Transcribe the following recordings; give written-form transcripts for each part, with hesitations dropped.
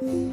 Hello.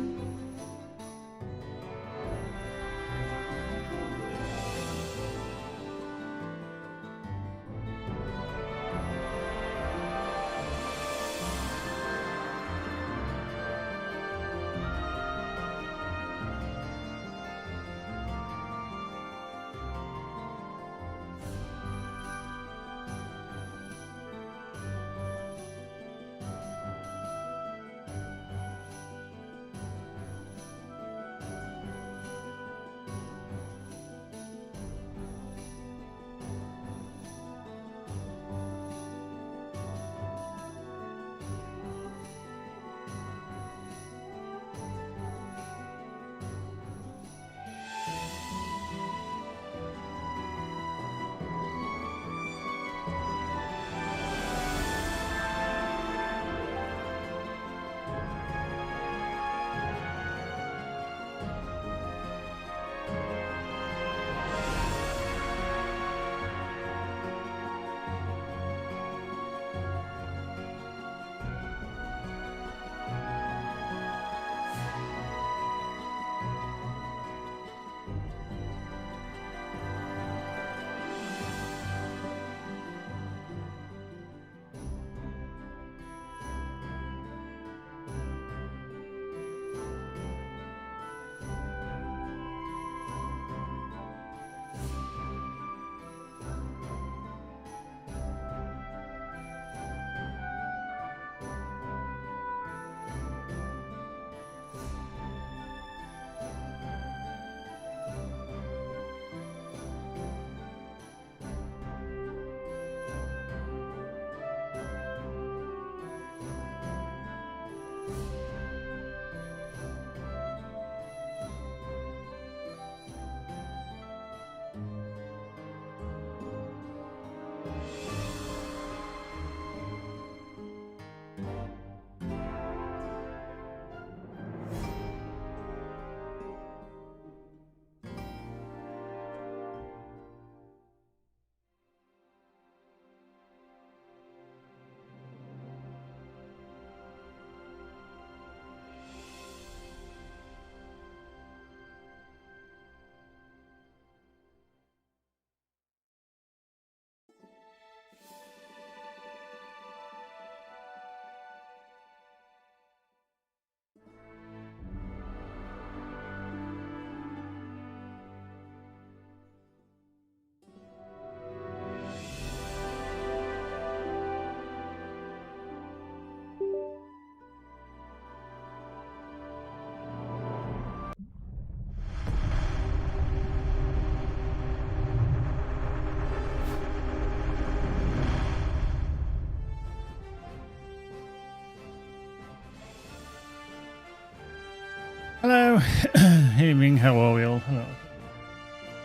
Evening, how are we all? Hello.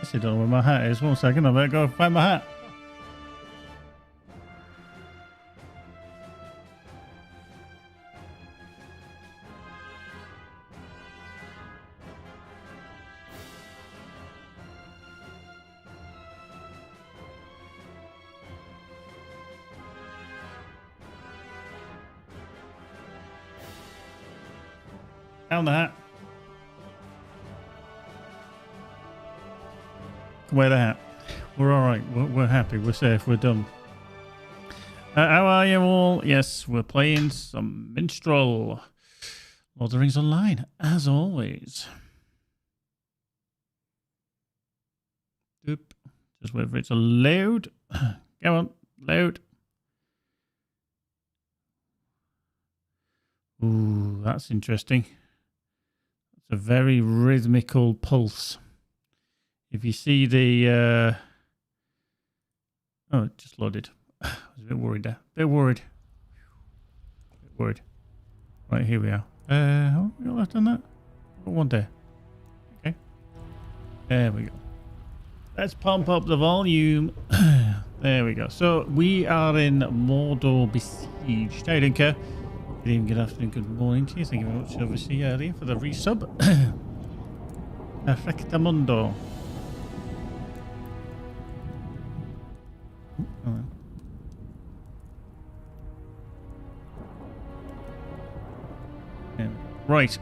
I still don't know where my hat is. 1 second, I better go find my hat. Found the hat. Wear the hat. We're all right. We're happy. We're safe. We're done. How are you all? Yes, we're playing some Minstrel. Lord of the Rings Online, as always. Oop. Just wait for it to load. Go on, load. Ooh, that's interesting. It's a very rhythmical pulse. If you see the... Oh, it just loaded. I was a bit worried there. Bit worried. Right, here we are. How long we got left on that? Got one day. Okay. There we go. Let's pump up the volume. There we go. So, we are in Mordor Besieged. Hey, Dinker. Good evening, good afternoon, good morning to you. Thank you very much, obviously, earlier for the resub. Perfectamundo. Right.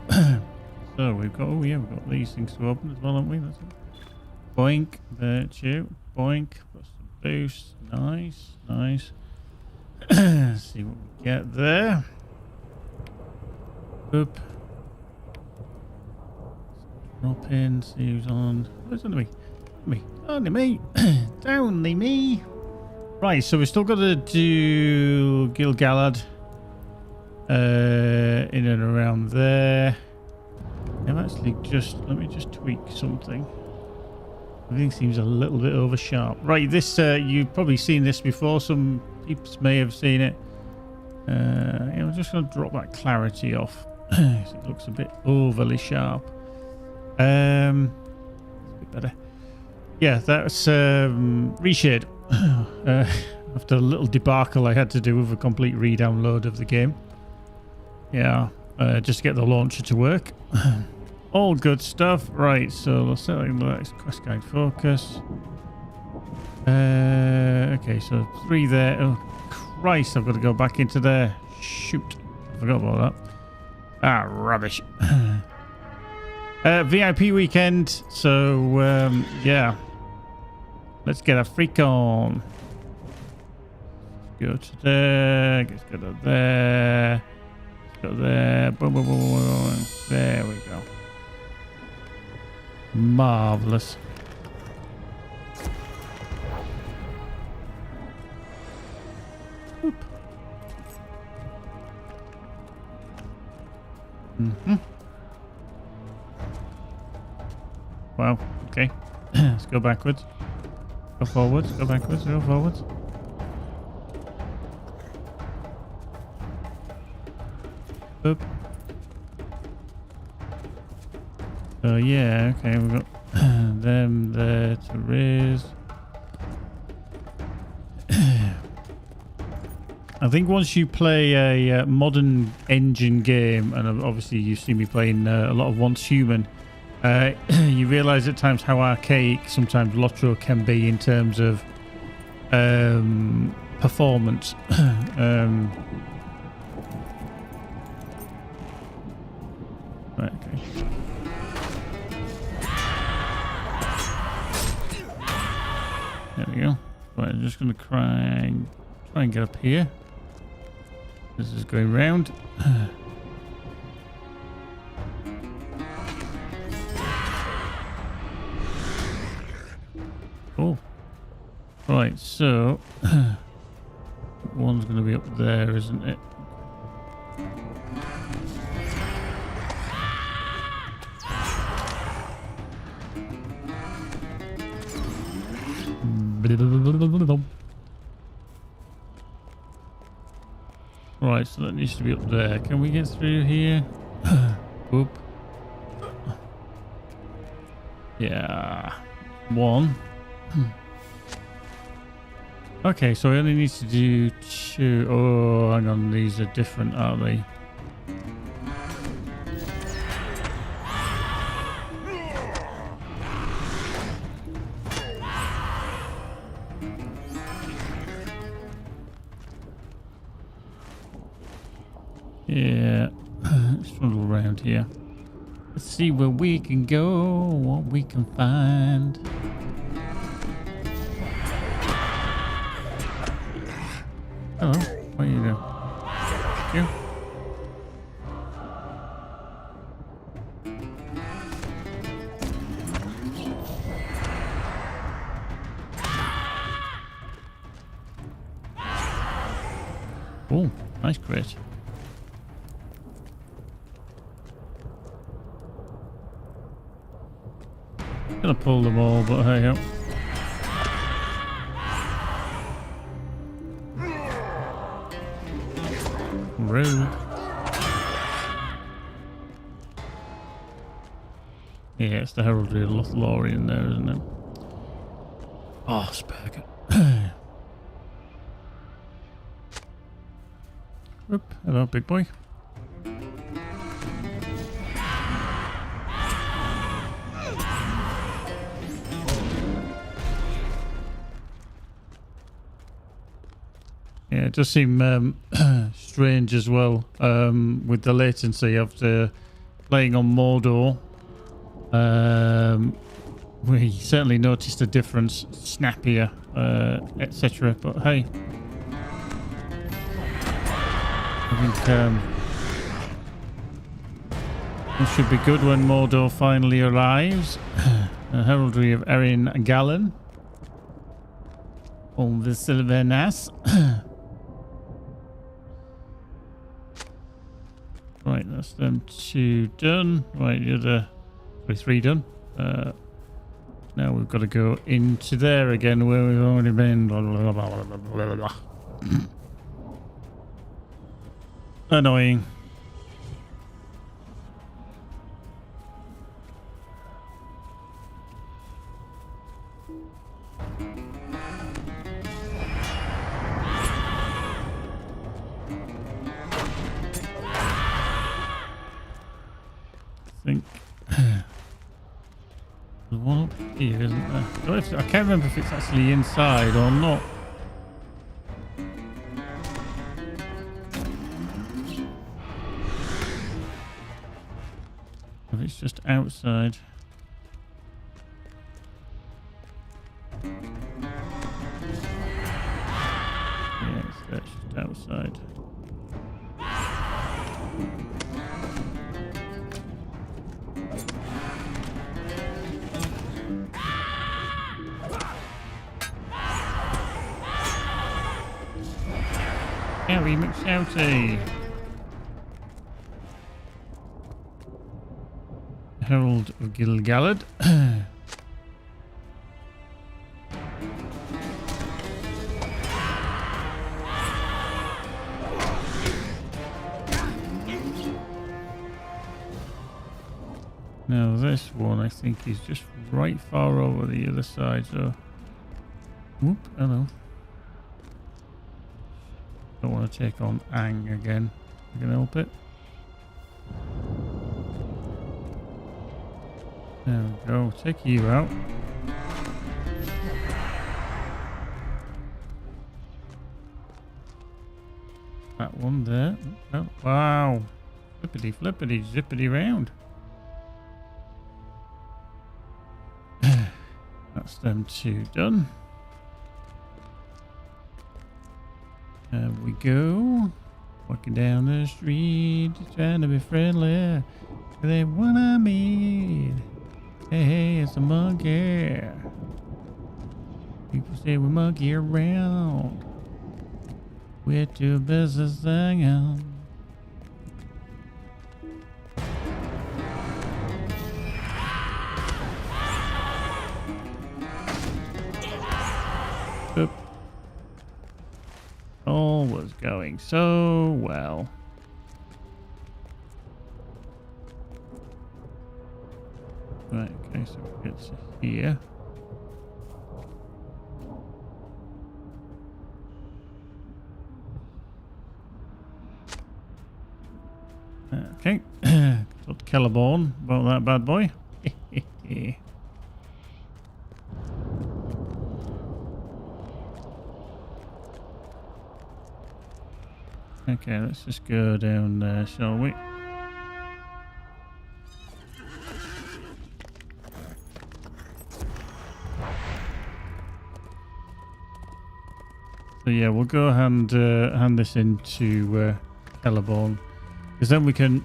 So we've got, oh yeah, we've got these things to open as well, haven't we? That's it. Boink, there, chew. Boink, plus some boost. Nice, nice. See what we get there. Boop. Drop in, see who's on. Who's under me? Me. Only me. Only me. Right, so we've still got to do Gil-galad. In and around there. I've actually just, let me just tweak something. Everything seems a little bit over sharp. Right, this, you've probably seen this before. Some peeps may have seen it. Yeah, I'm just going to drop that clarity off. It looks a bit overly sharp. A bit better. Yeah, that's reshade. After a little debacle I had to do with a complete re-download of the game. Yeah, just to get the launcher to work. All good stuff. Right, so let's set the next quest guide focus. Okay, so 3 there. Oh, Christ, I've got to go back into there. Shoot, I forgot about that. Ah, rubbish. VIP weekend, so yeah. Let's get a freak on. Go to there. Let's go to there. Let's go there. Boom, boom, boom, boom, boom. There we go. Marvelous. Whoop. Wow. Okay. Let's go backwards. Go forwards. Go backwards. Go forwards. Boop. So yeah, okay, we've got them there to raise. I think once you play a modern engine game, and obviously you've seen me playing a lot of Once Human, you realise at times how archaic sometimes LOTRO can be in terms of performance. Right, okay. There we go. Right, I'm just going to try and get up here. This is going round. Oh. Right, so one's going to be up there, isn't it? Right, so that needs to be up there. Can we get through here? Whoop. Yeah. One. Okay, so we only need to do 2. Oh, hang on. These are different, aren't they? Yeah, let's trundle around here. Let's see where we can go, what we can find. Hello, what are you doing? You? Oh, nice crit. Gonna pull them all, but hey ho. Rude. Yeah, it's the heraldry of Lothlorien there, isn't it? Oh, Spurger. Whoop. Hello, big boy. Yeah, it does seem strange as well with the latency of the playing on Mordor, we certainly noticed a difference, snappier, etc. But hey, I think it should be good when Mordor finally arrives. A heraldry of Erin Gallen on the Silvernass. Right, that's them 2 done. Right, the other 3 done. Now we've got to go into there again where we've already been. Blah, blah, blah, blah. Annoying. I think there's one up here, isn't there? I can't remember if it's actually inside or not. If it's just outside. Yeah, it's just outside. Harry McShouty. Herald of Gilgalad. Now this one I think is just right far over the other side, so whoop, hello. Don't want to take on Ang again. I can help it. There we go. Take you out. That one there. Oh, wow. Flippity flippity zippity round. That's them 2 done. There we go. Walking down the street, trying to be friendly. They wanna meet. Hey, hey, it's a monkey. People say we monkey around. We're too busy singing. Oop. All was going so well. Right, okay, so we get to here. Okay, talk to Celeborn about that bad boy. Okay, let's just go down there, shall we? So yeah, we'll go hand this into Celeborn, because then we can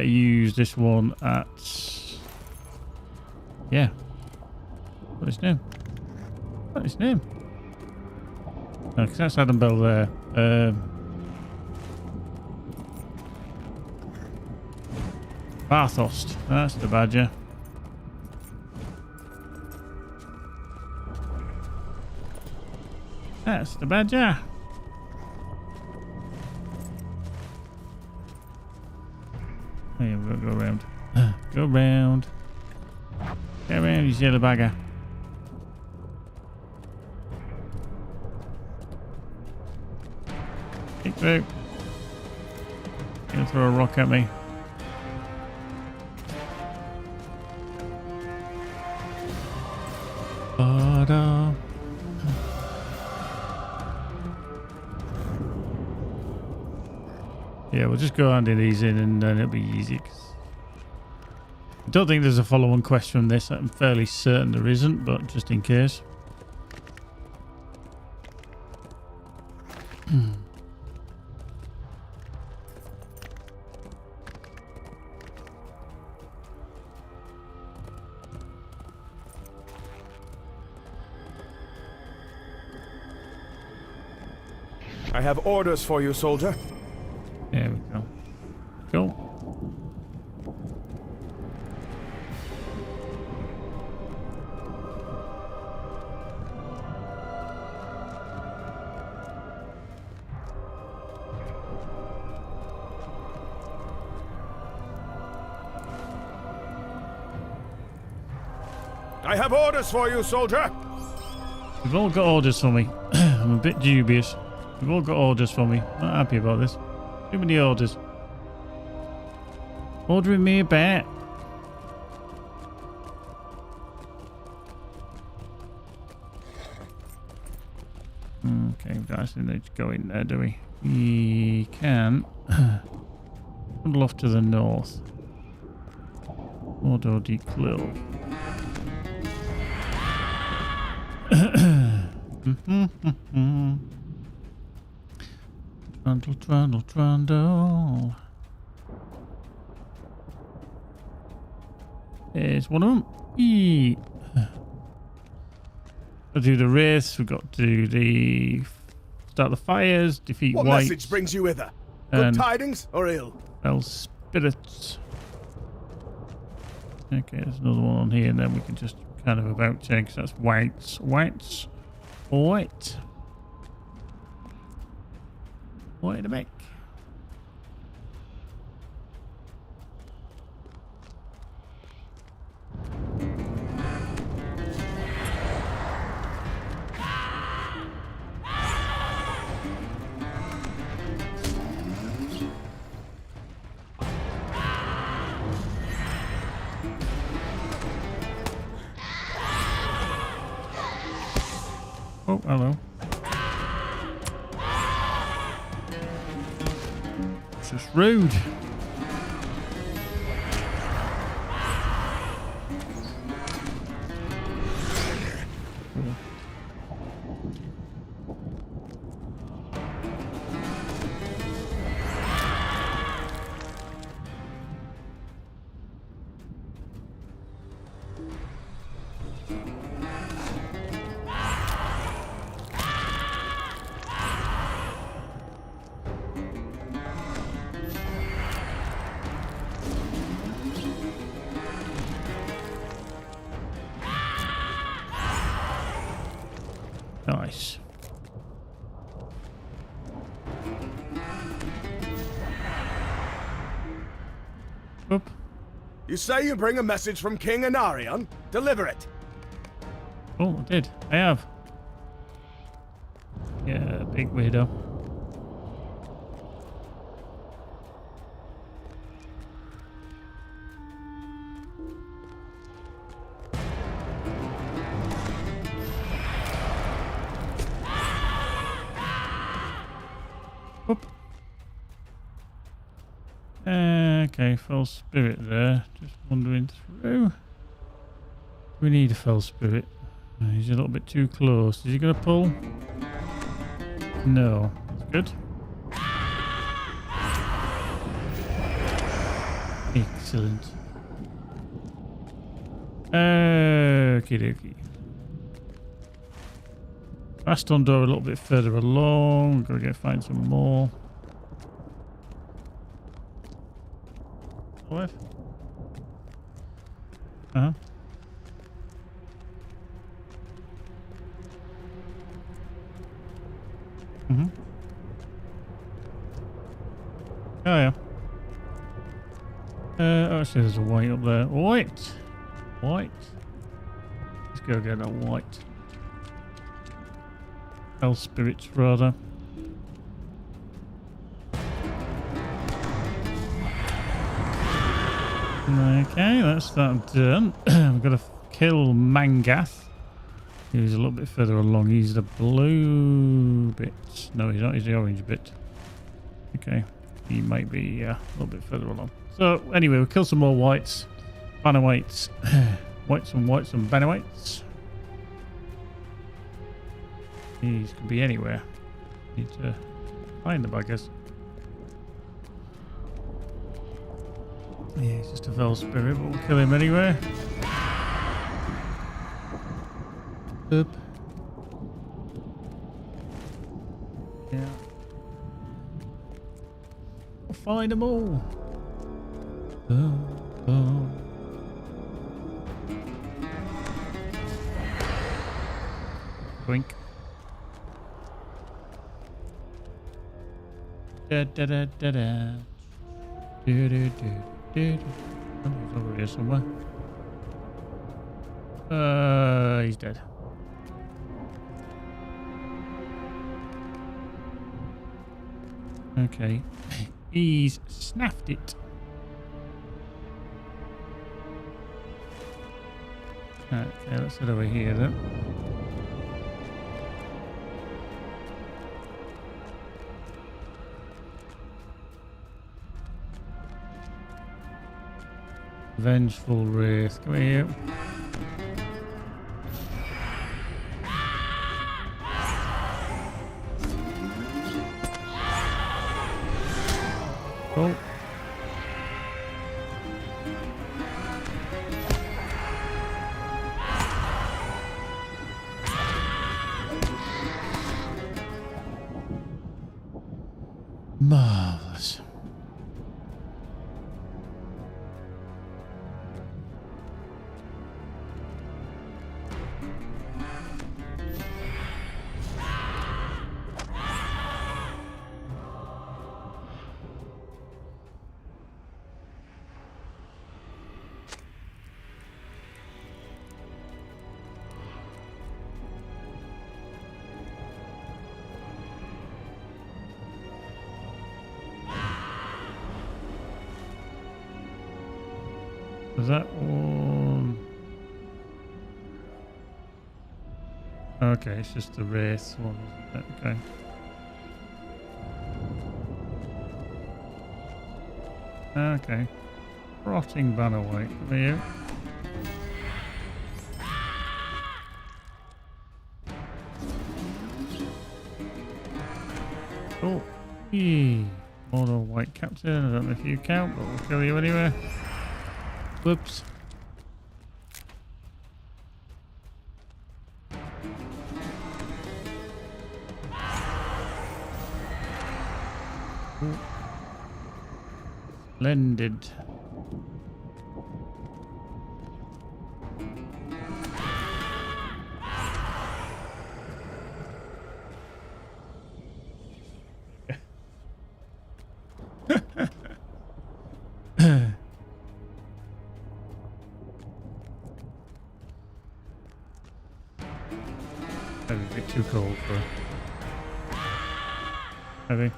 use this one at What's his name? What's his name? No, because that's Adam Bell there. Barthost, that's the badger. That's the badger. Oh yeah, we've got to go around. Go round. Go around, you silly bagger. Kick through. Gonna throw a rock at me. Ba-da. Yeah, we'll just go handing these in and then it'll be easy. I don't think there's a follow-on quest from this. I'm fairly certain there isn't, but just in case. I have orders for you, soldier. There we go. Cool. I have orders for you, soldier. We've all got orders for me. I'm a bit dubious. We've all got orders for me. Not happy about this. Too many orders. Ordering me a bat. Okay, we don't actually need to go in there, do we? We can waddle off to the north. Auto declare. Trundle, trundle. There's one of them. Eee. We'll do the race. We've got to do the start the fires, defeat What whites. message brings you hither? Good tidings or ill? Well, spirits. Okay, there's another one on here, and then we can just kind of about check because that's whites. Whites. White. White the back. Oh, hello. It's just rude. Nice. Oop. You say you bring a message from King Anarion? Deliver it. Oh, I did. I have. Yeah, big weirdo. Oop. Okay, fell spirit there. Just wandering through. We need a fell spirit. He's a little bit too close. Is he going to pull? No. That's good. Excellent. Okie dokie. Fast on door a little bit further along. Gotta go find some more. What? Uh-huh. Mm-hmm. Oh, yeah. Oh, actually, there's a white up there. White! White. Let's go get that white. Hell spirits, rather. Okay, that's that done. We've got to kill Mangath. He's a little bit further along. He's the blue bit. No, he's not. He's the orange bit. Okay. He might be a little bit further along. So anyway, we'll kill some more whites. Banner whites. Whites and banner whites. These could be anywhere. Need to find the buggers. Yeah, he's just a fell spirit, but we'll kill him anyway. Oop. Yeah. We'll find them all. Blink. Da da da da da. Do do do do. Oh, he's over here somewhere. He's dead. Okay, he's snaffed it. Okay, let's head over here then. Vengeful Wraith, come here. Oh. Marvelous. Was that one? Okay, it's just the race one, isn't it? Okay. Okay. Rotting banner white. Come here. Oh. Eee. Mono white captain. I don't know if you count, but we'll kill you anyway. Whoops. Ooh. Splendid. Maybe a bit too cold for heavy.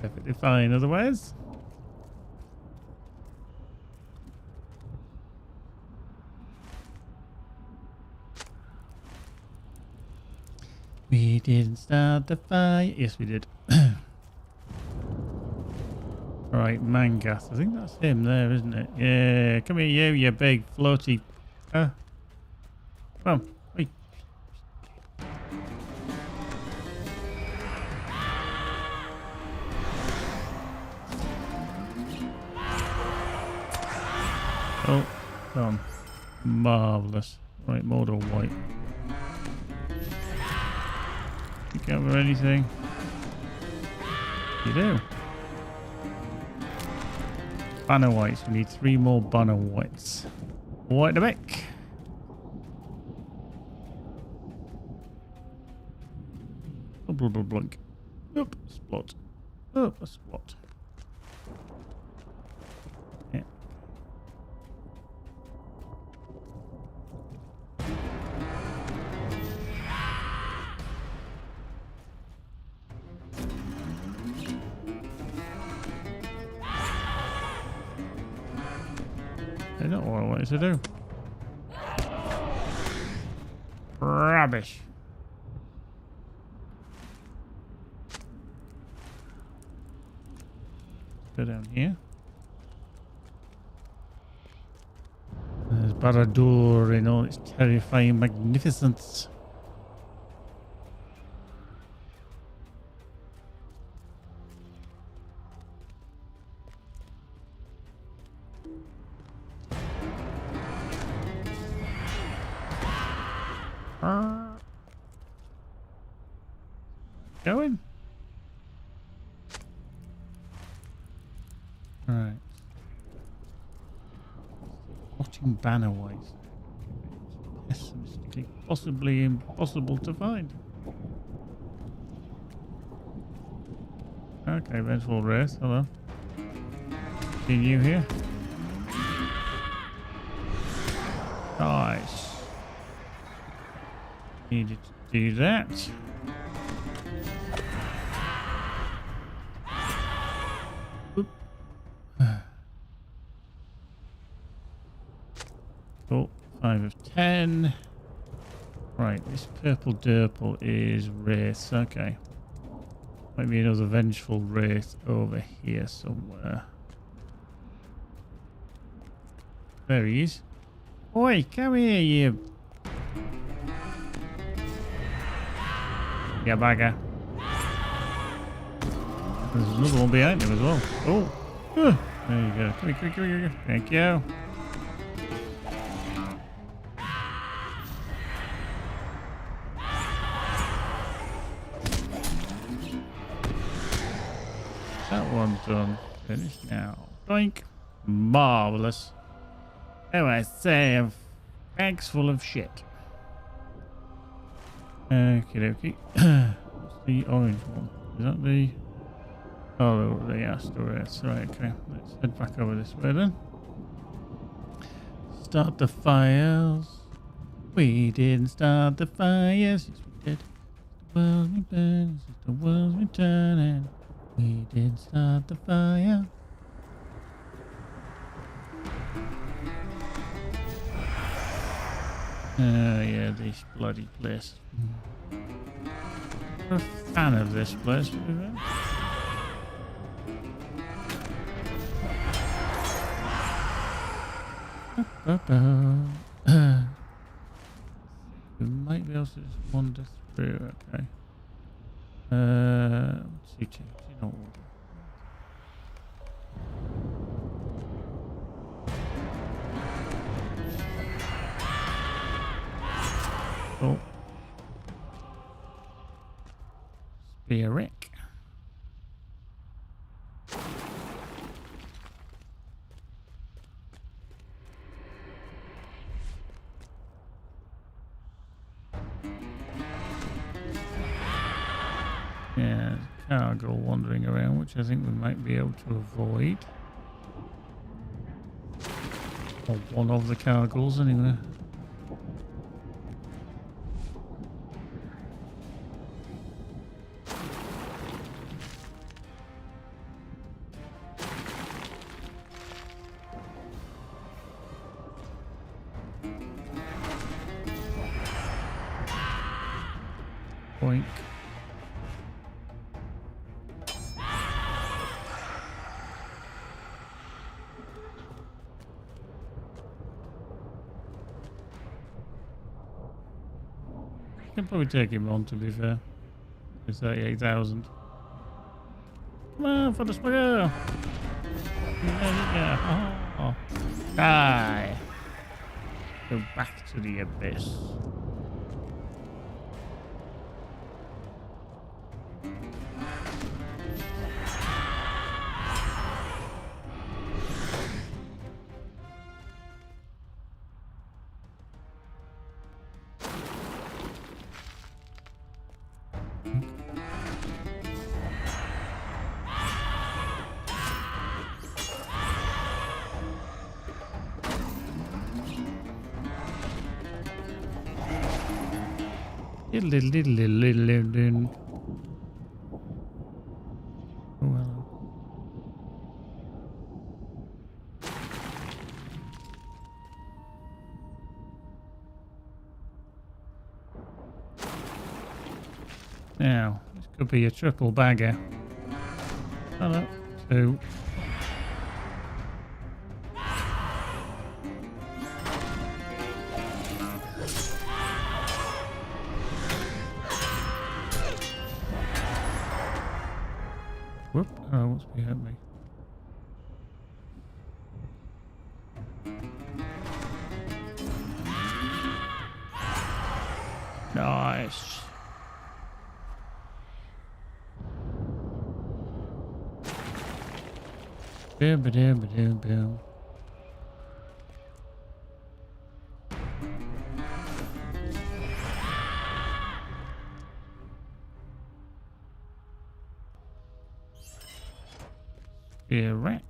Perfectly fine otherwise. We didn't start the fire. Yes, we did. Right, Mangath. I think that's him there, isn't it? Yeah, come here, you big floaty. Come on, wait. Oh, gone. Marvellous. Right, Mordor White. You can't have anything. You do. Banner whites. We need 3 more banner whites. White the back. Blink. Up, splot. Up, a splot. Yeah. That's not what I wanted to do. Rubbish. go down here. There's Barad-dûr in all its terrifying magnificence. Going? Alright. Watching banner-wise. Pessimistically, possibly impossible to find. Okay, Vengeful Wraith, hello. See you here? Nice. Needed to do that. Oh, 5 of 10. Right, this purple Durple is Wraith. Okay. Might be another Vengeful Wraith over here somewhere. There he is. Oi, come here, you. Yeah, bagger. There's another one behind him as well. Oh. There you go. Come here, come here. Thank you. That one's done. Finished now. Doink. Marvelous. Oh, I say, a bag's full of shit. Okie dokie. What's the orange one? Is that the... Oh, the Asteroids. Right, okay. Let's head back over this way then. Start the fires. We didn't start the fires. Yes, we did. The world's been burning. The world's been turning. We didn't start the fire. Oh yeah, this bloody place. I'm a fan of this place, to be fair. We might be able to just wander through, okay. Let's see, you know what? Oh. Spear Rick. Yeah, cargo wandering around, which I think we might be able to avoid. Or one of the cargoes, anyway. Boink. Can probably take him on, to be fair. It's 38,000. Come on for the smugger! Oh. Die! Go back to the abyss. Oh, hello. Now, this could be a triple bagger. Hello. 2. Whoop. Oh, what's behind me? Nice. Boom, ba-doom, ba-doom, boom. Spear rack.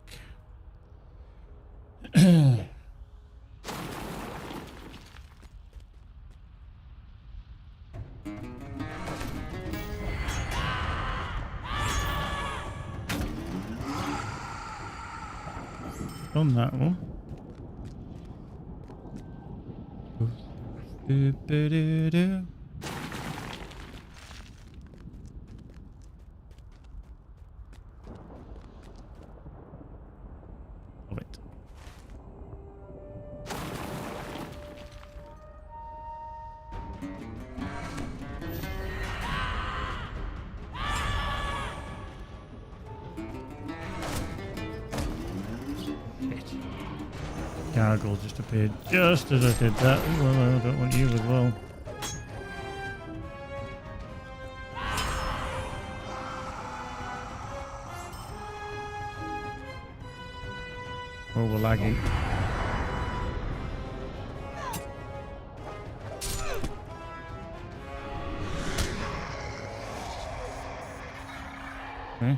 Done that one. Do-do-do-do. Love it. Gargle just appeared just as I did that. Well, I don't want you as well. Oh, we're lagging. Okay.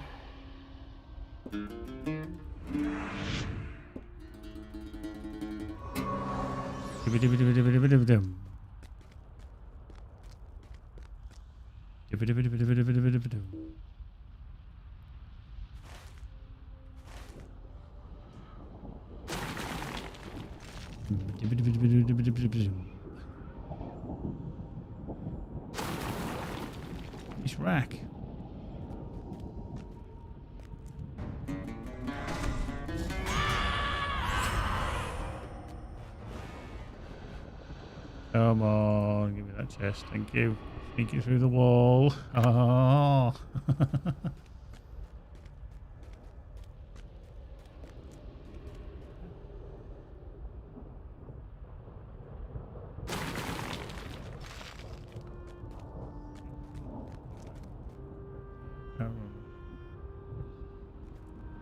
This rack. Come on, give me that chest, thank you. Sneak it through the wall. Oh.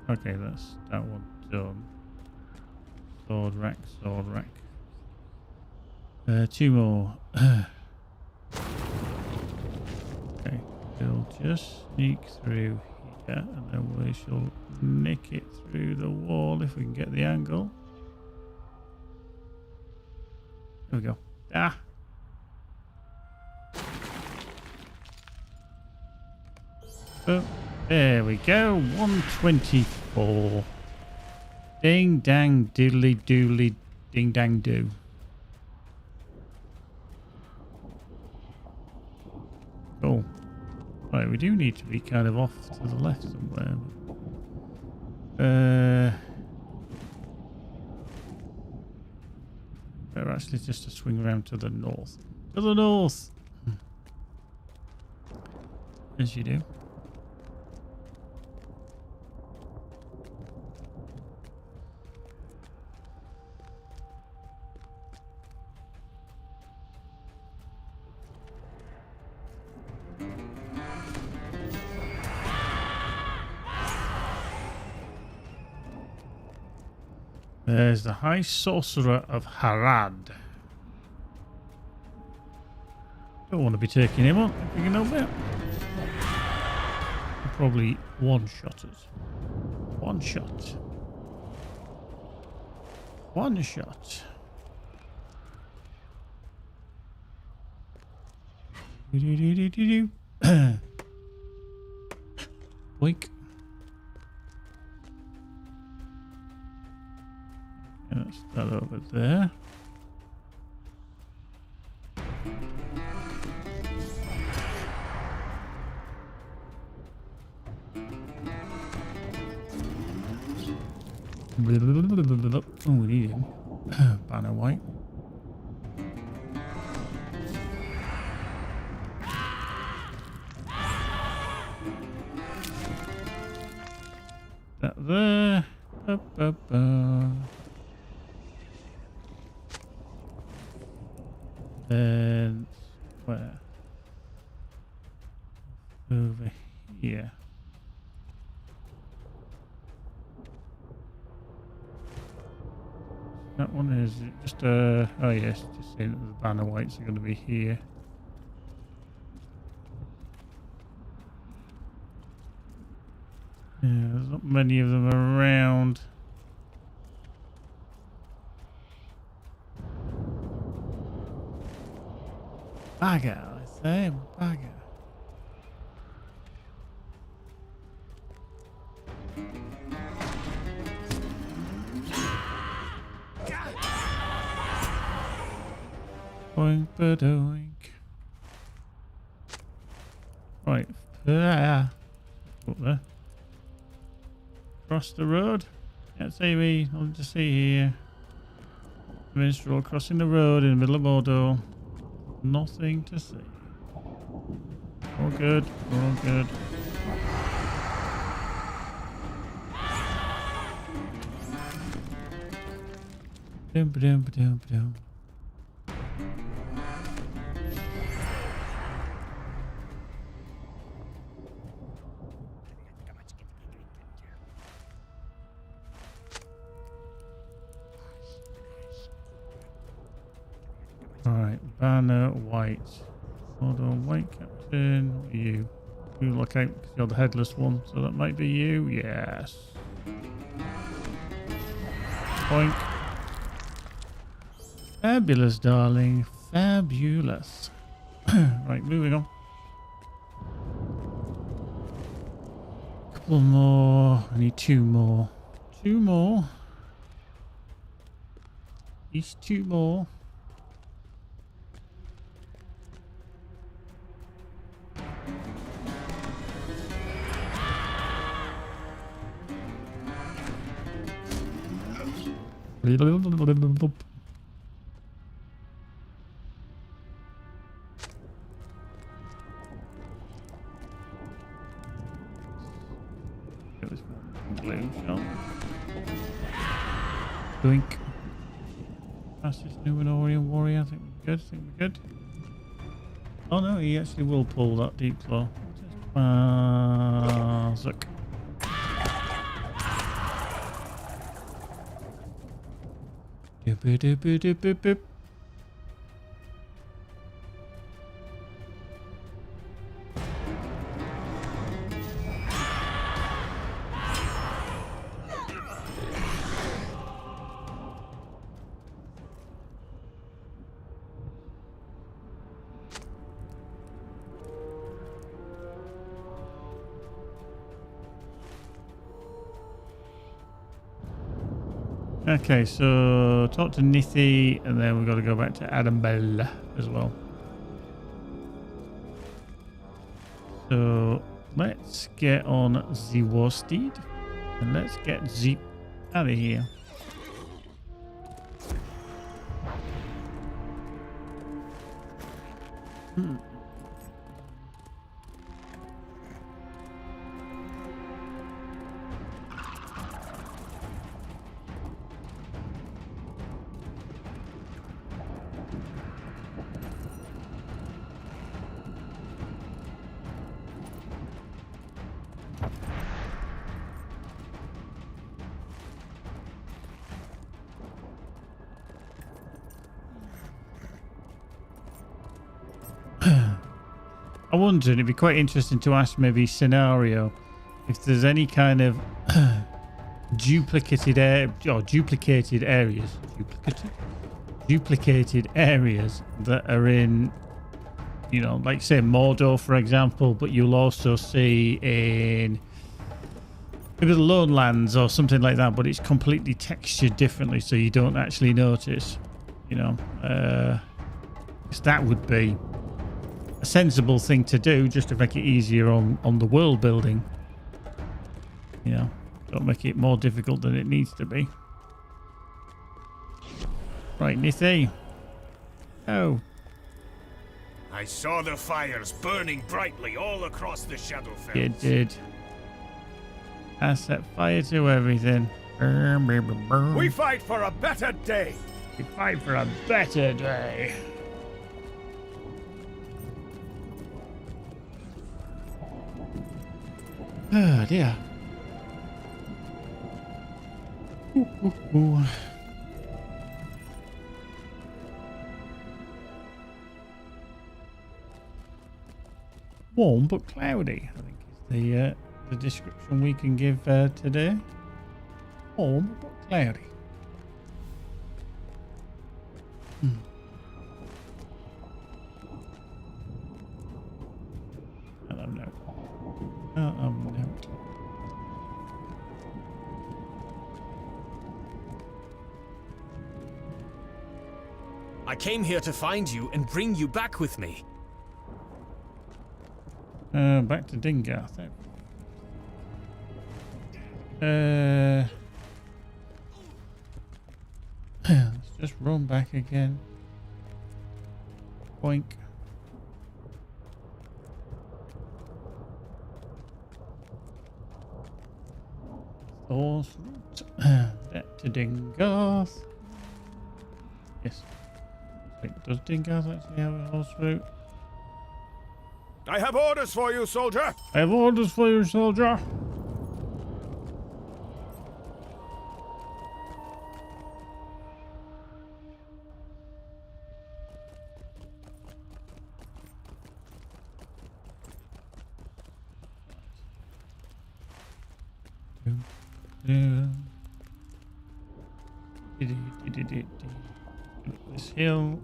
Okay, that's that one done. Sword rack, sword rack. Two more. Okay, we'll just sneak through here and then we shall nick it through the wall if we can get the angle. There we go. Ah! Oh, there we go. 124. Ding dang diddly doodly ding dang do. Cool. Right, we do need to be kind of off to the left somewhere. Better actually just to swing around to the north. To the north! As you do. There's the High Sorcerer of Harad. Don't want to be taking him on if we can help it. Probably one-shotters. One shot. One shot. Do-do-do-do-do-do. Boink. That's that over there. Oh, we need him. Banner white. there. Then where? Over here. That one is just oh yes, just saying that the banner whites are going to be here. Yeah, there's not many of them around. Bagger, I say, bagger. Boink, ba-doink. Right, up there. Cross the road. Can't see me. I'll just see here. Minstrel crossing the road in the middle of Mordor. Nothing to see. All good. All good. Dum ba dum ba dum ba dum. Alright, banner white. Hold on, white captain. You. You look out because you're the headless one, so that might be you. Yes. Boink. Fabulous, darling. Fabulous. Right, moving on. Couple more. I need two more. Two more. At least two more. Doink. Fastest Numenorian warrior. I think we're good. I think we're good. Oh no, he actually will pull that deep claw. Zuck. Doop doop doop doop doop doop. Okay, so talk to Nithi, and then we've got to go back to Adambel as well. So let's get on the Warsteed, and let's get Zeep out of here. I wondered, it'd be quite interesting to ask maybe scenario if there's any kind of duplicated areas that are in, you know, like say Mordor for example, but you'll also see in maybe the Lone Lands or something like that, but it's completely textured differently, so you don't actually notice, you know. 'Cause that would be a sensible thing to do, just to make it easier on the world building. You know, don't make it more difficult than it needs to be. Right, Nithi. Oh. I saw the fires burning brightly all across the Shadowfell. You did. I set fire to everything. Burn, burn, burn, burn. We fight for a better day. We fight for a better day. Oh dear. Ooh, ooh, ooh. Warm but cloudy, I think is the description we can give today. Warm but cloudy. Hello, no. No. I came here to find you and bring you back with me. Back to Dingarth. Let's just run back again. Boink. Thor's route. Back to Dingarth. Yes. Wait, does Dingarth actually have a horse route? I have orders for you, soldier. I have orders for you, soldier. This hill.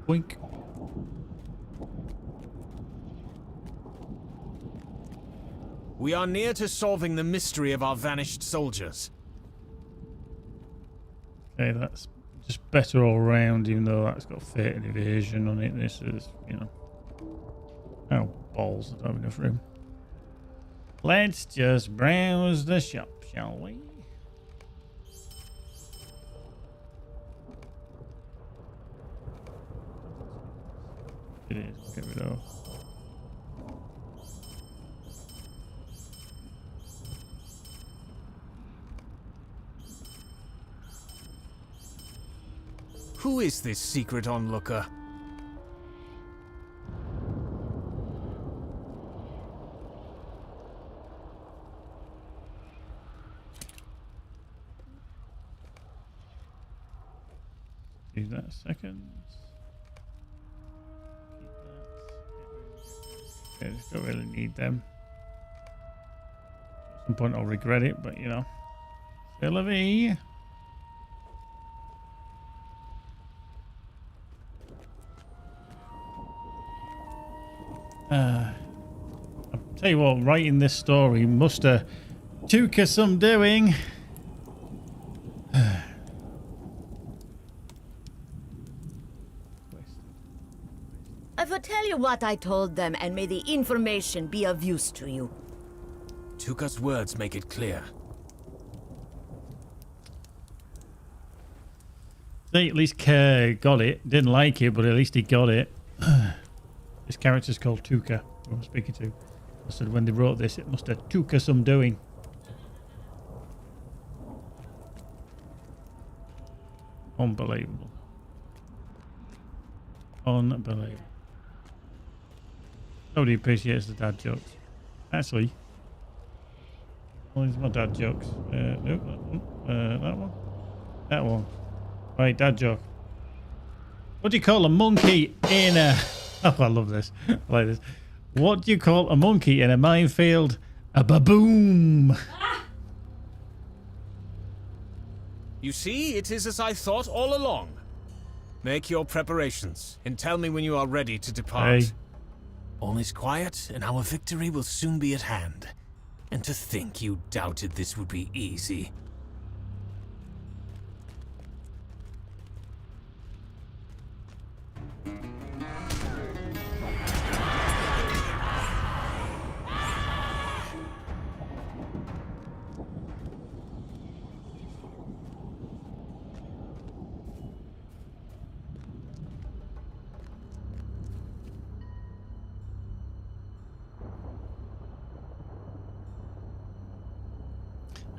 Boink. We are near to solving the mystery of our vanished soldiers. Okay, that's just better all round, even though that's got fate and evasion on it. This is, you know. Oh, balls, I don't have enough room. Let's just browse the shop, shall we? It is, get rid of. Who is this secret onlooker? Do that a second. Keep that. Okay, just don't really need them. At some point I'll regret it, but you know. Sylvie. I'll tell you what, writing this story must have took us some doing. I will tell you what I told them, and may the information be of use to you. Tuka's words make it clear. They at least got it. Didn't like it, but at least he got it. This character's called Tuka, who I'm speaking to. I said when they wrote this, it must have took us some doing. Unbelievable. Unbelievable. Nobody appreciates the dad jokes. Actually, these are my dad jokes. Nope, that one. That one. Right, dad joke. What do you call a monkey in a... Oh, I love this. I like this. What do you call a monkey in a minefield? A baboom. You see, it is as I thought all along. Make your preparations and tell me when you are ready to depart. Hey. All is quiet and our victory will soon be at hand. And to think you doubted this would be easy.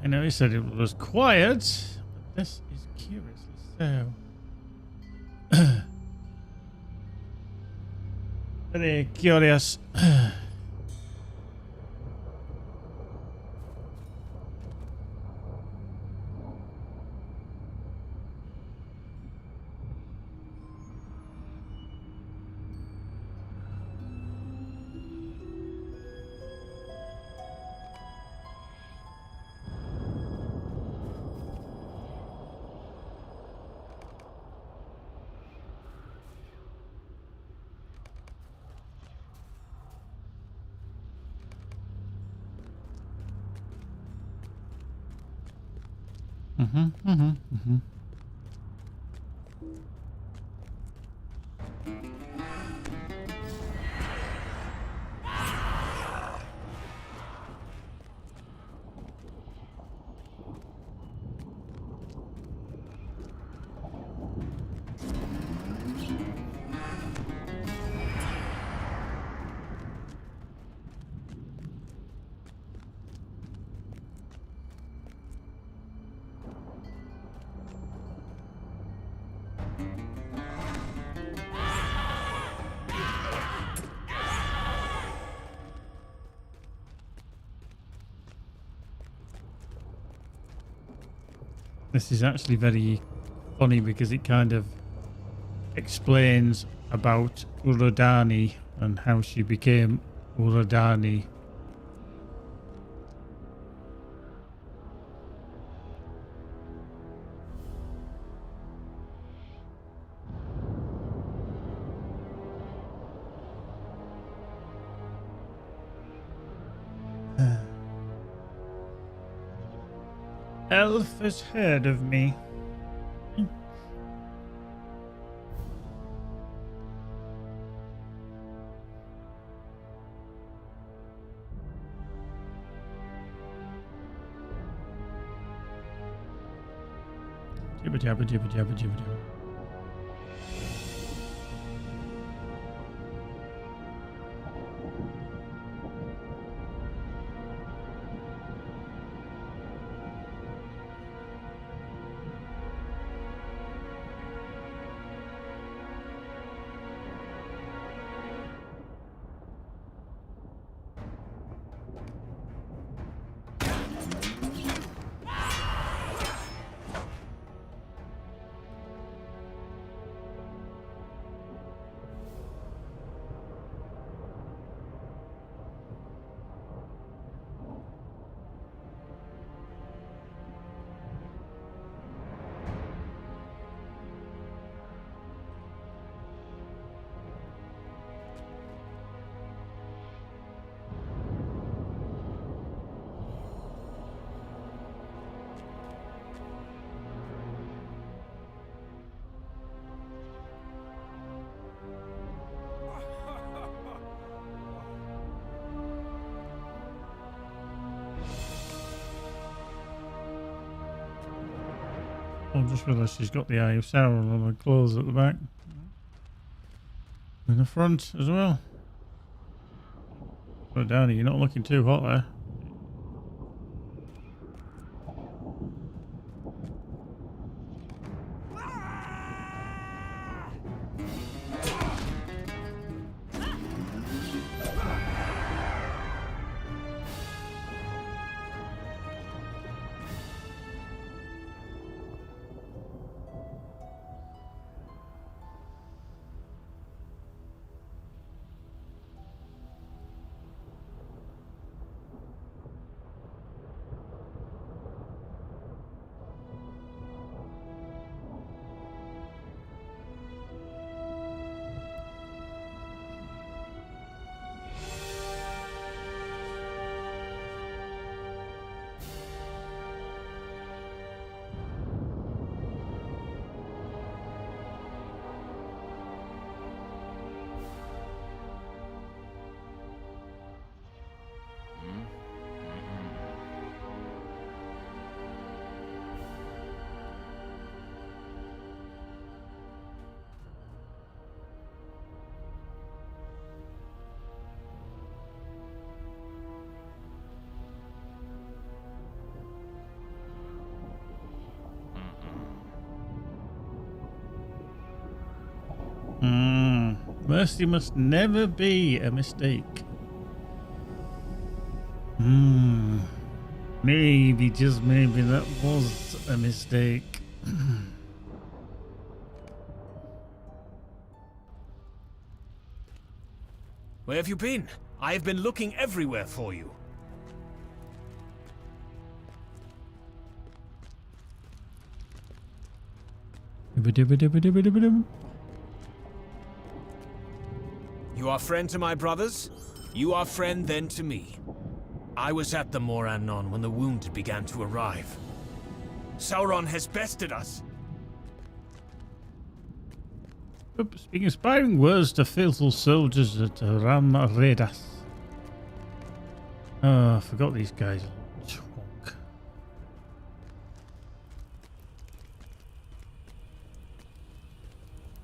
I know he said it was quiet, but this is curiously so. Very curious. This is actually very funny because it kind of explains about Urodani and how she became Urodani. Elf has heard of me. Jibba jabba jibba jabba jibba jabba. I just realised she's got the Eye of Sauron on her clothes at the back. In the front as well. Oh, Danny, you're not looking too hot there. Mercy must never be a mistake. Maybe, just maybe, that was a mistake. Where have you been? I have been looking everywhere for you. You are friend to my brothers? You are friend then to me. I was at the Morannon when the wounded began to arrive. Sauron has bested us. Speaking inspiring words to faithful soldiers at Ram Redas. Oh, I forgot these guys. Chonk.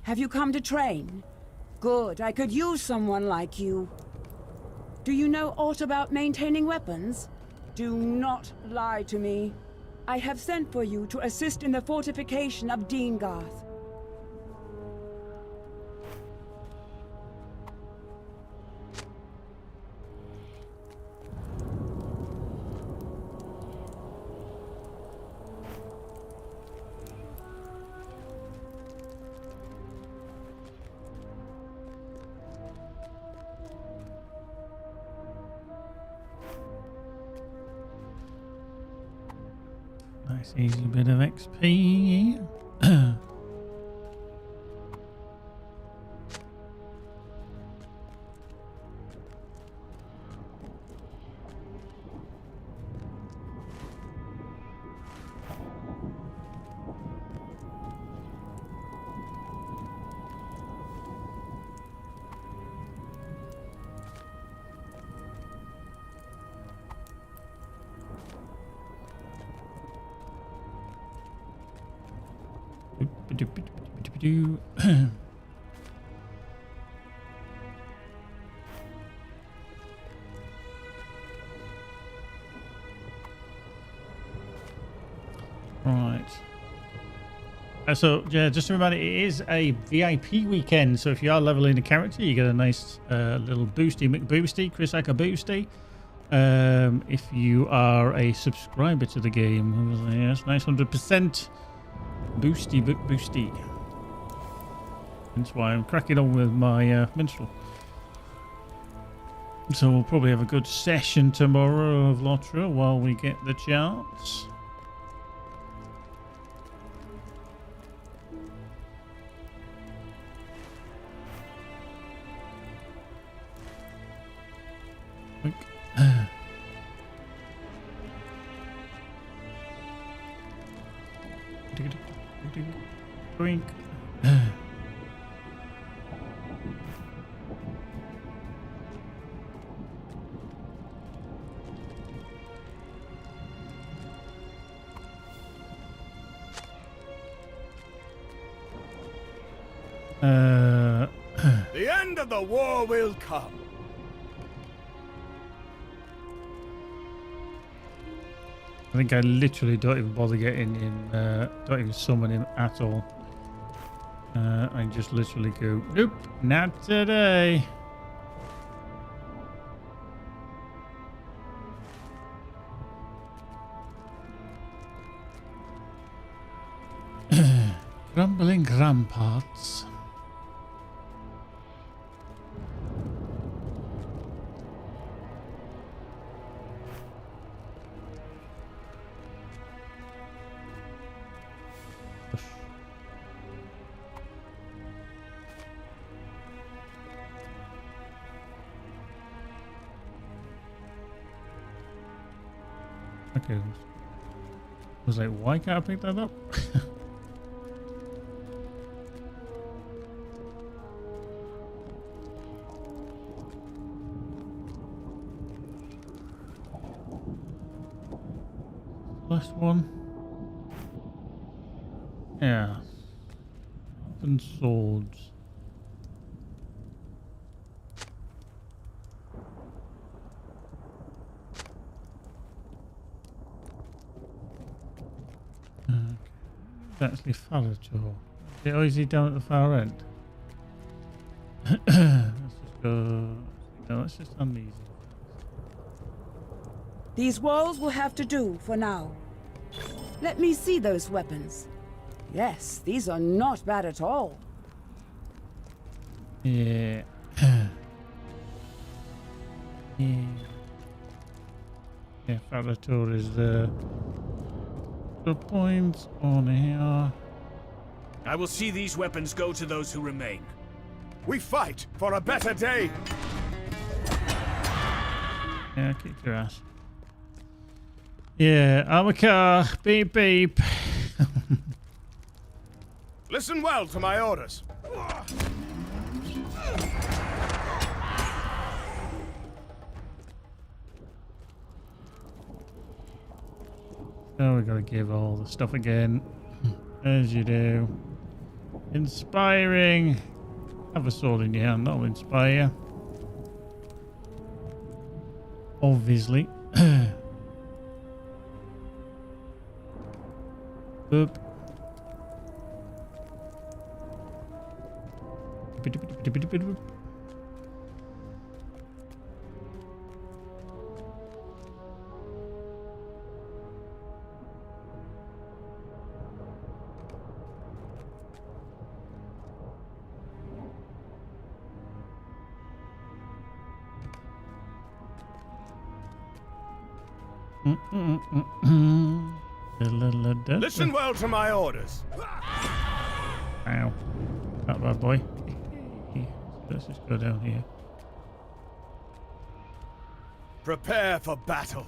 Have you come to train? Good, I could use someone like you. Do you know aught about maintaining weapons? Do not lie to me. I have sent for you to assist in the fortification of Deengarth. Nice easy bit of XP. Right. So yeah, just a reminder, it is a VIP weekend. So if you are leveling a character, you get a nice little boosty McBoosty, Chris Acker boosty. If you are a subscriber to the game, yes, nice 100% boosty. That's why I'm cracking on with my Minstrel. So we'll probably have a good session tomorrow of LOTRO while we get the charts. Boink. The end of the war will come. I think I literally don't even bother getting him, don't even summon him at all. I just literally go, nope, not today. Crumbling ramparts. Okay. I was like, why can't I pick that up? Last one. Yeah. And swords. Okay. Actually Falator. Or is he down at the far end? Let's just go. No, let's just on these. These walls will have to do for now. Let me see those weapons. Yes, these are not bad at all. Yeah. Yeah. Yeah, Falator is the points on here. I will see these weapons go to those who remain. We fight for a better day. Yeah, kick your ass. Yeah, I'm a car. Beep beep. Listen well to my orders. Oh, we gotta give all the stuff again. As you do. Inspiring. Have a sword in your hand, that'll inspire you. Obviously. Boop. Listen well to my orders. Ow. That bad boy. Let's just go down here. Prepare for battle.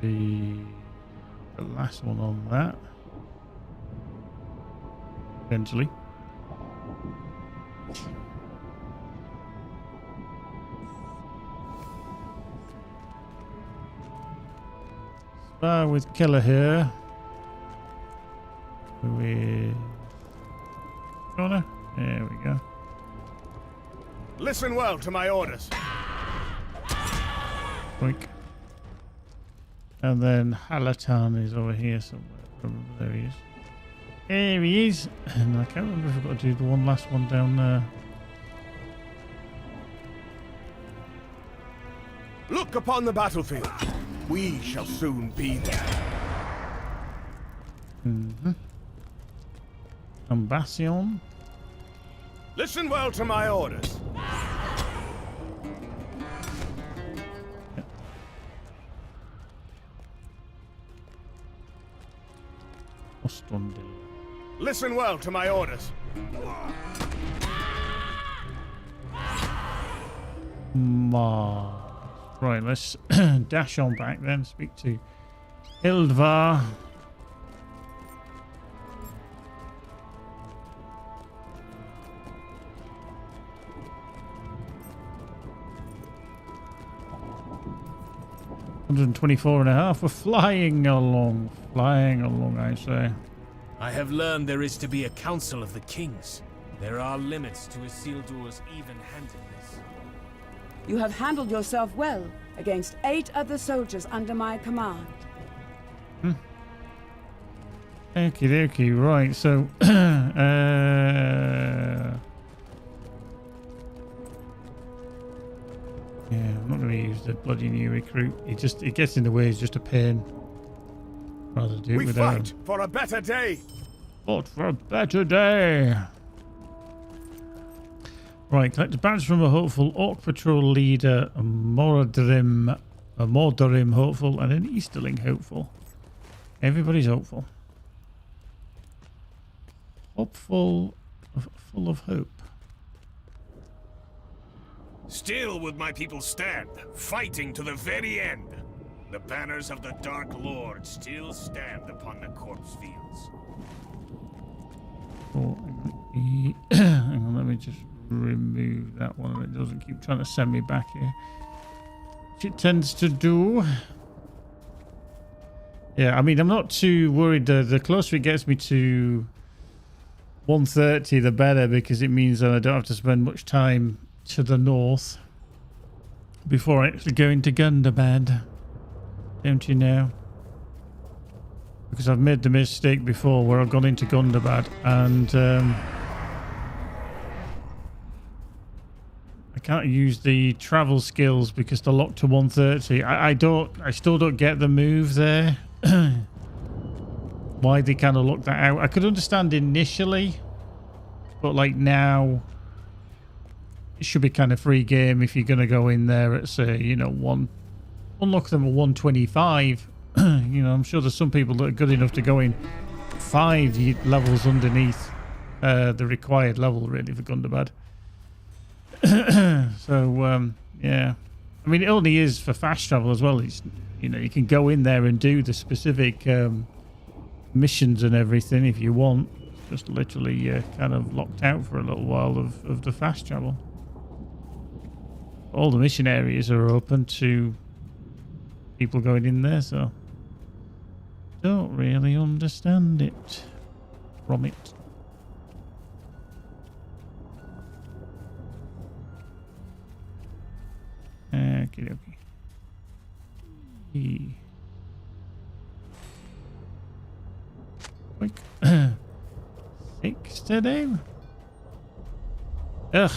The last one on that. Eventually. Spar with Killer here. With Connor. There we go. Listen well to my orders. Quick. And then Halatan is over here somewhere. There he is. There he is. And I can't remember if I've got to do the one last one down there. Look upon the battlefield. We shall soon be there. Ambassion. Listen well to my orders. Ostundil. Listen well to my orders. Right, let's dash on back then. Speak to Hildvar. $124.5. We're flying along, I say. I have learned there is to be a council of the kings. There are limits to Isildur's even-handedness. You have handled yourself well against 8 other soldiers under my command. Okie dokie, right, so yeah, I'm not going to use the bloody new recruit. It gets in the way. It's just a pain. Rather do it We without fight him. for a better day. Fought for a better day. Right, collect a badge from a hopeful Orc Patrol leader, a Mordarim hopeful, and an Easterling hopeful. Everybody's hopeful. Full of hope. Still would my people stand, fighting to the very end. The banners of the Dark Lord still stand upon the corpse fields. Oh, hang on, let me just remove that one. It doesn't keep trying to send me back here, which it tends to do. Yeah, I mean, I'm not too worried. The closer it gets me to 130 the better, because it means that I don't have to spend much time to the north before I actually go into Gundabad. Don't you know? Because I've made the mistake before where I've gone into Gundabad and I can't use the travel skills because they're locked to 130. I still don't get the move there. Why they kind of lock that out. I could understand initially, but like now it should be kind of free game if you're going to go in there at, say, you know, unlock them at 125. You know, I'm sure there's some people that are good enough to go in 5 levels underneath the required level, really, for Gundabad. So, yeah. I mean, it only is for fast travel as well. It's, you know, you can go in there and do the specific missions and everything if you want. Just literally kind of locked out for a little while of the fast travel. All the mission areas are open to people going in there, so don't really understand it from it. Okie dokie. Quick. 6 to do. Ugh.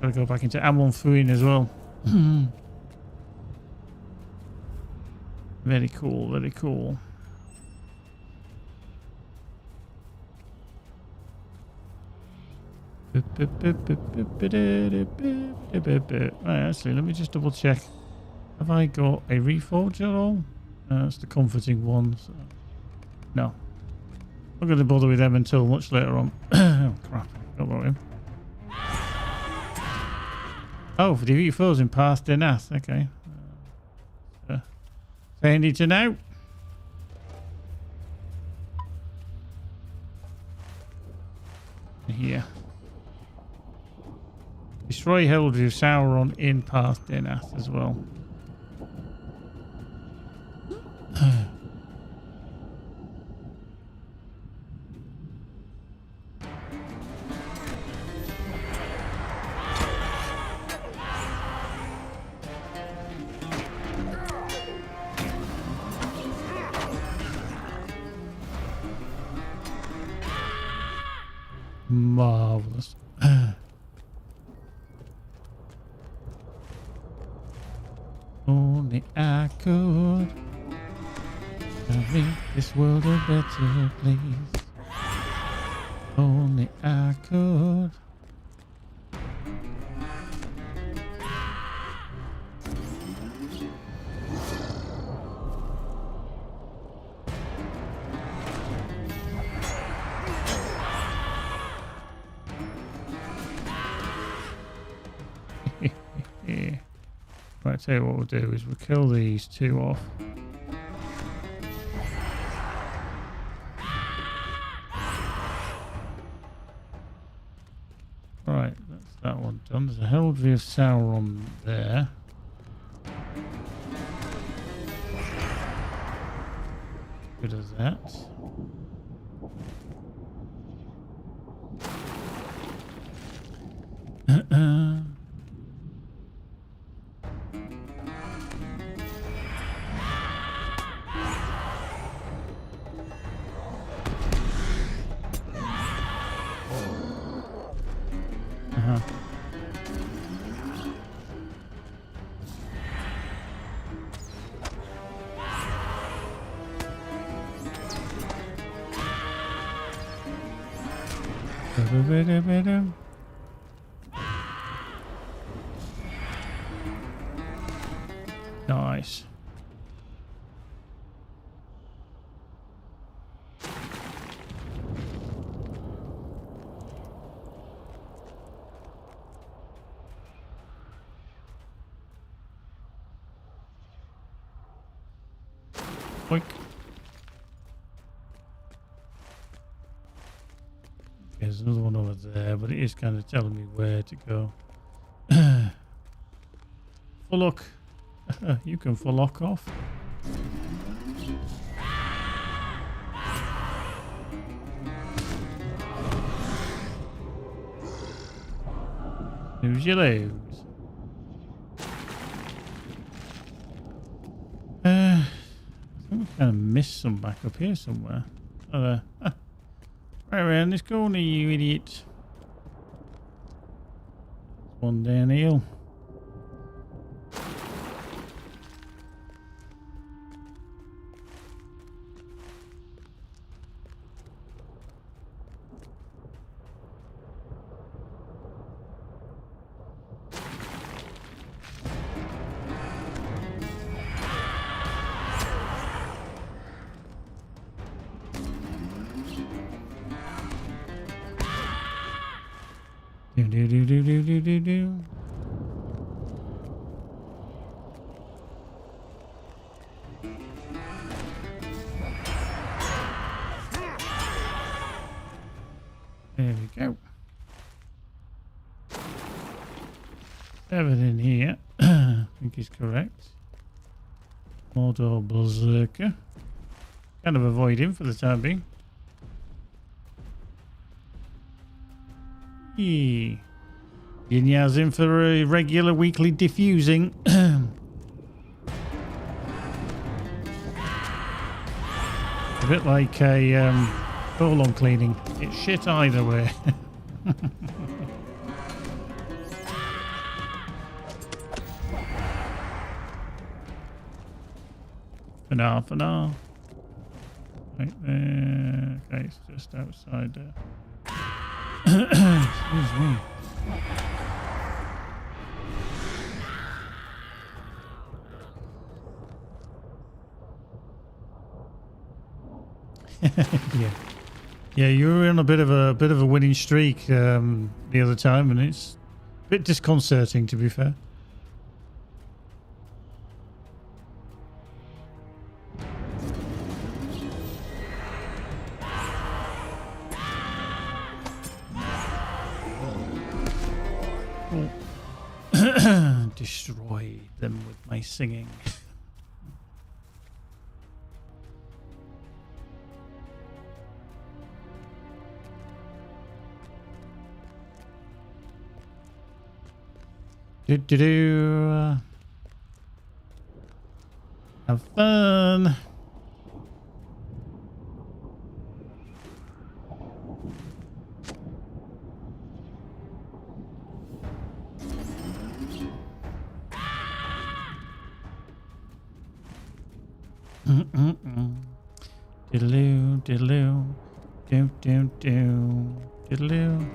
Gotta go back into Amon Fuin as well. Very cool, very cool. Right, actually, let me just double check. Have I got a reforge at all? No, that's the comforting one. So. No. I'm not going to bother with them until much later on. Oh, crap. Don't about him. Oh, for the foes in past Denath. Okay. Handy to know. Here. Destroy Heraldry of Sauron in past Denath as well. Marvelous. Only I could make this world a better place. Only I could. Right, tell you what we'll do is we'll kill these two off. Right, that's that one done. There's a Heraldry of Sauron there. Good as that. Nice. Quick. There's another one over there, but it is kind of telling me where to go. Full look. You can full lock off. lose, you lose. I think we kind of missed some back up here somewhere. Oh, there. Ah, right around this corner, you idiot. One down the hill. Do. There we go. Everything here, I think is correct. Mordor Berserker. Kind of avoid him for the time being. Yeah. Yinya's in for a regular weekly diffusing. A bit like a colon cleaning. It's shit either way. For now. Right there. Okay, it's just outside there. Excuse me. Yeah, you were in a bit of a winning streak the other time, and it's a bit disconcerting, to be fair. Destroy them with my singing. Do. Have fun. Diddle-oo, diddle-oo, do, diddle-oo.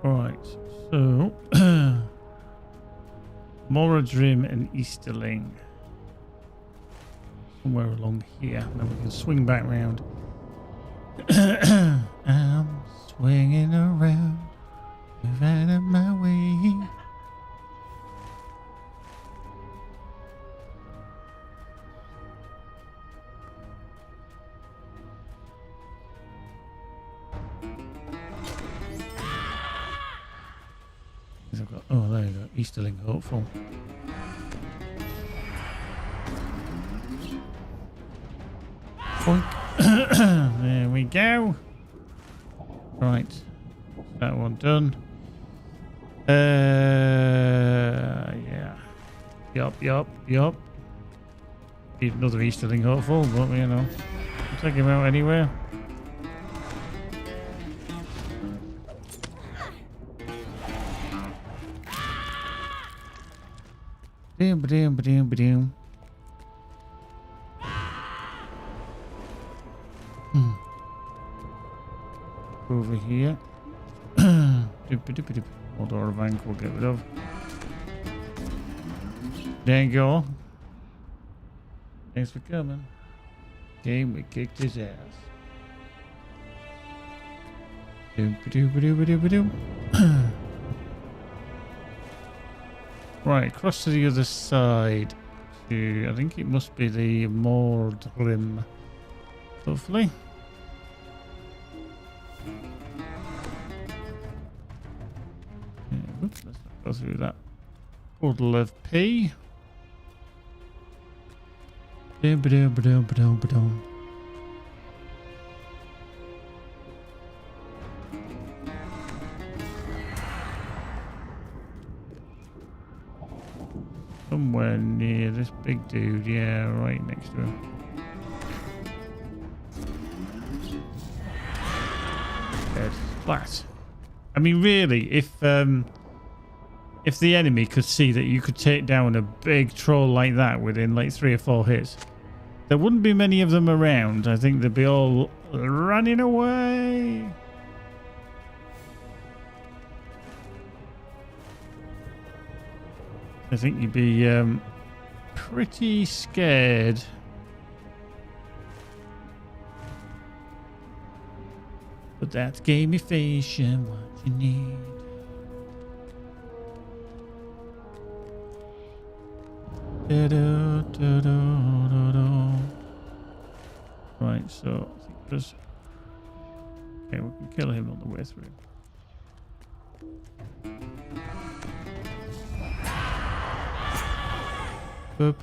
Right, so Moradrim and Easterling. Somewhere along here. Then we can swing back round. I'm swinging around. Move out of my way. Oh, there you go. Easterling, hopeful. Boink. There we go. Right. That one done. Yeah. Yup. Need another Easterling, hopeful, but you know. I'll take him out anywhere. Ba-doom. Over here. Mordor of Vank we'll get rid of. There you go. Thanks for coming. Game, we kicked his ass. Right, across to the other side. I think it must be the Mordrim. Hopefully. go through that puddle of pee. Ba-dum-ba-dum-ba-dum-ba-dum. Somewhere near this big dude, yeah, right next to him. Dead. Flat. I mean, really, if the enemy could see that you could take down a big troll like that within like 3 or 4 hits, there wouldn't be many of them around. I think they'd be all running away. I think you'd be pretty scared. But that's gamification, what you need. Right, so I think there's... Okay, we can kill him on the way through. Boop.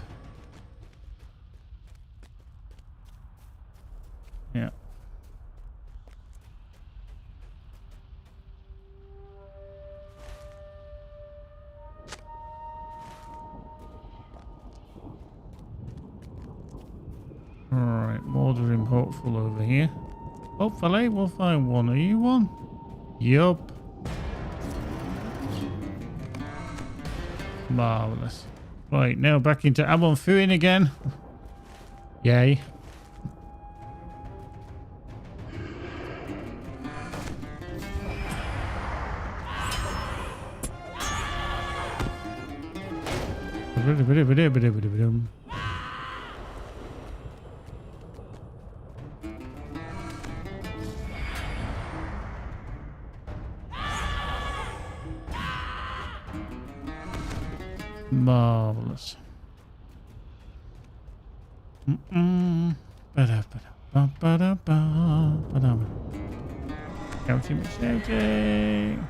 Yeah. Alright, Mordering hopeful over here. Hopefully we'll find one. Are you one? Yup. Marvellous. Right, now back into Amon Fuin again. Yay. Marvelous. Counting shouting.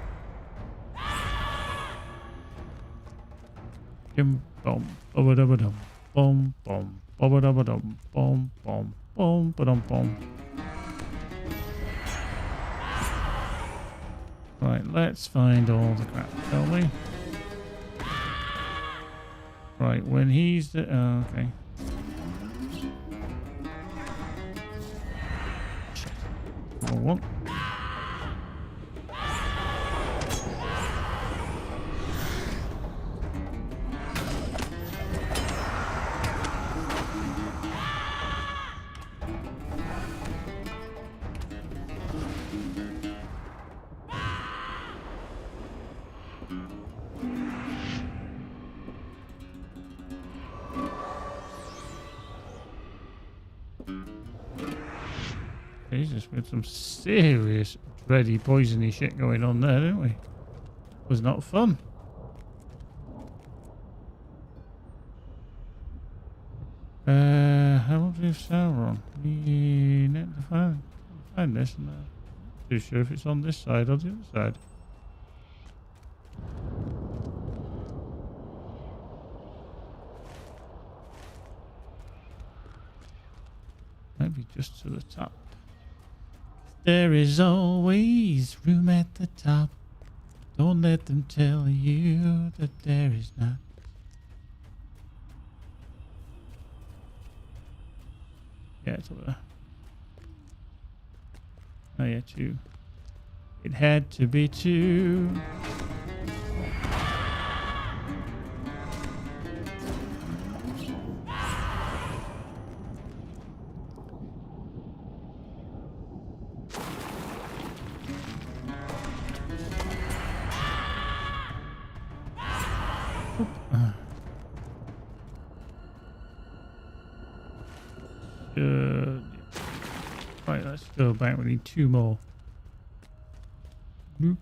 Bum bum bum bum bum bum bum bum bum bum. Right, let's find all the crap, shall we? Right, when he's the... Oh, okay. Shit. One. Jesus, we had some serious dready poisony shit going on there, didn't we? It was not fun. How much is Sauron? We need to find this. And not too sure if it's on this side or the other side. Maybe just to the top. There is always room at the top. Don't let them tell you that there is not. Yeah, it's over there. Oh yeah, 2. It had to be 2. Right, let's go back. We need 2 more. Bloop.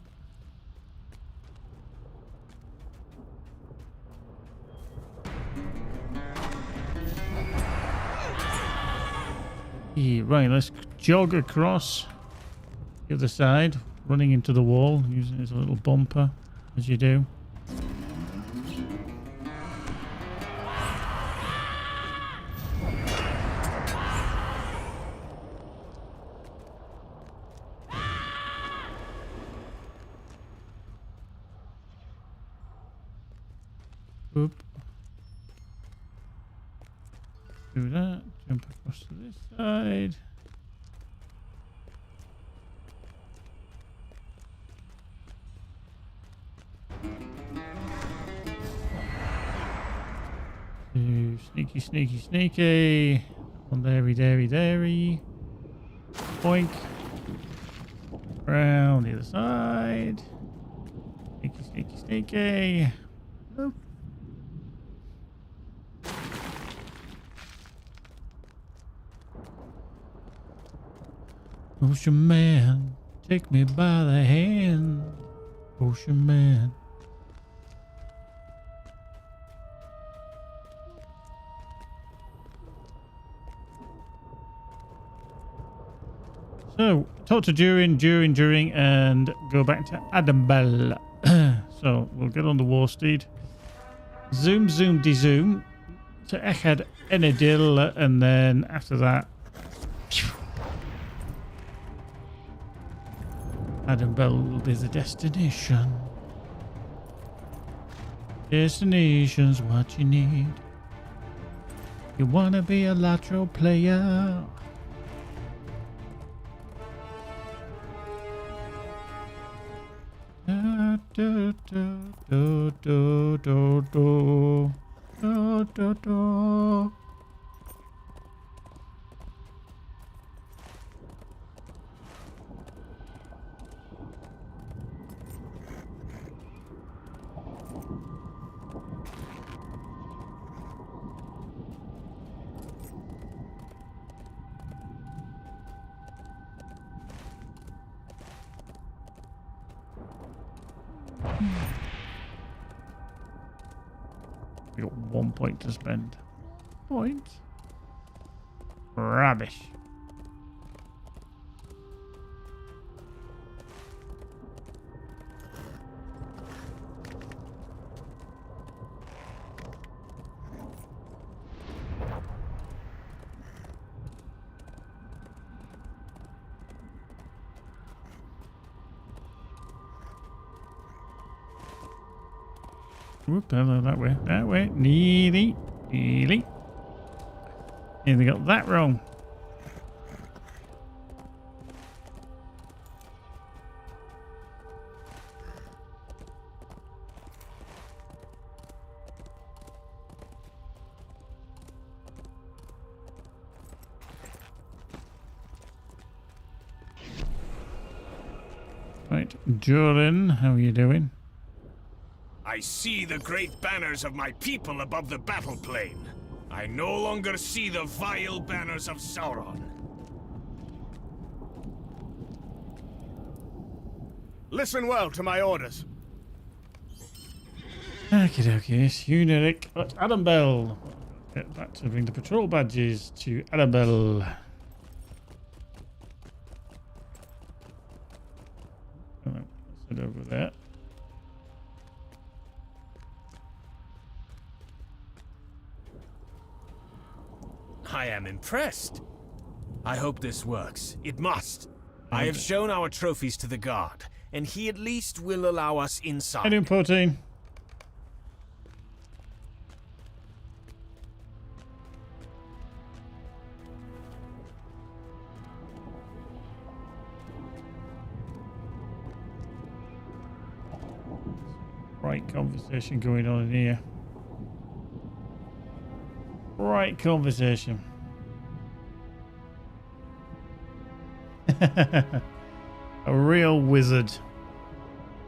Yeah, right, let's jog across the other side, running into the wall, using it as a little bumper, as you do. Do that. Jump across to this side. Sneaky, sneaky, sneaky. On dairy, dairy, dairy. Boink. Round the other side. Sneaky, sneaky, sneaky. Oop. Ocean man, take me by the hand. Ocean man. So, talk to during, and go back to Adambel. So, we'll get on the war steed. Zoom, zoom, de-zoom. To Echad Enedil, and then after that... Adambel will be the destination. Destination's what you need. You wanna be a LOTRO player? Do, do, do, do, do, do, do, do, do. We got 1 point to spend. Point? Rubbish. Whoop, that way, that way. Nearly, nearly. And they got that wrong. Right, Jordan, how are you doing? I see the great banners of my people above the battle plain. I no longer see the vile banners of Sauron. Listen well to my orders. Okie dokie, Uneric at Adambel. Get back to bring the patrol badges to Adambel. Let's head over there. I am impressed. I hope this works. It must. I have shown our trophies to the guard, and he at least will allow us inside. Heading 14. Right conversation going on in here. Right conversation. A real wizard.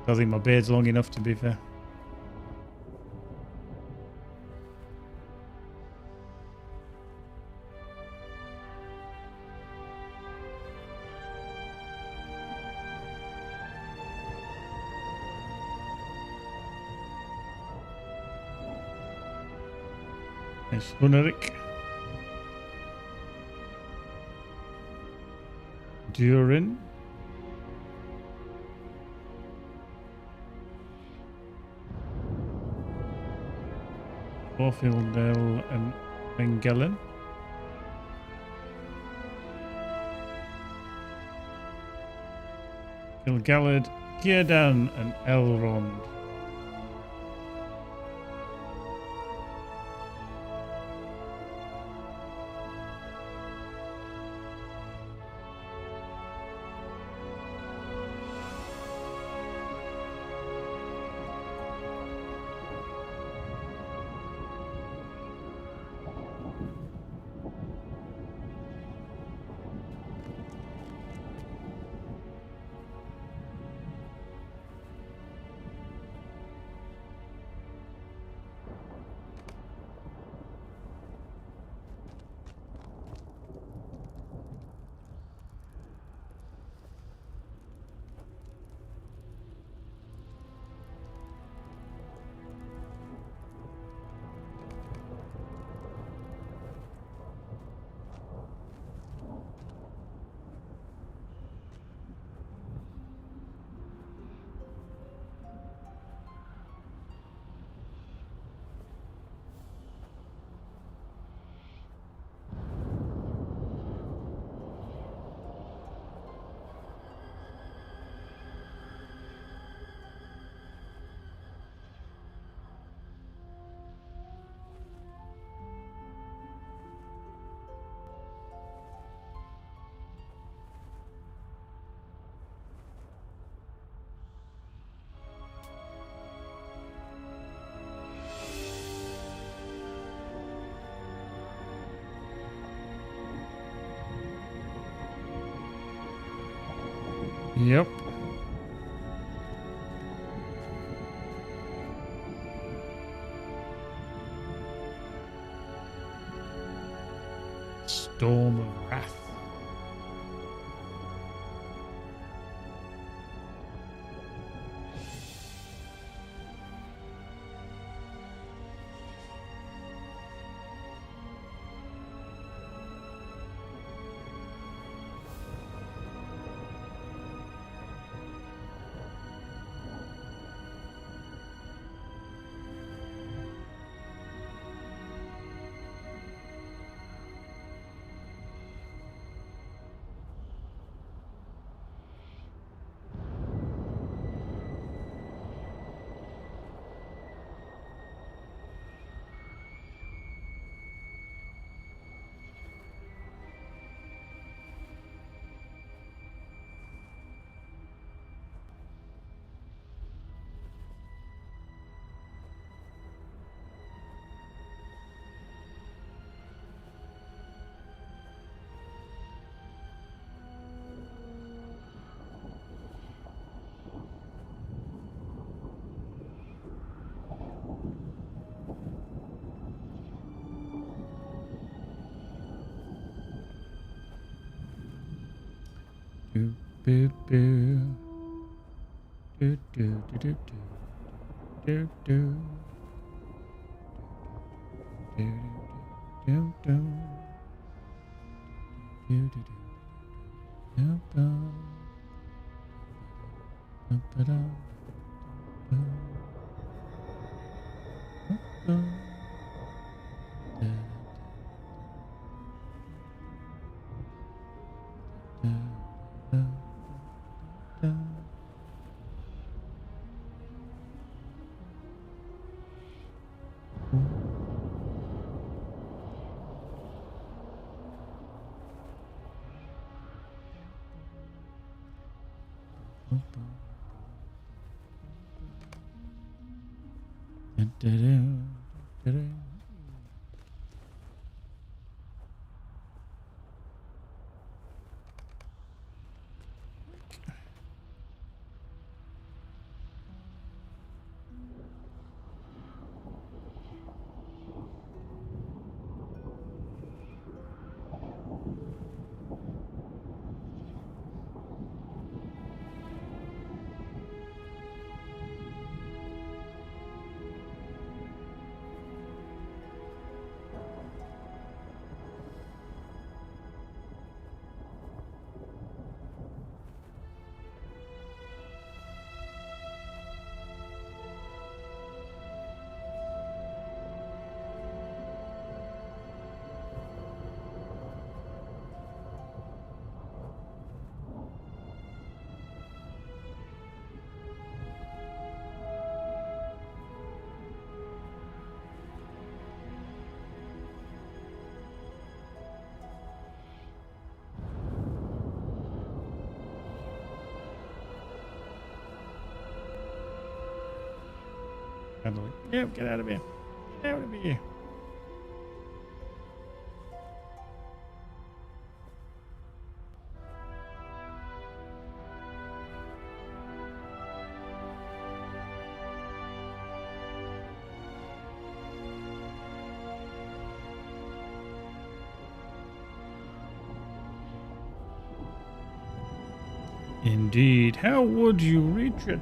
I think my beard's long enough, to be fair. Nice. Huneric. Durin. Orfildel and Bengelen. Gilgalad, Círdan and Elrond. Yep. Storm of Wrath. Do, boo, boo. Do, do, do, do, do. Do, do. Do, do, do, do. Do, do, do. Do, do. Do, do, do. Do, do. Yep, get out of here. Get out of here. Indeed. How would you reach it?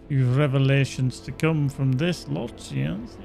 Few revelations to come from this lot, yes.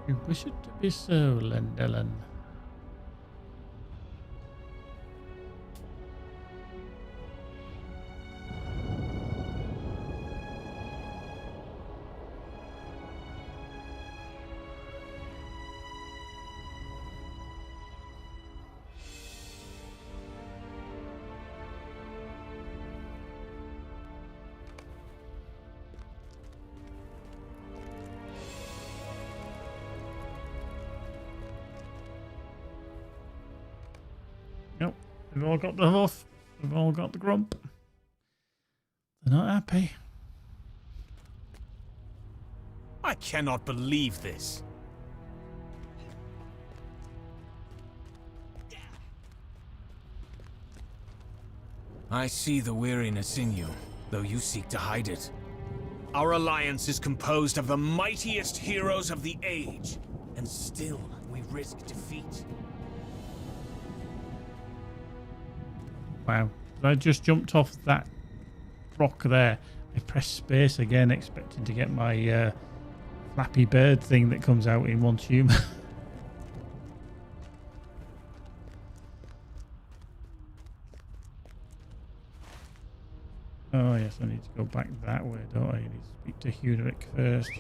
You wish it to be so, Lendelin. Yep, we've all got the hoof. We've all got the grump. They're not happy. I cannot believe this. I see the weariness in you, though you seek to hide it. Our alliance is composed of the mightiest heroes of the age, and still we risk defeat. Wow. I just jumped off that rock there. I pressed space again, expecting to get my Flappy Bird thing that comes out in one tube. Oh yes, I need to go back that way, don't I? I need to speak to Huneric first.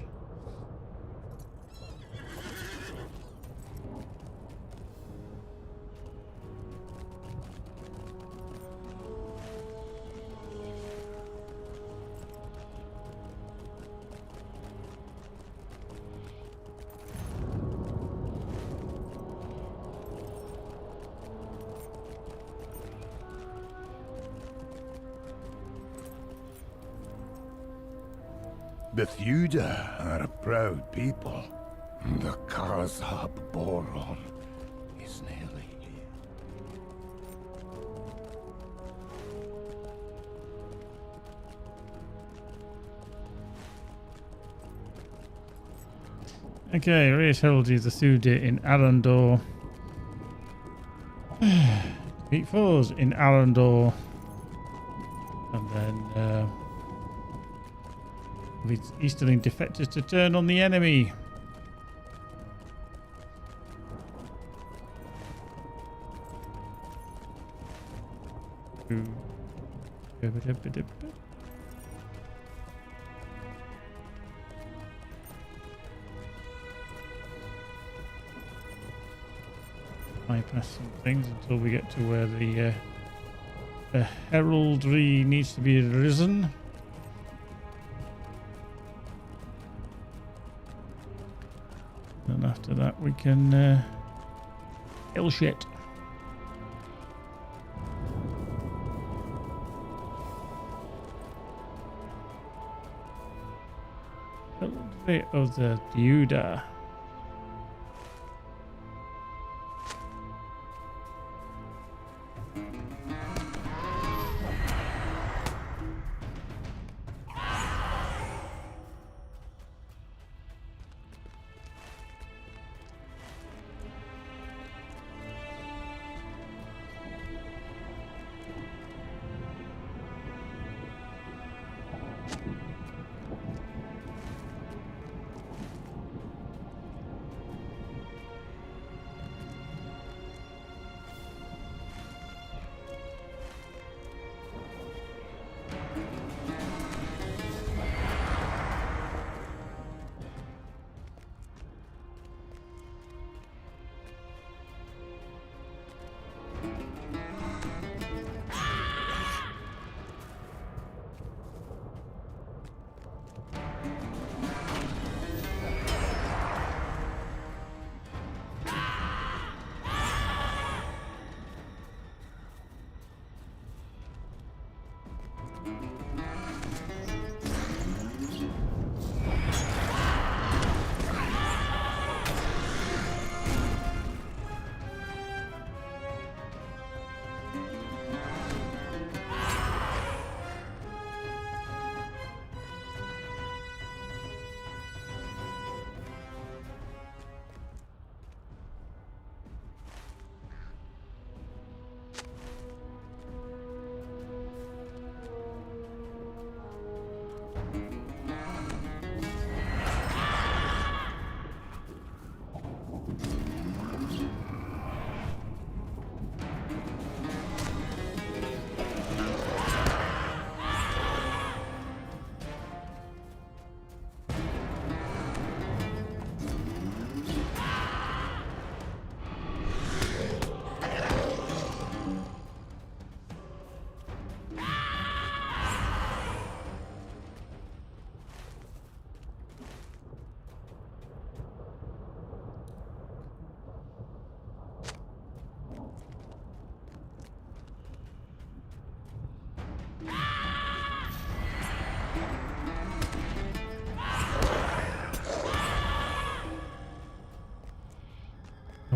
The Theuda are a proud people. The Karzab Boron is nearly here. Okay, raise heraldry the Theuda in Arandor. Defeat foes in Arandor. And then with Easterling defectors to turn on the enemy. bypass some things until we get to where the heraldry needs to be risen. And after that we can kill shit. A little bit of the Duda.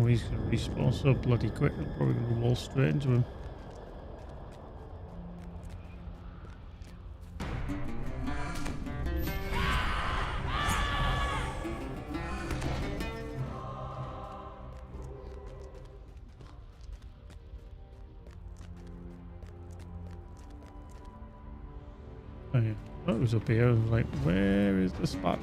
Oh, he's going to respawn so bloody quick, I'm probably going to wall straight into him. Oh yeah, oh, it was up here. I was like, where is the spot?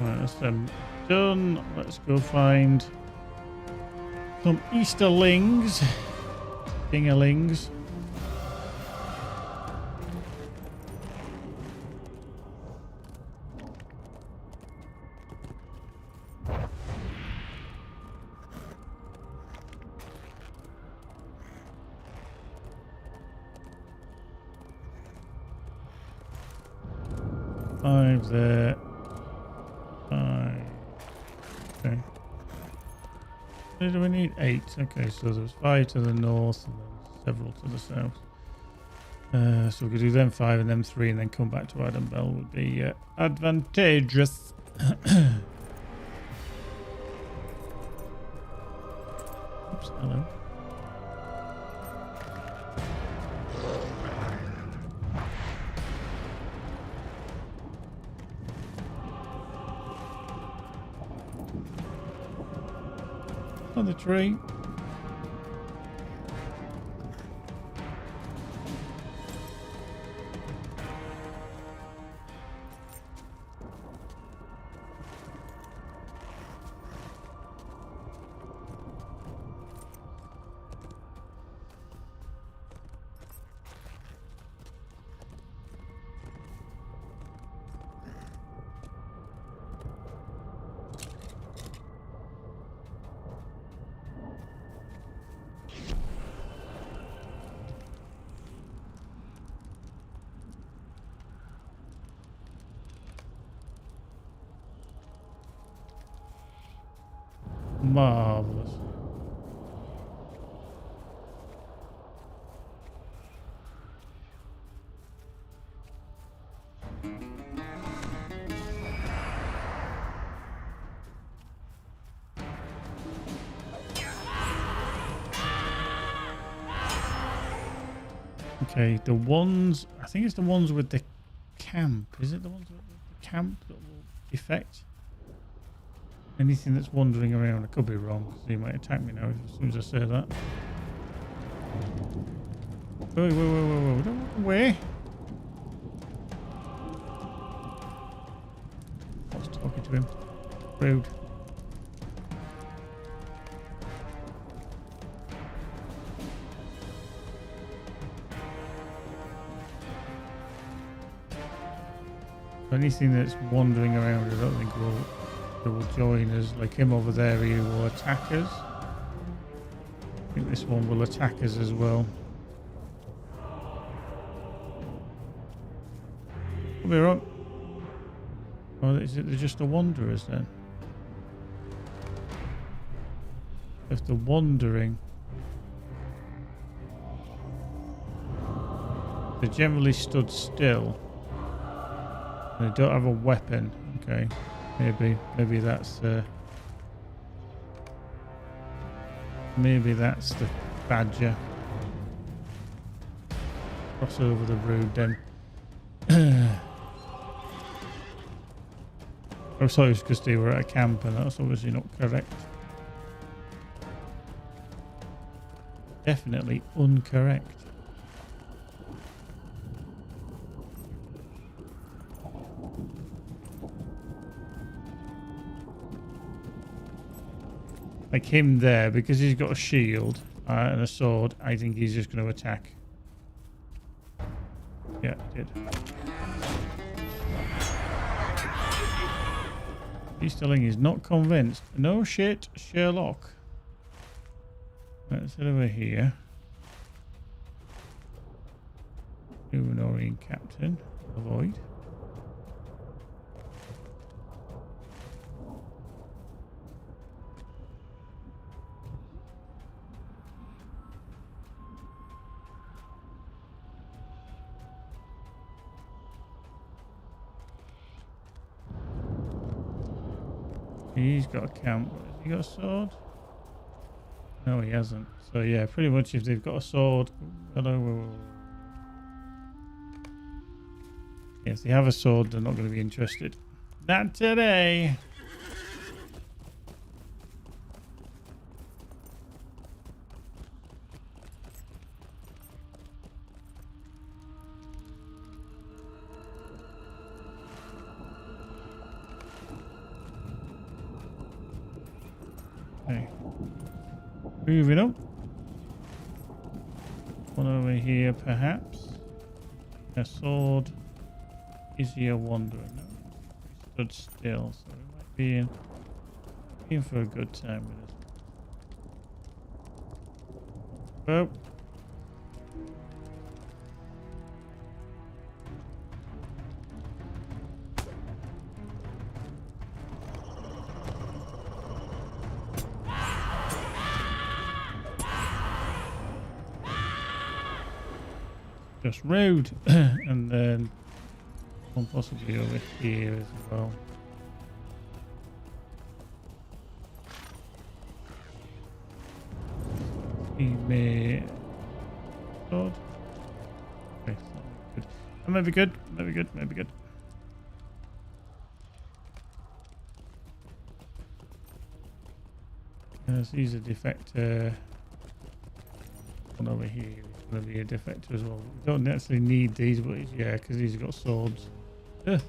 Right, that's them done. Let's go find some Easterlings. Dingerlings. Five there. Five. Okay. What do we need? 8. Okay, so there's 5 to the north and then several to the south. So we could do them 5 and them 3 and then come back to Adam Bell would be advantageous. Oops, hello. On the tree. Marvelous. Okay, the ones, I think it's the ones with the camp. Is it the ones with the camp that will defect? Anything that's wandering around, I could be wrong, so he might attack me now as soon as I say that. Whoa, whoa, whoa, whoa, whoa, don't run away. I was talking to him. Rude. Anything that's wandering around, I don't think will join us. Like him over there, he will attack us. I think this one will attack us as well. Could be wrong. Or is it they're just the wanderers then? If they're wandering, they generally stood still. They don't have a weapon. Okay, maybe that's maybe that's the badger. Cross over the road then. I thought it was because they were at a camp, and that's obviously not correct. Definitely incorrect. Like him there, because he's got a shield and a sword, I think he's just going to attack. Yeah, he did. He's telling he's not convinced. No shit, Sherlock. Let's head over here. Numenorian captain. Avoid. He's got a camp. Has he got a sword? No, he hasn't. So yeah, pretty much if they've got a sword... Hello. Yeah, if they have a sword, they're not going to be interested. Not today! Okay. Moving up. One over here, perhaps. A sword. Is he a wanderer? No. He stood still, so we might be in for a good time with us. Oh. Just rude. And then one possibly over here as well. He may sword. Okay, good. That might be good. Might be good. Might be good. Yes, he's a defector. One over here. Going to be a defector as well. We don't actually need these, but yeah, because he's got swords. Yeah,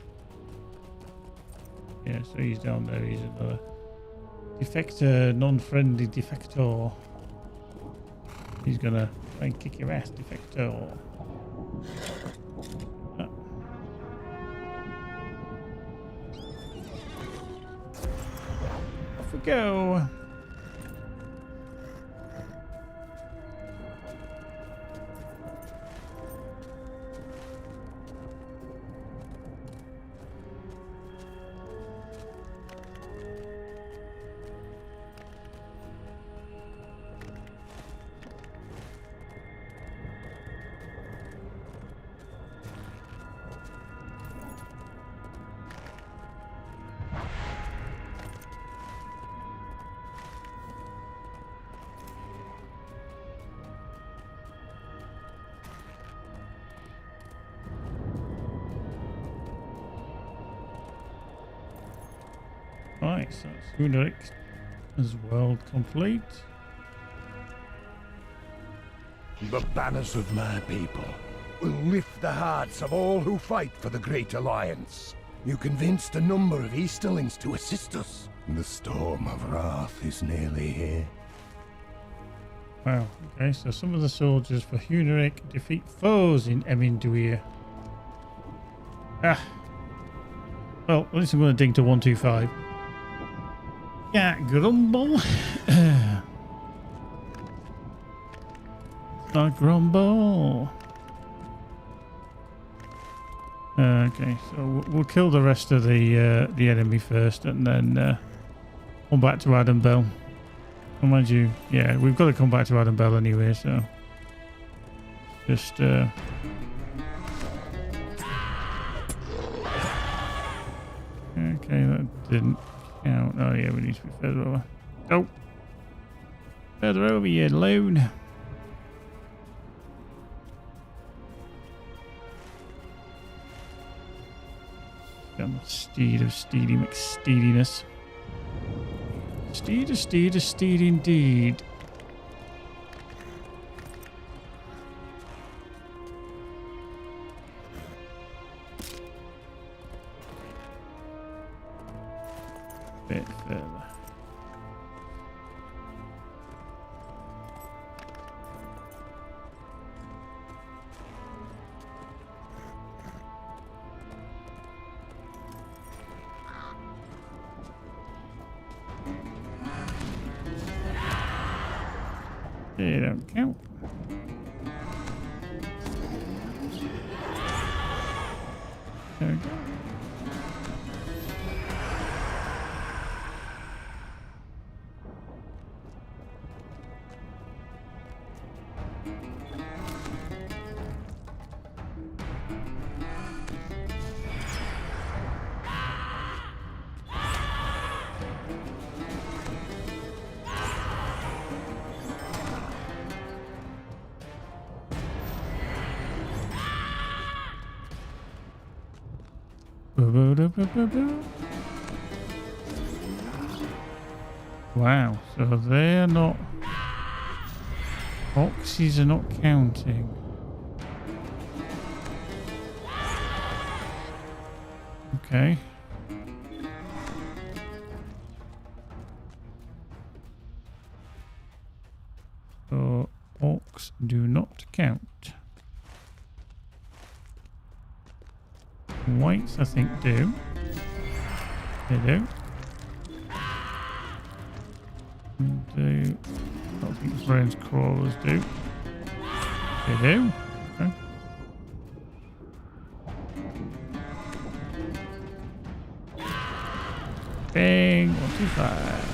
so he's down there. He's another defector, non-friendly defector. He's gonna try and kick your ass, defector. Ah. Off we go. Right, so that's Huneric as well complete. The banners of my people will lift the hearts of all who fight for the Great Alliance. You convinced a number of Easterlings to assist us. The storm of wrath is nearly here. Wow, okay, so some of the soldiers for Huneric defeat foes in Eminduir. Ah. Well, at least I'm going to dig to 125. Yeah, grumble. Not grumble. Okay, so we'll kill the rest of the enemy first, and then come back to Adam Bell. Oh, mind you, yeah, we've got to come back to Adam Bell anyway, so just okay, that didn't count. Oh yeah, we need to be further over. Go further over, you loon. I'm a steed of steedy McSteediness. Steed, a steed indeed. Bit further. They don't count. There we go. Wow, so they're not... Boxes are not counting. Okay. So, orcs do not count. Whites, I think, do. They do. Do. I don't think brains crawlers do. They do. Okay. Bang! 125.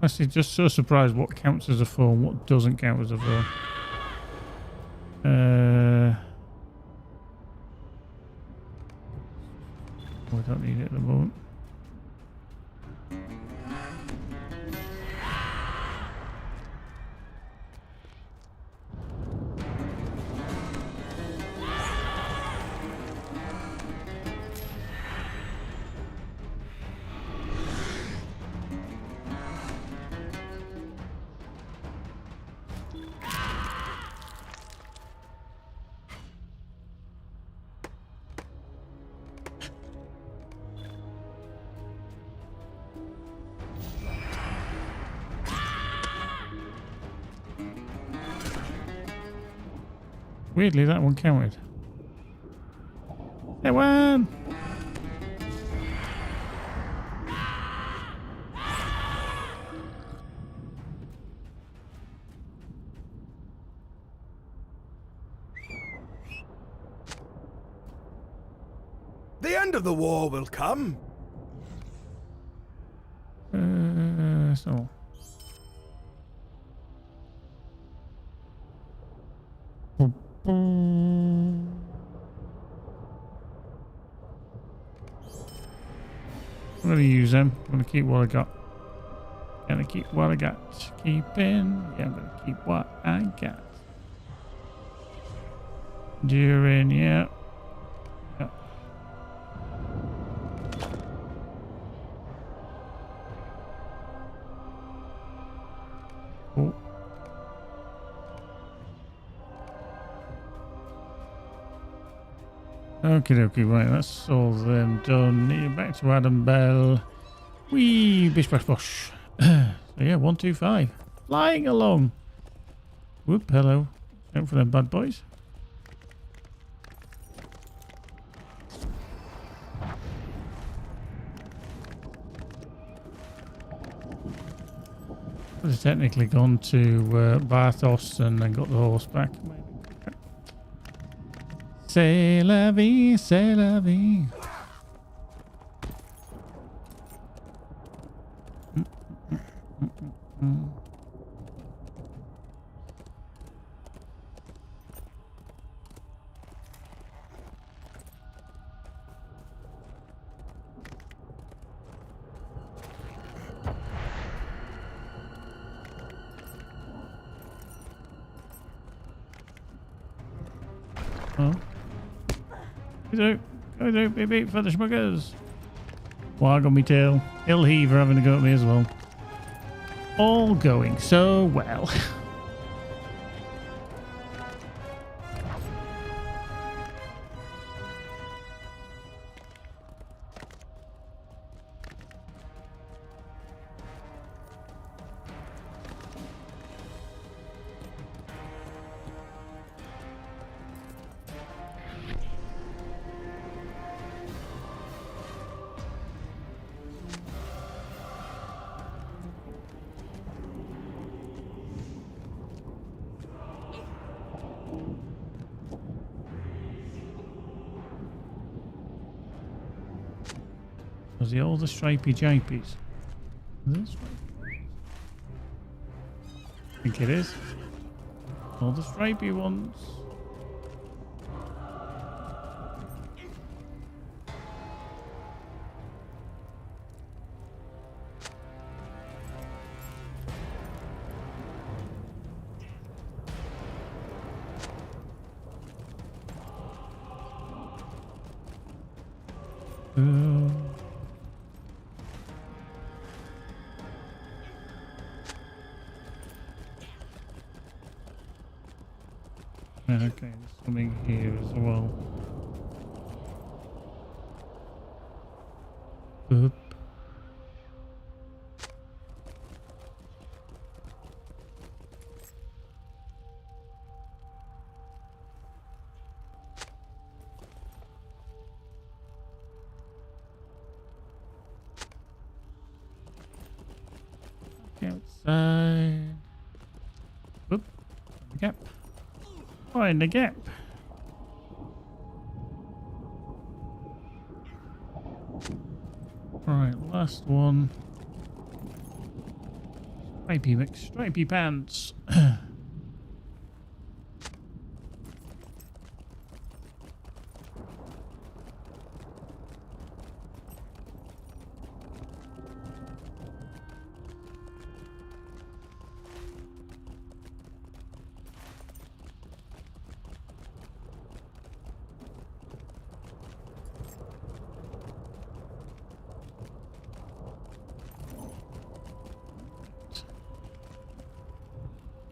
Actually, just so surprised what counts as a foe and what doesn't count as a foe. We don't need it at the moment. Weirdly, that one counted. It won! The end of the war will come. So. I'm going to use them. I'm going to keep what I got. Going to keep what I got. Keeping. Yeah, I'm going to keep what I got. During, yeah. Yeah. Oh. Okie dokie, right, that's all them done. Back to Adam Bell. Wee, bish bash bosh. So yeah, 125. Flying along. Whoop, hello. Out for them bad boys. Could have technically gone to Barthos and then got the horse back. C'est la vie, c'est la vie. Oh. Go through, beep beep for the schmuggers. Wag on me tail. Ill heaver having a go at me as well. All going so well. Was he all the stripy japies? This way? I think it is. All the stripy ones. Okay, there's something here as well. Oop. Outside. Oop. Gap. Find the gap. Right, last one. Stripy pants.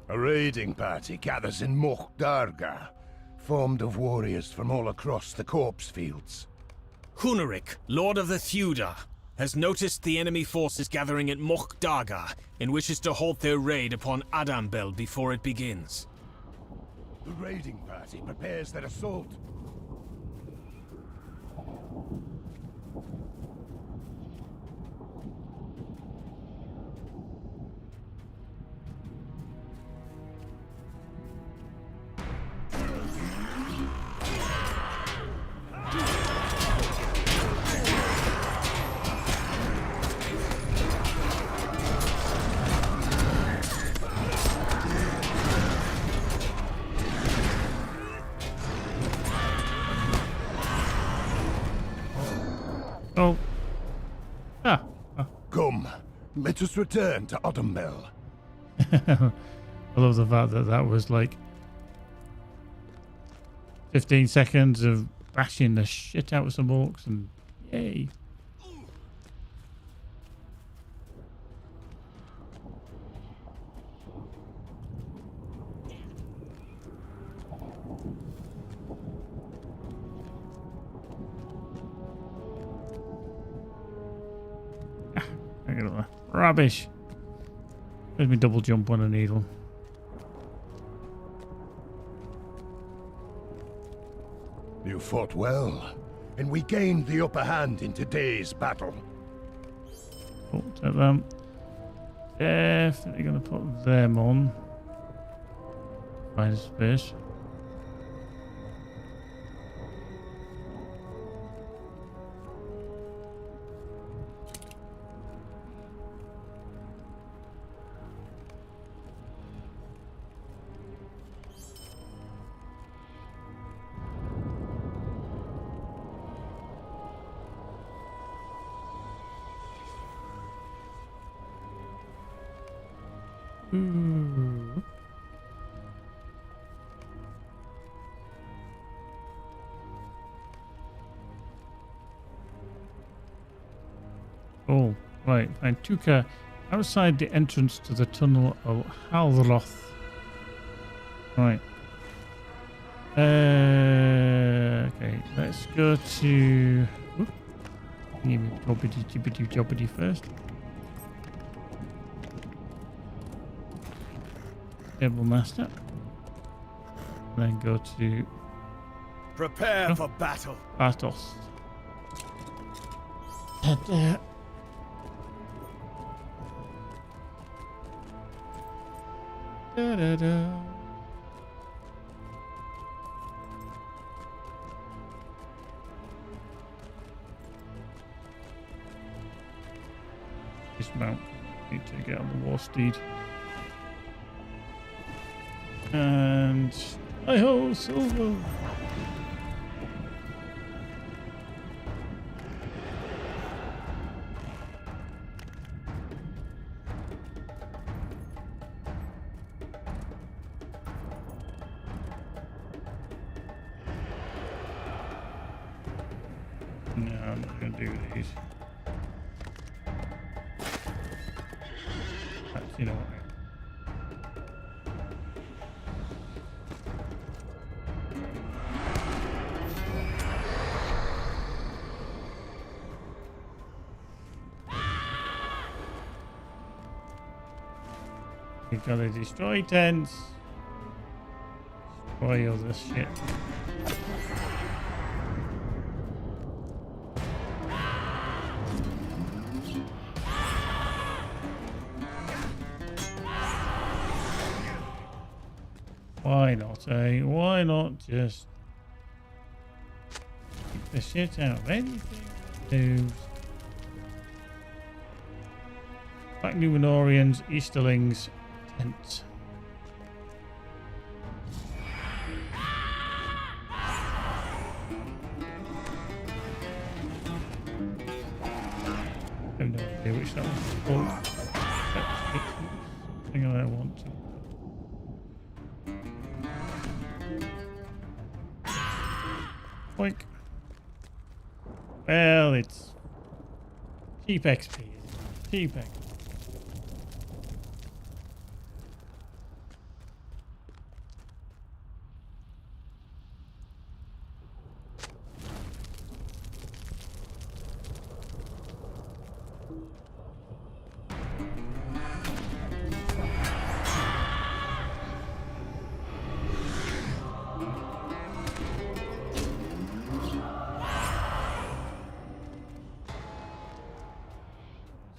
A raiding party gathers in Moch Darga, formed of warriors from all across the corpse fields. Hunneric, Lord of the Theuda, has noticed the enemy forces gathering at Moch Darga and wishes to halt their raid upon Adambel before it begins. The raiding party prepares their assault. let us return to Autumnbell. I love the fact that that was like 15 seconds of bashing the shit out of some orcs and yay. Rubbish. Let me double jump on a needle. You fought well, and we gained the upper hand in today's battle. Oh, take them. Definitely gonna put them on. Find a space. Oh, right. Find Tuka outside the entrance to the tunnel of Halroth. Right. Okay, let's go to... Oop. Give me jobbity first. Devil Master. Then go to Prepare for battle. Bartos. Da-da-da. Dismount. Need to get on the war steed. And hi-ho, Silver. No, I'm not going to do these. Actually, you know what? We gotta destroy tents. Destroy all this shit. Why not, eh? Why not just keep the shit out of anything that moves? Black Numenorians, Easterlings, tents. I have no idea which that one's called. That's something I want to. Boink. Well, it's cheap XP. Cheap XP.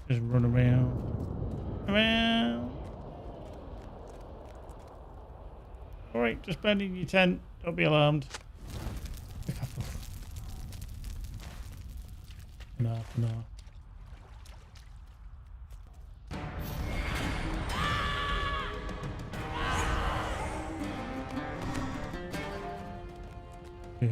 Just run around. Alright, just bend in your tent. Don't be alarmed. No. Yeah.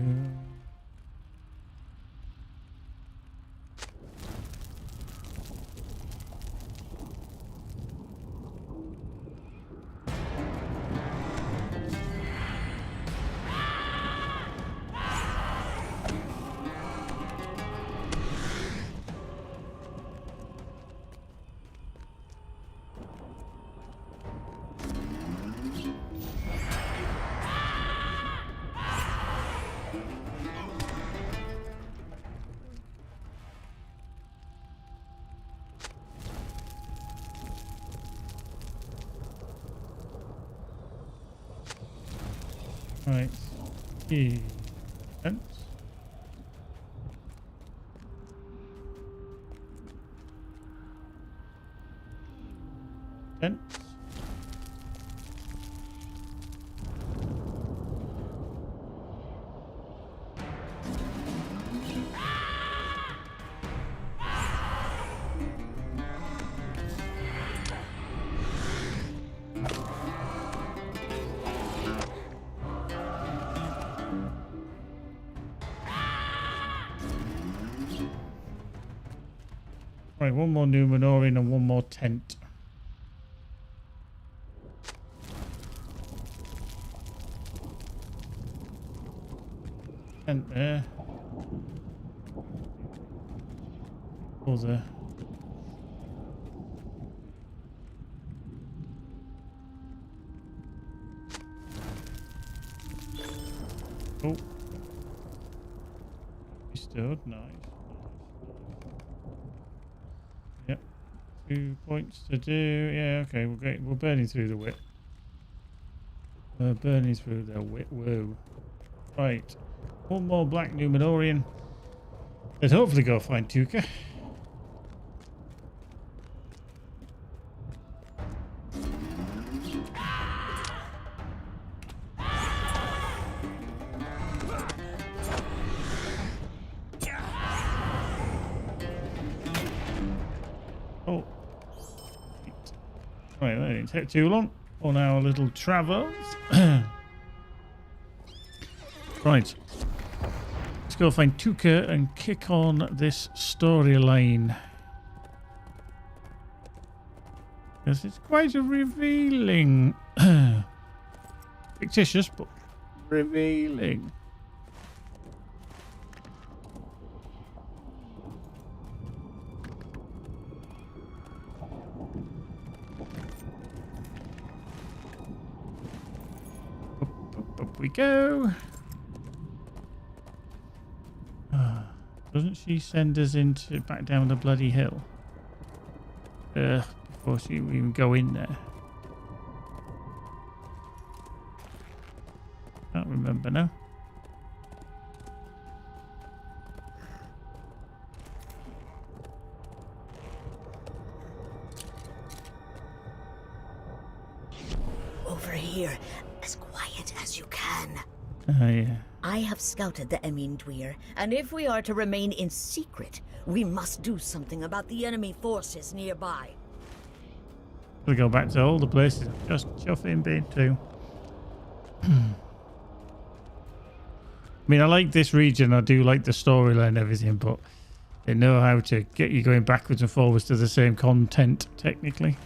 Right. Tents. Tents. Right, one more Numenorian and one more tent. Tent there. All there. Oh. Restored, nice. Yep. 2 points to do. Yeah, okay, we're burning through the wit. We're burning through the wit. Whoa. Right. One more black Numenorian. Let's hopefully go find Tuka. Oh. Right, that didn't take too long on our little travels. Right. Let's go find Tuka and kick on this storyline. Because it's quite a revealing. Fictitious, but revealing. Up we go. Doesn't she send us into back down the bloody hill? Before she even go in there. Can't remember now. Over here, as quiet as you can. Yeah. I have scouted the Emindweir, and if we are to remain in secret, we must do something about the enemy forces nearby. We'll go back to all the places I've just chuffing been to. I mean, I like this region. I do like the storyline and everything, but they know how to get you going backwards and forwards to the same content, technically.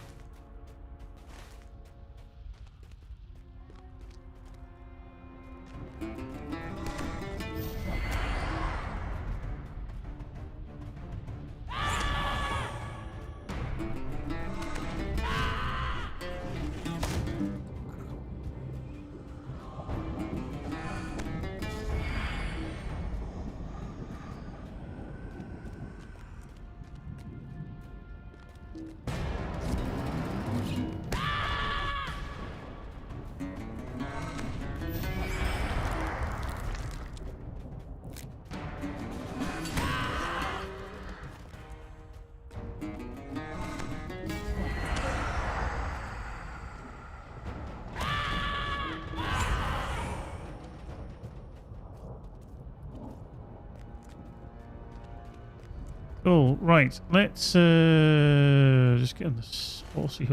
Cool, right, let's just get on this horsey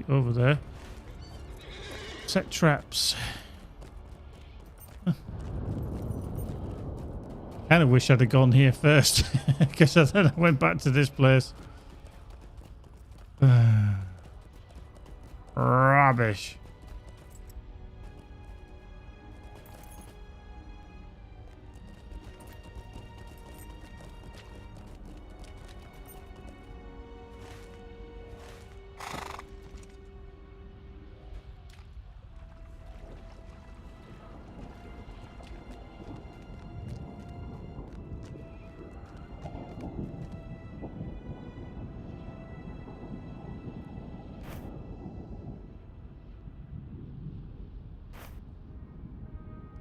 over there. Set traps. Kind of wish I'd have gone here first, because then I went back to this place. Rubbish.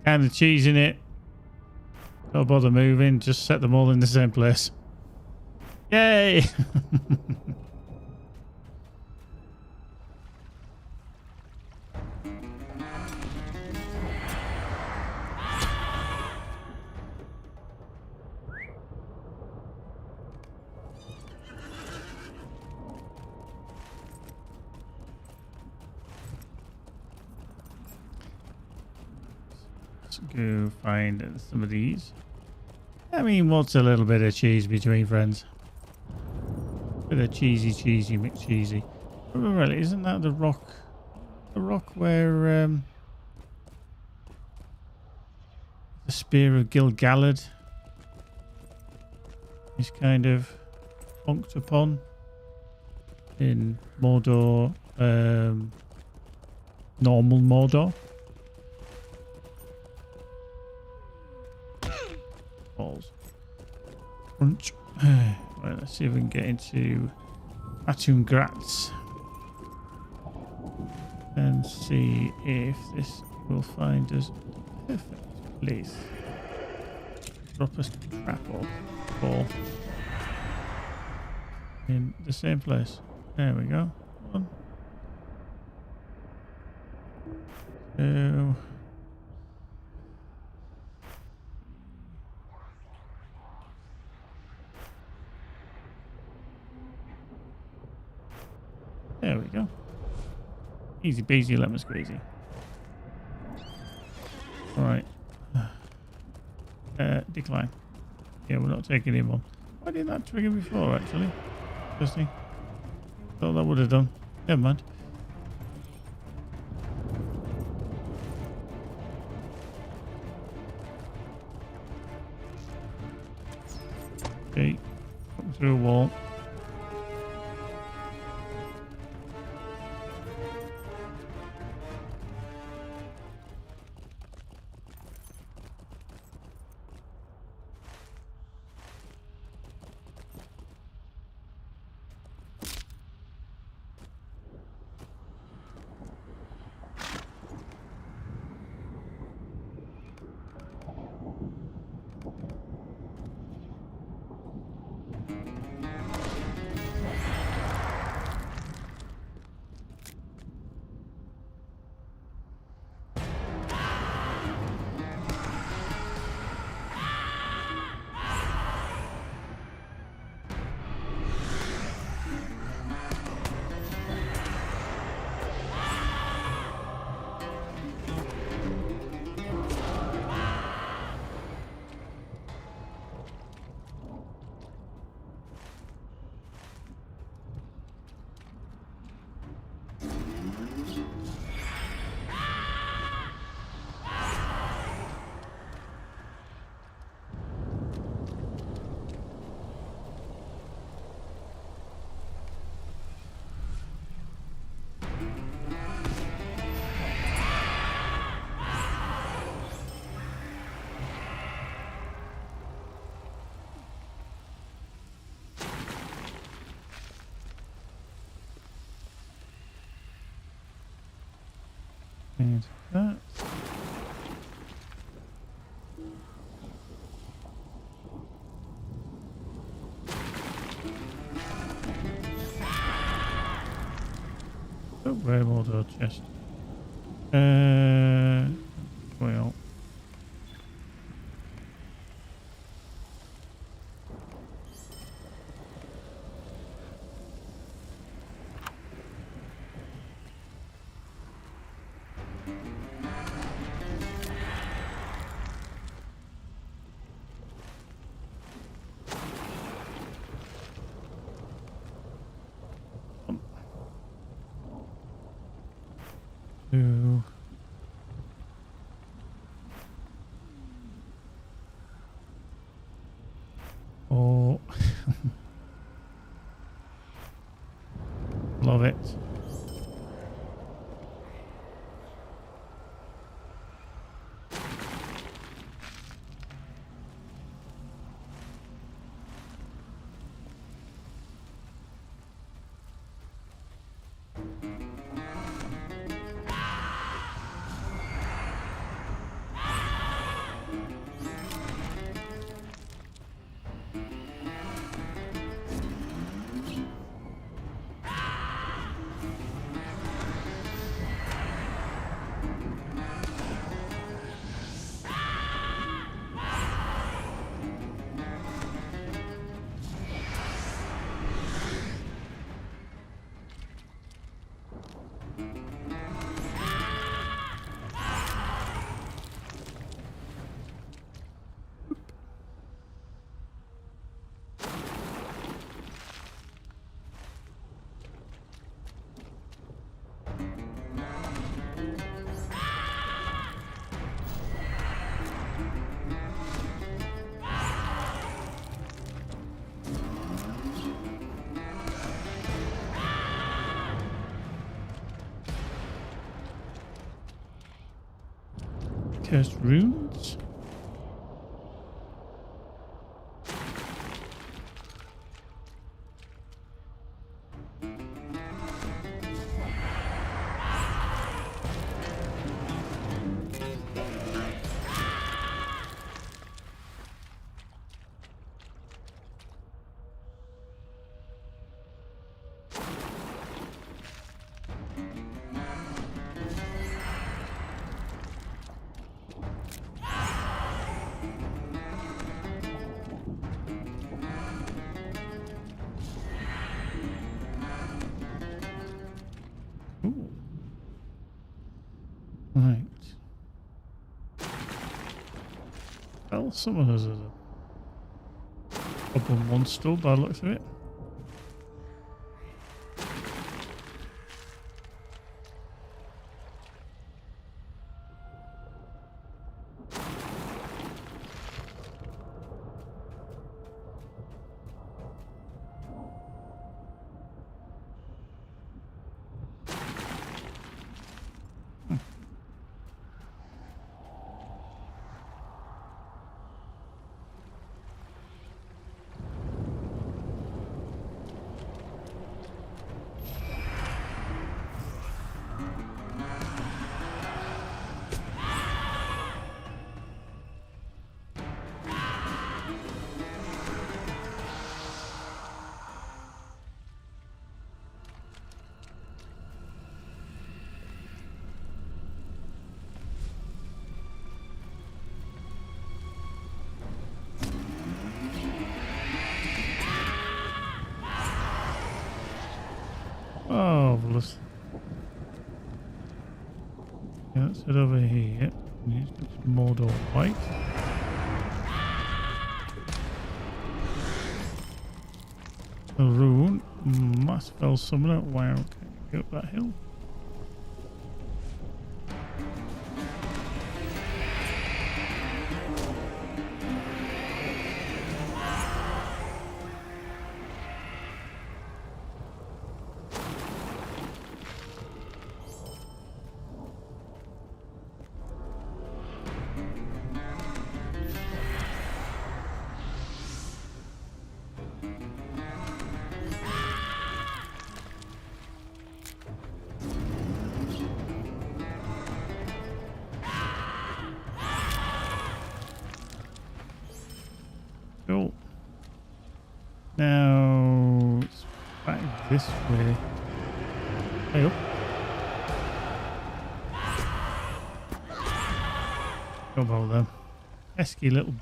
Kind of cheese in it. Don't bother moving. Just set them all in the same place. Yay! Let's go find some of these. I mean, what's a little bit of cheese between friends? Bit of cheesy McCheesy. Oh, really, isn't that the rock? The rock where the spear of Gil-galad is kind of honked upon in Mordor, normal Mordor. Balls. Crunch. Right, let's see if we can get into Atum Gratz and see if this will find us a perfect place. Drop a trap or ball in the same place. There we go. One. Two. There we go. Easy peasy lemon squeezy. Alright. Decline. Yeah, we're not taking him on. Why didn't that trigger before, actually? Interesting. Thought that would have done. Never mind. Okay. Come through a wall. And that. Oh, very well done, chest. Well. Two. Oh. Love it. Cursed runes. Ooh. Right. Well, some of us are up on one still by the looks of it. Marvelous. Yeah, let's head over here. Need to get some more door white. A rune. Mass spell summoner. Wow, can you go up that hill? Cool. Now it's back this way. Hey up. Go about them. Pesky little.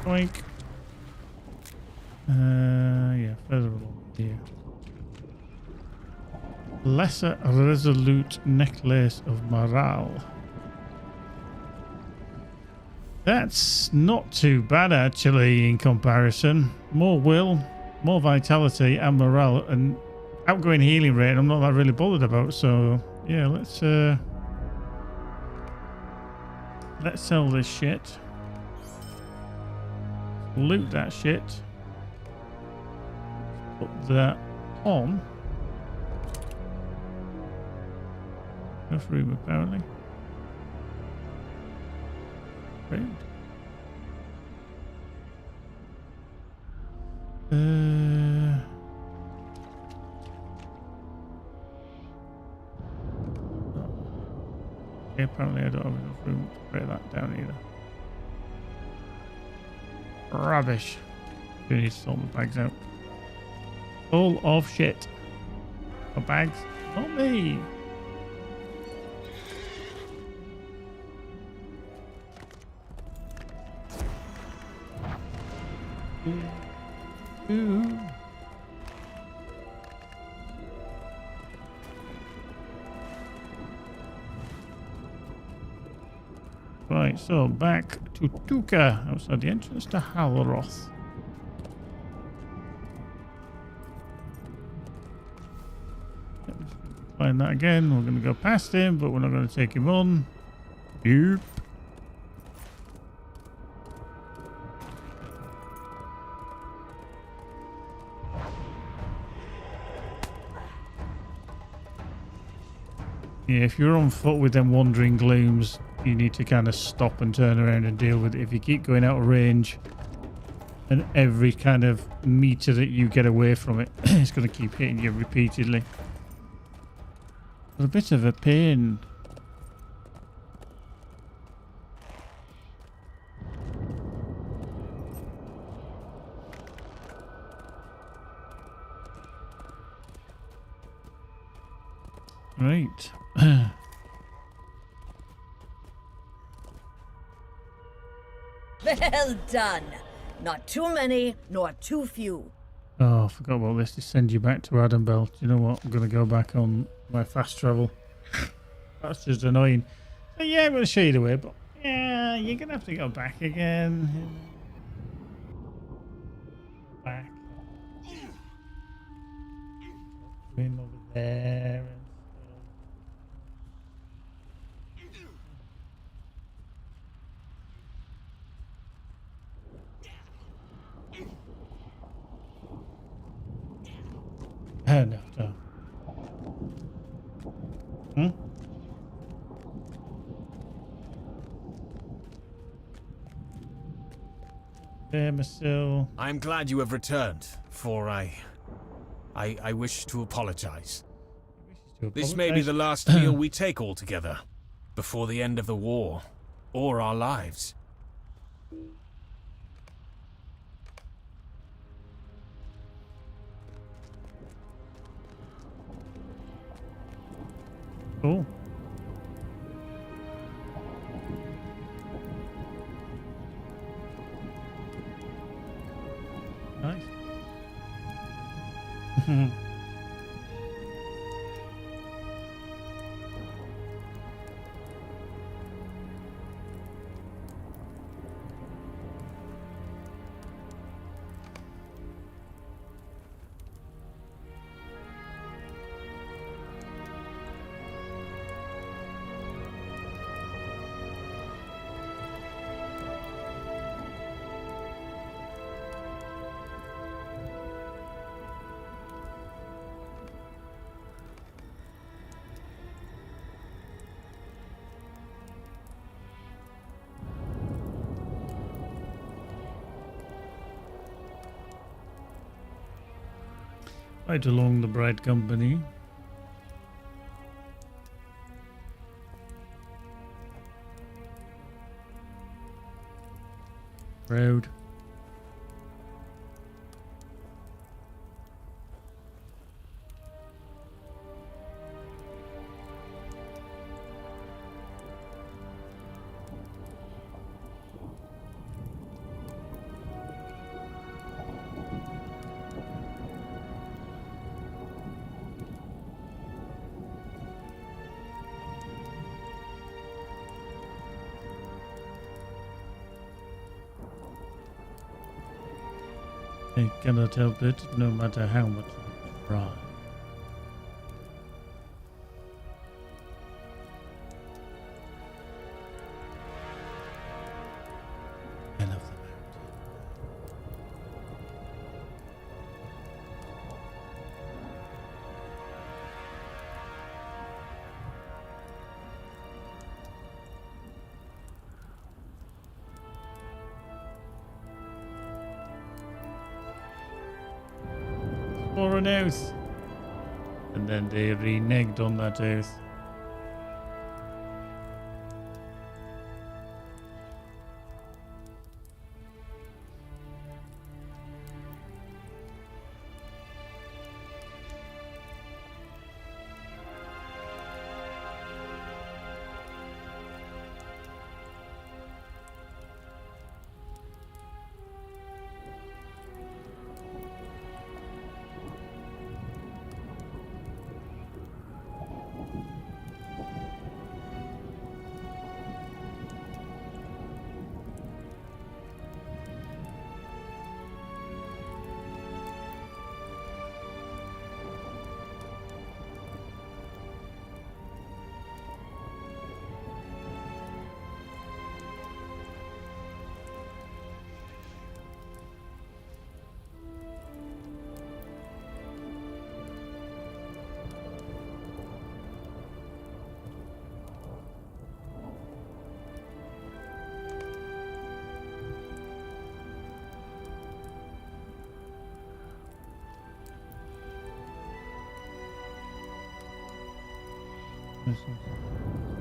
Oink. Yeah, further along here. Lesser Resolute Necklace of Morale. That's not too bad actually in comparison. More will, more vitality and morale, and outgoing healing rate I'm not that really bothered about, so yeah, let's sell this shit. Loot that shit. Put that on. Enough room apparently. Great. Okay, apparently I don't have enough room to break that down either. Rubbish. Do need to sort the bags out. Full of shit. The bags, not me. Ooh. Right, so back to Tuka, outside the entrance to Halroth. Find that again. We're going to go past him, but we're not going to take him on. Yep. Yeah, if you're on foot with them wandering glooms, you need to kind of stop and turn around and deal with it. If you keep going out of range, and every kind of meter that you get away from it, it's going to keep hitting you repeatedly. It's a bit of a pain. Right. Well done. Not too many, nor too few. Oh, I forgot about this. To send you back to Adam Bell. Do you know what? I'm going to go back on my fast travel. That's just annoying. So yeah, I'm going to show you the way, but yeah, you're going to have to go back again. Back. In over there. Oh, no, no. Hmm? There, Marcel. I'm glad you have returned, for I wish to apologize. This may be the last meal we take all together, before the end of the war, or our lives. Cool. Nice. Right along the bread company. Road. I cannot help it, no matter how much I try. Men of the mountain. For an oath. And then they reneged on that oath.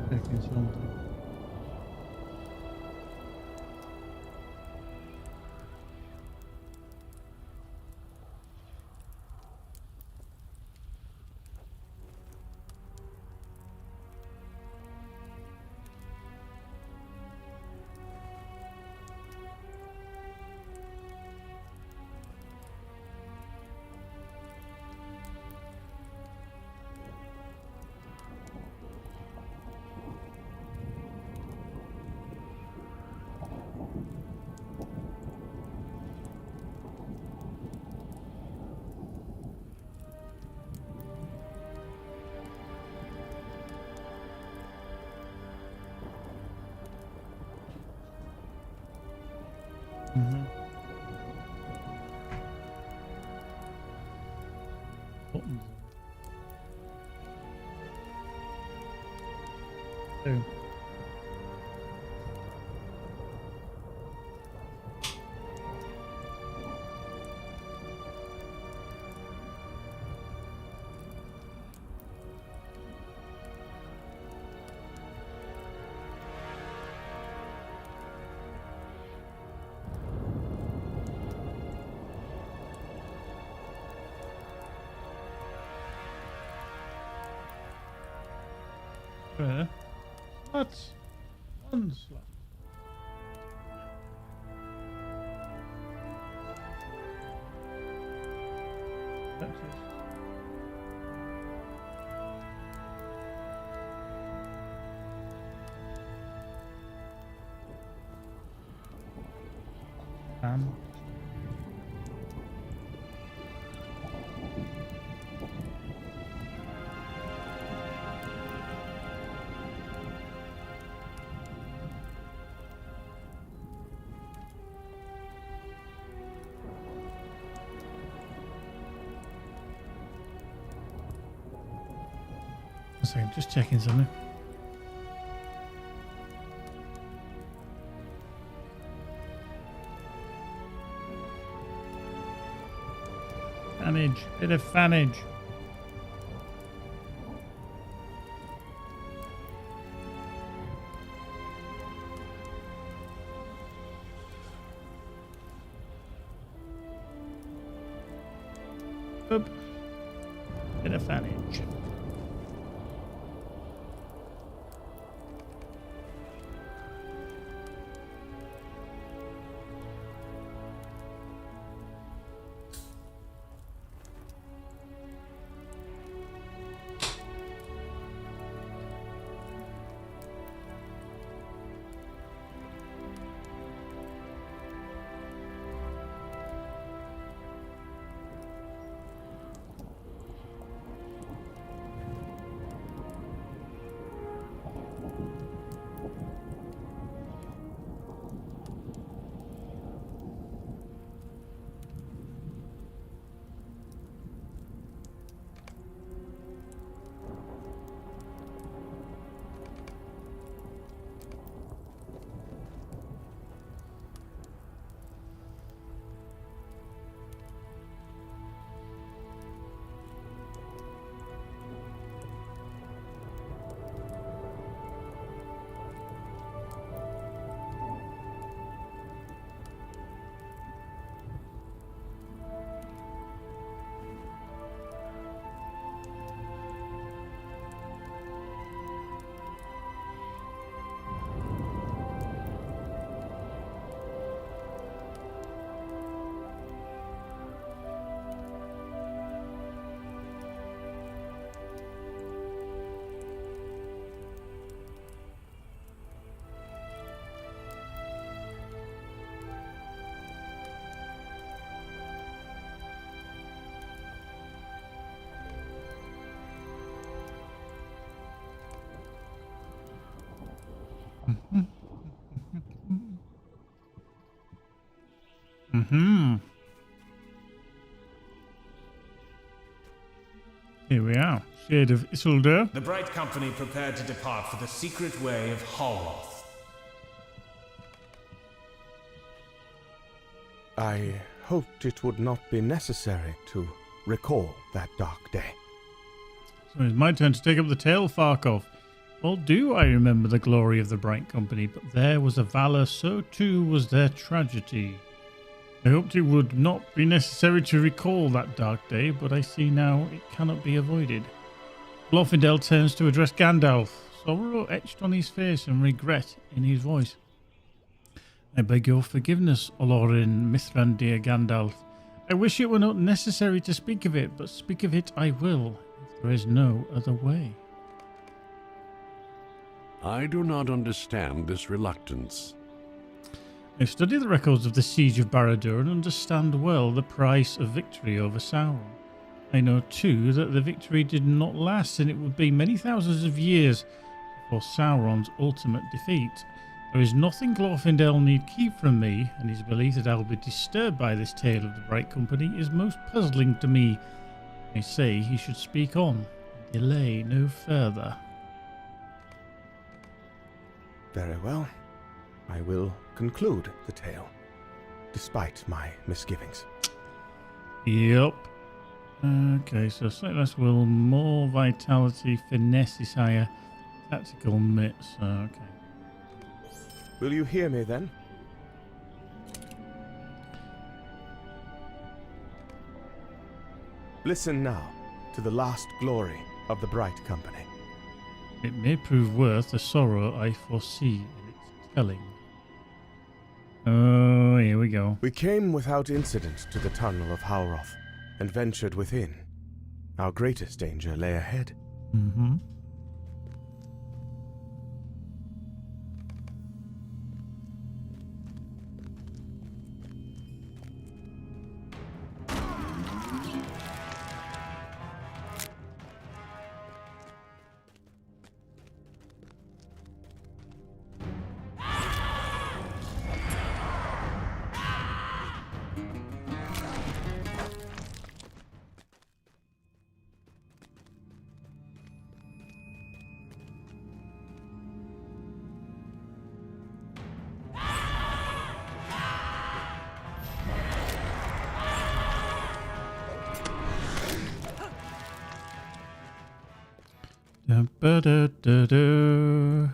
Checking something. Buttons. Two. Slots. One slot. That's it. Second, just checking something. Fanage, bit of fanage. Oop. Bit of fanage. Here we are. Shade of Isildur. The Bright Company prepared to depart for the secret way of Hallroth. I hoped it would not be necessary to recall that dark day. So it's my turn to take up the tail, Farkov. Well, do I remember the glory of the Bright Company, but there was a valor, so too was their tragedy. I hoped it would not be necessary to recall that dark day, but I see now it cannot be avoided. Glorfindel turns to address Gandalf, sorrow etched on his face and regret in his voice. I beg your forgiveness, Olorin Mithrandir Gandalf. I wish it were not necessary to speak of it, but speak of it I will, if there is no other way. I do not understand this reluctance. I study the records of the Siege of Barad-dûr and understand well the price of victory over Sauron. I know too that the victory did not last, and it would be many thousands of years before Sauron's ultimate defeat. There is nothing Glorfindel need keep from me, and his belief that I will be disturbed by this tale of the Bright Company is most puzzling to me. I say he should speak on, and delay no further. Very well. I will conclude the tale, despite my misgivings. Yep. Okay, so slightly less will, more vitality, finesse is higher, tactical mitts. Okay. Will you hear me then? Listen now to the last glory of the Bright Company. It may prove worth the sorrow I foresee in its telling. Oh, here we go. We came without incident to the tunnel of Halroth and ventured within. Our greatest danger lay ahead. Mm-hmm. Da-ba-da-da-da.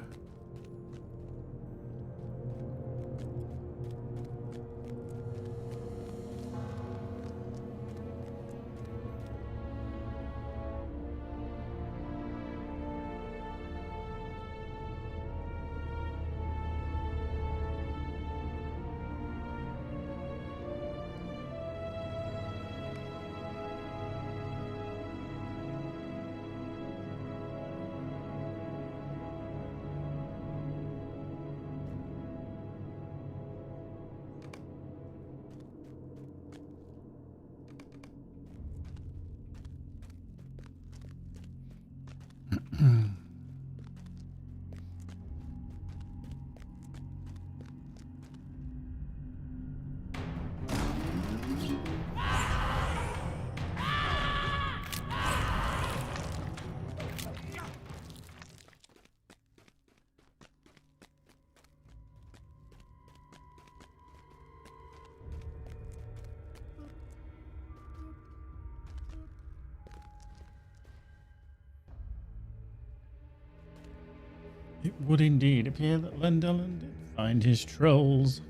It would indeed appear that Lendelin did find his trolls.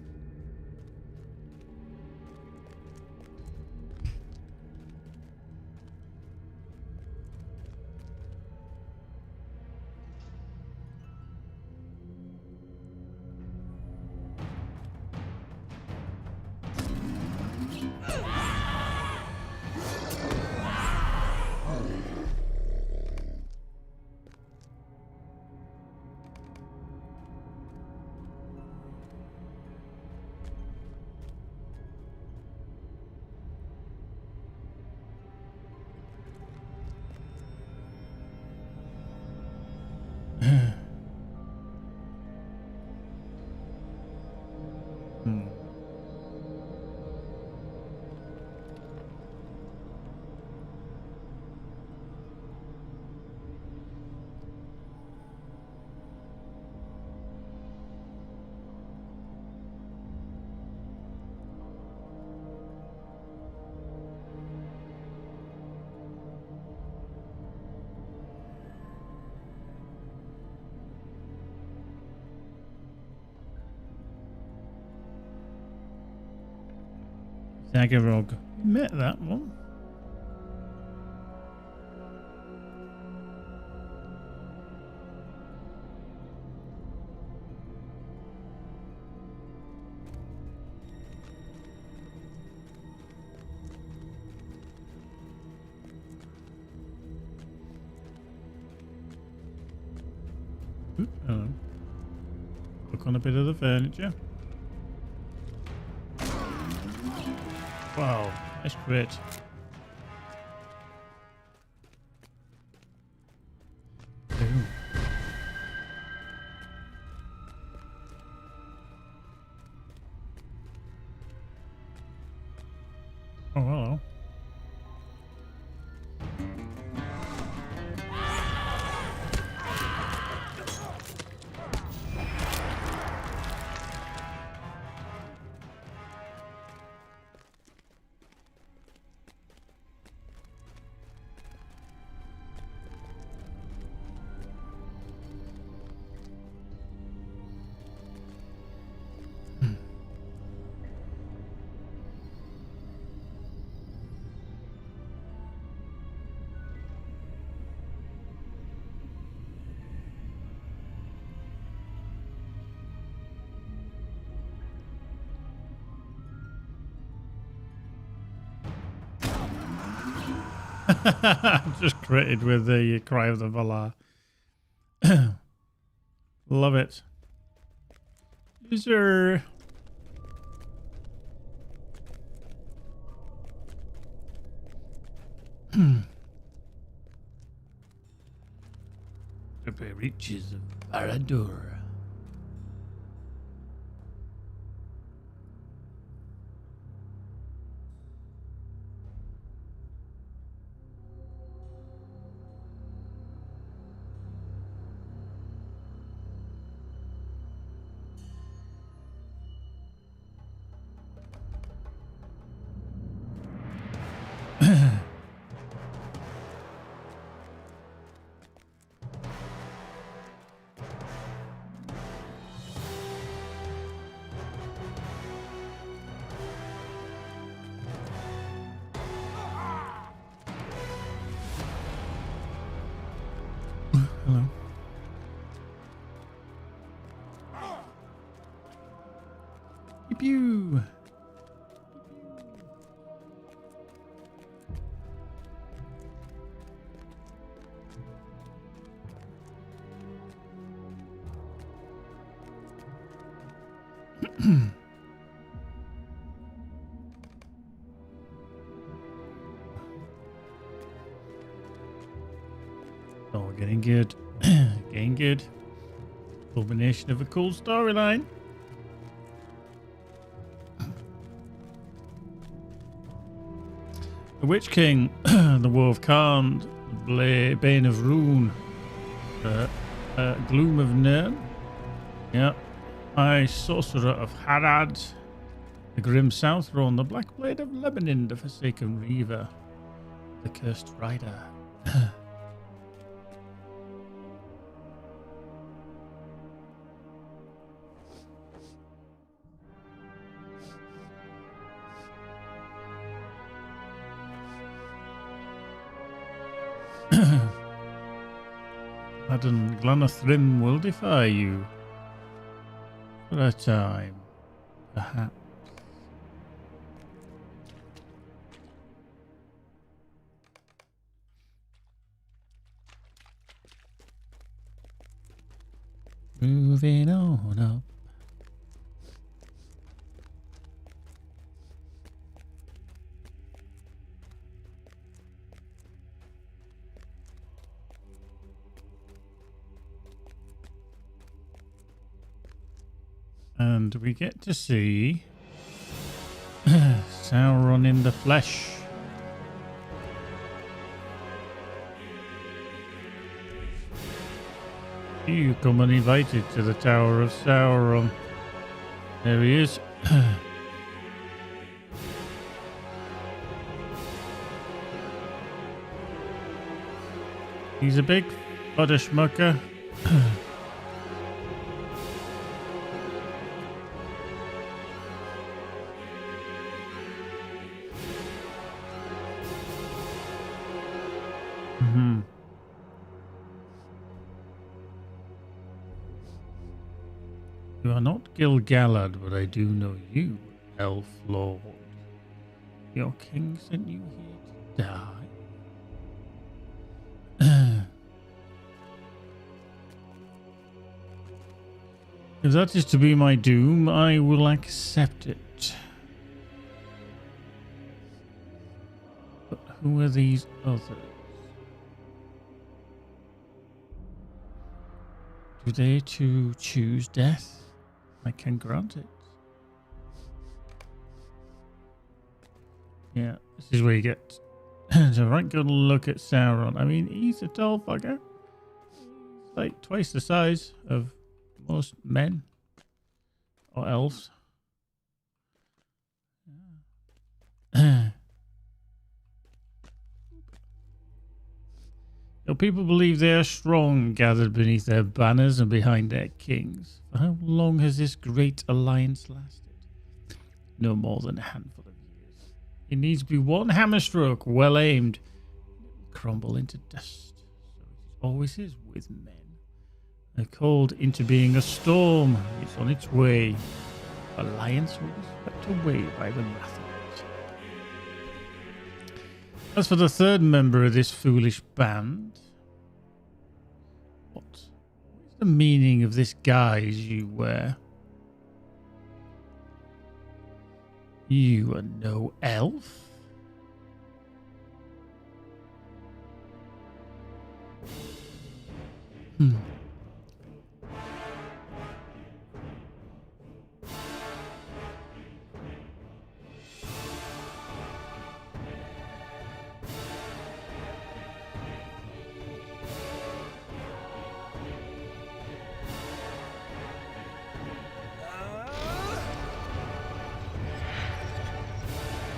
Dagarog. Met that one. Ooh, hello. Look on a bit of the furniture. Wow, nice crit. Ooh. Oh, hello. Just critted with the Cry of the Valar. Love it. User. The reaches of Baradur. Hello. Pew. Oh, we're getting good. Getting good. Culmination of a cool storyline. The Witch King, the War of Khan, the Bane of Rune, Gloom of Nirn, yeah, High Sorcerer of Harad, the Grim Southrone, the Black Blade of Lebanon, the Forsaken Reaver, the Cursed Rider. Adon Glanathrim will defy you. For a time, perhaps. Moving on up. And we get to see Sauron in the flesh. You come uninvited to the Tower of Sauron. There he is. He's a big butter schmucker. Mm-hmm. You are not Gil-galad, but I do know you, Elf Lord. Your king sent you here to die. If that is to be my doom, I will accept it. But who are these others? Do they too choose death? I can grant it. Yeah, this is where you get a right good look at Sauron. I mean, he's a tall fucker. He's like twice the size of most men or elves. Your people believe they are strong, gathered beneath their banners and behind their kings. For how long has this great alliance lasted? No more than a handful of years. It needs to be one hammer stroke, well aimed, and it will crumble into dust. So it always is with men. They're called into being a storm. It's on its way. Alliance will be swept away by the wrath of it. As for the third member of this foolish band, what is the meaning of this guise you wear? You are no elf?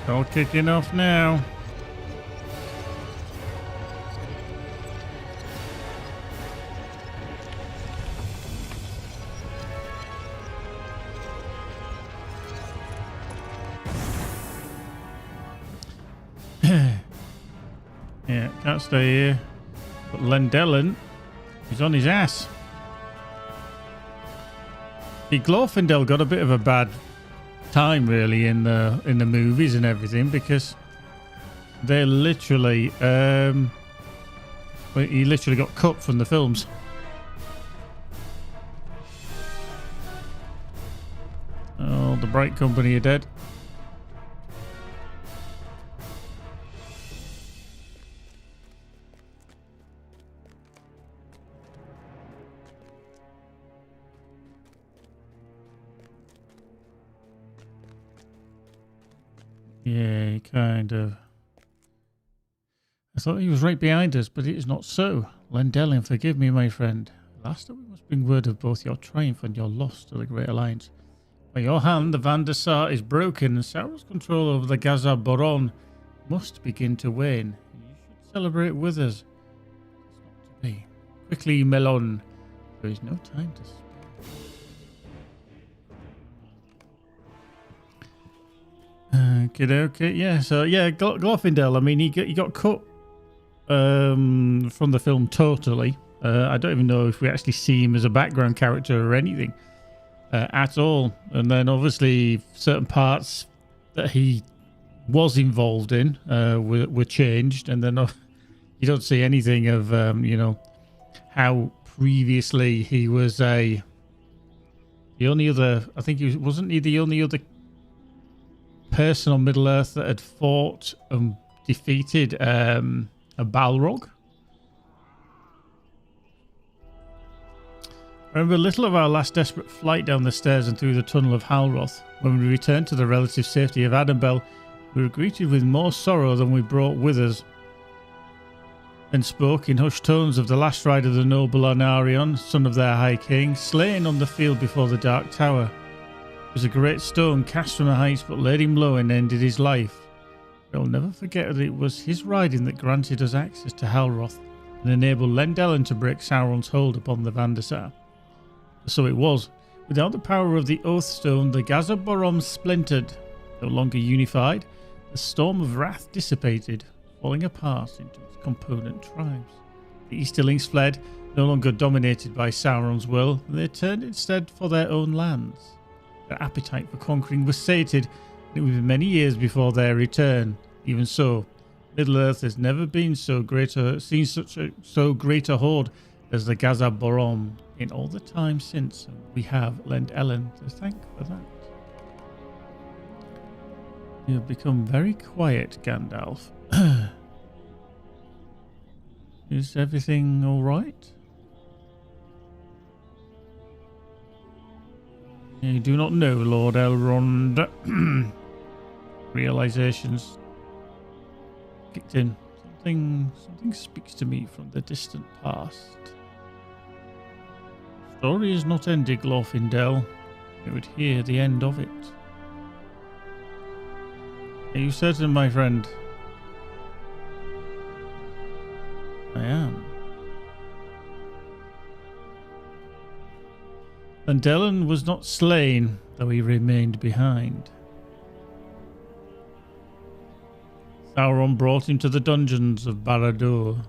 All kicking off now. Yeah, can't stay here. But Lendelin, he's on his ass. See, Glorfindel got a bit of a bad time really in the movies and everything, because they literally he literally got cut from the films. Oh, the Bright Company are dead. Yeah, kind of. I thought he was right behind us, but it is not so. Lendelin, forgive me, my friend. Last we must bring word of both your triumph and your loss to the Great Alliance. By your hand, the Van der Sar is broken, and Sauron's control over the Gazar Boron must begin to wane. You should celebrate with us. It's not to be. Quickly, Melon. There is no time to spare. Okay, yeah. So yeah, Glorfindel. I mean, he got cut from the film totally. I don't even know if we actually see him as a background character or anything at all. And then obviously certain parts that he was involved in were changed, and then you don't see anything of how previously he was the only other. I think wasn't he the only other person on Middle Earth that had fought and defeated a Balrog. I remember little of our last desperate flight down the stairs and through the tunnel of Halroth. When we returned to the relative safety of Adambel, we were greeted with more sorrow than we brought with us, and spoke in hushed tones of the last ride of the noble Anarion, son of their High King, slain on the field before the Dark Tower. It was a great stone cast from the heights, but laid him low and ended his life. I'll never forget that it was his riding that granted us access to Halroth and enabled Lendelin to break Sauron's hold upon the Van der Sar. So it was. Without the power of the Oathstone, the Gazar Boron splintered. No longer unified, the storm of wrath dissipated. falling apart into its component tribes. The Easterlings fled, no longer dominated by Sauron's will, and they turned instead for their own lands. Their appetite for conquering was sated, and it would be many years before their return. Even so, Middle-earth has never been so great a horde as the Gaza-Borom in all the time since. We have Lend-Ellen to thank for that. You have become very quiet, Gandalf. Is everything all right? You do not know, Lord Elrond. Realizations kicked in. Something speaks to me from the distant past. The story is not ended, Glorfindel. You would hear the end of it. Are you certain, my friend? I am. Lend-Ellen was not slain, though he remained behind. Sauron brought him to the dungeons of Barad-dûr.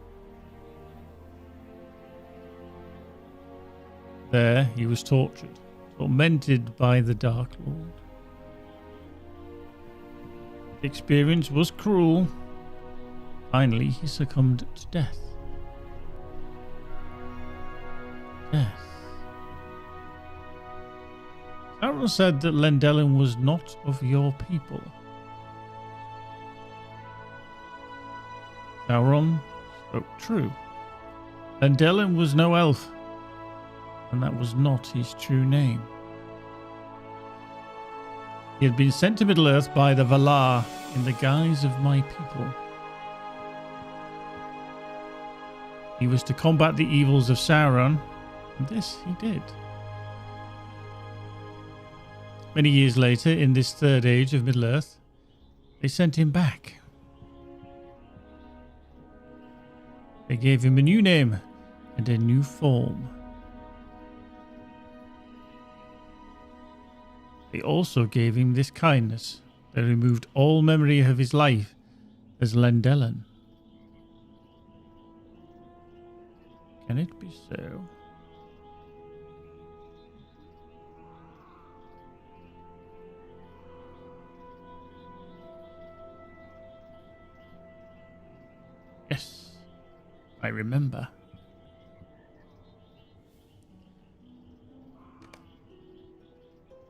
There he was tortured, tormented by the Dark Lord. The experience was cruel. Finally, he succumbed to death. Death. Sauron said that Lend-Ellen was not of your people. Sauron spoke true. Lend-Ellen was no elf, and that was not his true name. He had been sent to Middle-earth by the Valar in the guise of my people. He was to combat the evils of Sauron, and this he did. Many years later, in this third age of Middle-earth, they sent him back. They gave him a new name and a new form. They also gave him this kindness. They removed all memory of his life as Lend-Ellen. Can it be so? Yes, I remember.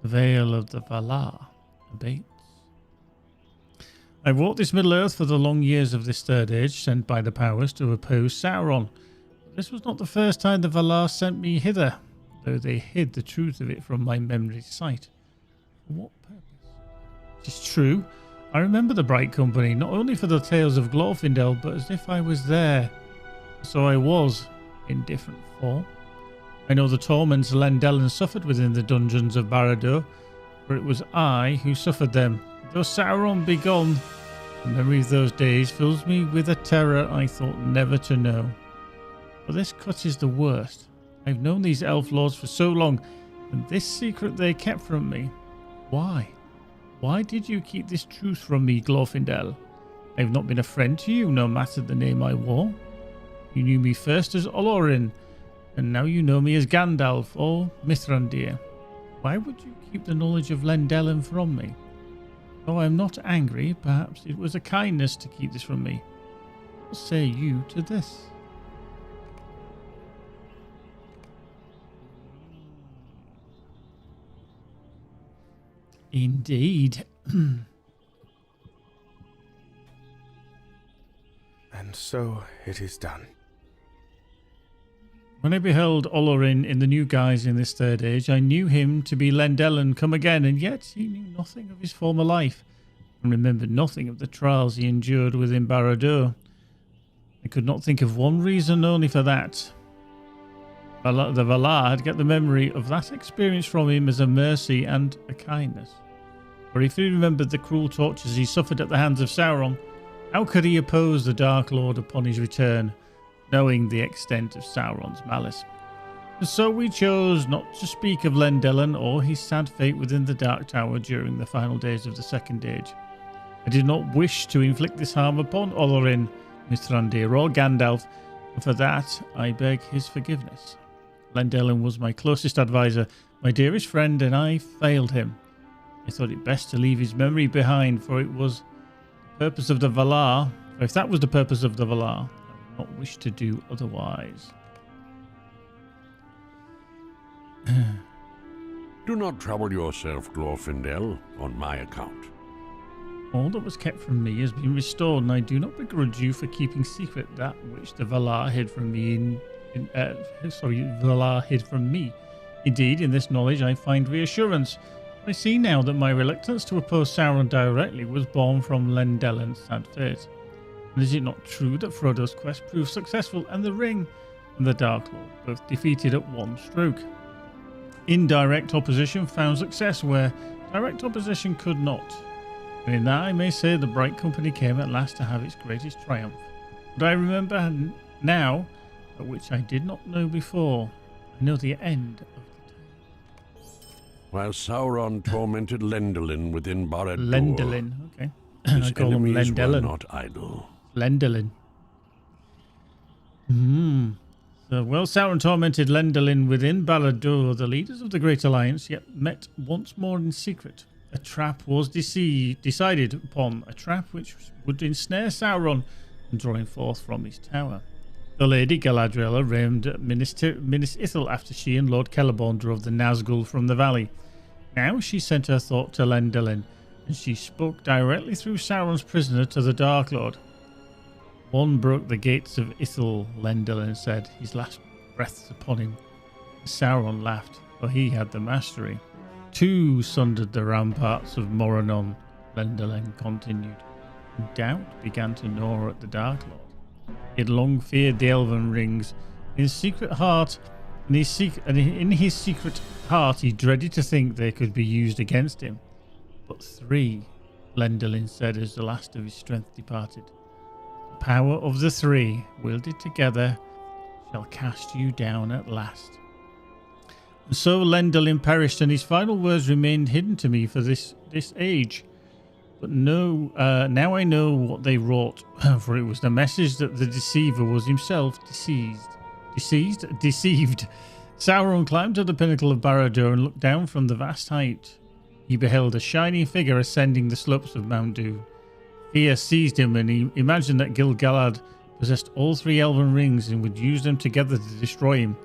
The veil of the Valar abates. I walked this Middle-earth for the long years of this third age, sent by the powers to oppose Sauron. But this was not the first time the Valar sent me hither, though they hid the truth of it from my memory's sight. For what purpose? It is true, I remember the Bright Company, not only for the tales of Glorfindel, but as if I was there. So I was, in different form. I know the torments Lend-Ellen suffered within the dungeons of Barad-dûr, for it was I who suffered them. Though Sauron be gone, the memory of those days fills me with a terror I thought never to know. But this cut is the worst. I've known these elf lords for so long, and this secret they kept from me. Why? Why did you keep this truth from me, Glorfindel? I have not been a friend to you, no matter the name I wore. You knew me first as Olorin, and now you know me as Gandalf or Mithrandir. Why would you keep the knowledge of Lend-Ellen from me? Though I am not angry, perhaps it was a kindness to keep this from me. What say you to this? Indeed. And so it is done. When I beheld Olorin in the new guise in this third age, I knew him to be Lend-Ellen come again, and yet he knew nothing of his former life, and remembered nothing of the trials he endured within Barad-dûr. I could not think of one reason only for that. The Valar had kept the memory of that experience from him as a mercy and a kindness. For if he remembered the cruel tortures he suffered at the hands of Sauron, how could he oppose the Dark Lord upon his return, knowing the extent of Sauron's malice? And so we chose not to speak of Lend-Ellen or his sad fate within the Dark Tower during the final days of the Second Age. I did not wish to inflict this harm upon Olorin, Mithrandir, or Gandalf, and for that I beg his forgiveness. Lendelin was my closest advisor, my dearest friend, and I failed him. I thought it best to leave his memory behind, for it was the purpose of the Valar. If that was the purpose of the Valar, I would not wish to do otherwise. Do not trouble yourself, Glorfindel, on my account. All that was kept from me has been restored, and I do not begrudge you for keeping secret that which the Valar hid from me. Valar hid from me. Indeed, in this knowledge I find reassurance. I see now that my reluctance to oppose Sauron directly was born from Lendelin's sad fate. And is it not true that Frodo's quest proved successful, and the Ring and the Dark Lord both defeated at one stroke? Indirect opposition found success where direct opposition could not. And in that I may say the Bright Company came at last to have its greatest triumph. But I remember now, that which I did not know before. I know the end of the tale. While Sauron tormented Lendelin within Barad-dûr, Lendelin, okay. his I call him enemies were Lendelin. not idle. Lendelin. So, while Sauron tormented Lendelin within Barad-dûr, the leaders of the Great Alliance yet met once more in secret. A trap was decided upon, a trap which would ensnare Sauron and draw him forth from his tower. The Lady Galadriel arraigned Minas Ithil after she and Lord Celeborn drove the Nazgul from the valley. Now she sent her thought to Lendelin, and she spoke directly through Sauron's prisoner to the Dark Lord. One broke the gates of Ithil, Lendelin said, his last breaths upon him. Sauron laughed, for he had the mastery. Two sundered the ramparts of Morannon, Lendelin continued, and doubt began to gnaw at the Dark Lord. He had long feared the Elven rings. In his secret heart, in his secret heart, he dreaded to think they could be used against him. But three, Lendelin said as the last of his strength departed. The power of the three, wielded together, shall cast you down at last. And so Lendelin perished, and his final words remained hidden to me for this age. But no, now I know what they wrought, for it was the message that the deceiver was himself deceived. Sauron climbed to the pinnacle of Barad-dûr and looked down from the vast height. He beheld a shining figure ascending the slopes of Mount Doom. Fear seized him, and he imagined that Gil-galad possessed all three elven rings and would use them together to destroy him.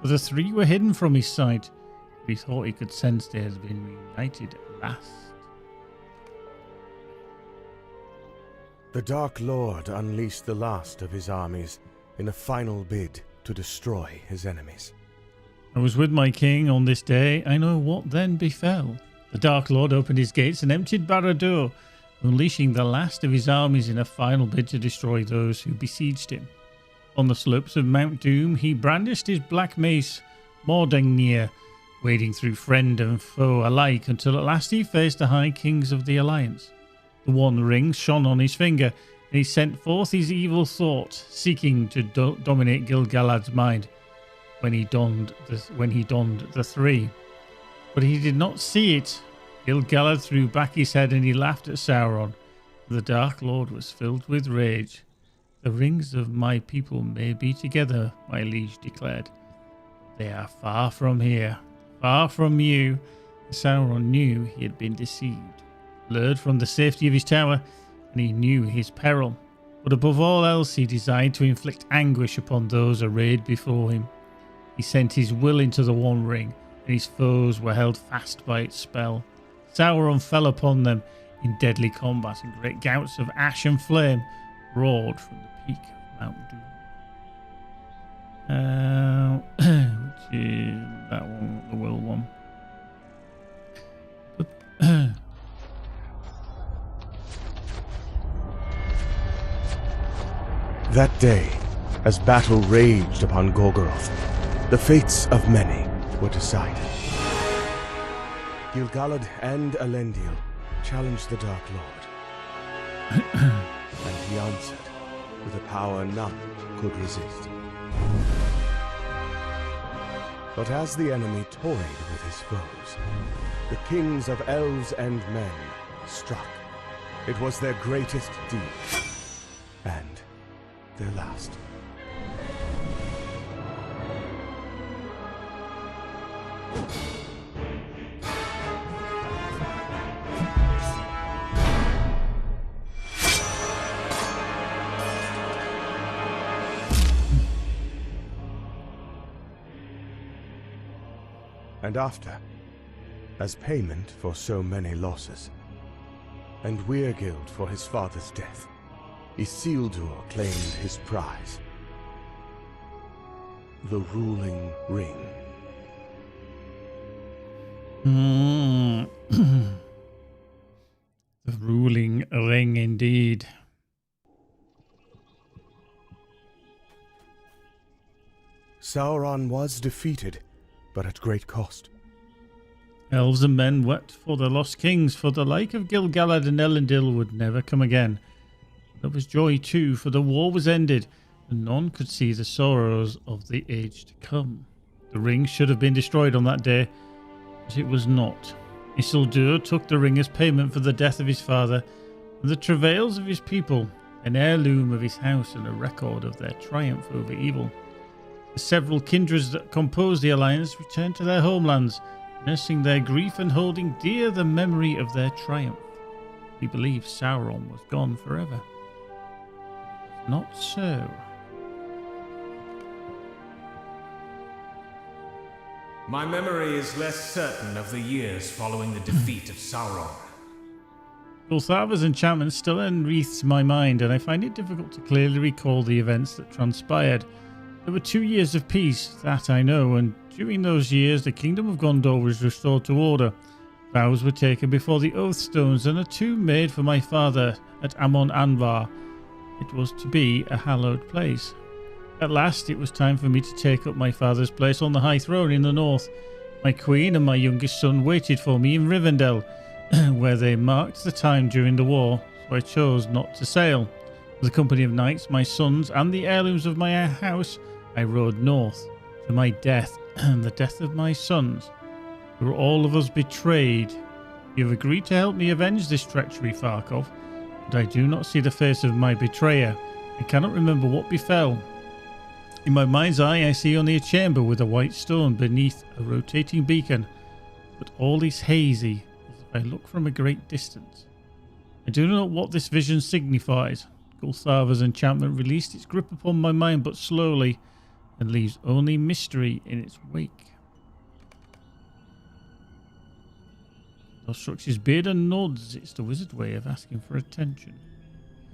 For the three were hidden from his sight, but he thought he could sense they had been reunited at last. The Dark Lord unleashed the last of his armies in a final bid to destroy his enemies. I was with my king on this day. I know what then befell. The Dark Lord opened his gates and emptied Barad-dûr, unleashing the last of his armies in a final bid to destroy those who besieged him. On the slopes of Mount Doom, he brandished his black mace, Mordingnir, wading through friend and foe alike until at last he faced the High Kings of the Alliance. The One Ring shone on his finger, and he sent forth his evil thought, seeking to dominate Gil-galad's mind when he donned the three. But he did not see it. Gil-galad threw back his head and he laughed at Sauron. The Dark Lord was filled with rage. The rings of my people may be together, my liege declared. They are far from here, far from you. Sauron knew he had been deceived, lured from the safety of his tower, and he knew his peril. But above all else, he desired to inflict anguish upon those arrayed before him. He sent his will into the One Ring, and his foes were held fast by its spell. Sauron fell upon them in deadly combat, and great gouts of ash and flame roared from the peak of Mount Doom. Which is that one, the will one. That day, as battle raged upon Gorgoroth, the fates of many were decided. Gil-galad and Elendil challenged the Dark Lord, and he answered with a power none could resist. But as the enemy toyed with his foes, the kings of elves and men struck It was their greatest deed. And their last. And after, as payment for so many losses, and Weirgild for his father's death, Isildur claimed his prize. The ruling ring. The ruling ring indeed. Sauron was defeated, but at great cost. Elves and men wept for their lost kings, for the like of Gil-galad and Elendil would never come again. There was joy too, for the war was ended, and none could see the sorrows of the age to come. The ring should have been destroyed on that day, but it was not. Isildur took the ring as payment for the death of his father, and the travails of his people, an heirloom of his house and a record of their triumph over evil. The several kindreds that composed the alliance returned to their homelands, nursing their grief and holding dear the memory of their triumph. We believe Sauron was gone forever. Not so. My memory is less certain of the years following the defeat of Sauron. Gulthavar's enchantment still enwreaths my mind, and I find it difficult to clearly recall the events that transpired. There were 2 years of peace, that I know, and during those years the kingdom of Gondor was restored to order. Vows were taken before the Oath Stones, and a tomb made for my father at Amon Anvar. It was to be a hallowed place. At last it was time for me to take up my father's place on the high throne in the north. My queen and my youngest son waited for me in Rivendell, where they marked the time during the war, so I chose not to sail. With a company of knights, my sons, and the heirlooms of my house, I rode north to my death and the death of my sons. We were all of us betrayed. You have agreed to help me avenge this treachery, Farkov, but I do not see the face of my betrayer. I cannot remember what befell. In my mind's eye, I see only a chamber with a white stone beneath a rotating beacon, but all is hazy as if I look from a great distance. I do not know what this vision signifies. Gulthavar's enchantment released its grip upon my mind but slowly, and leaves only mystery in its wake. Thor strokes his beard and nods. It's the wizard way of asking for attention.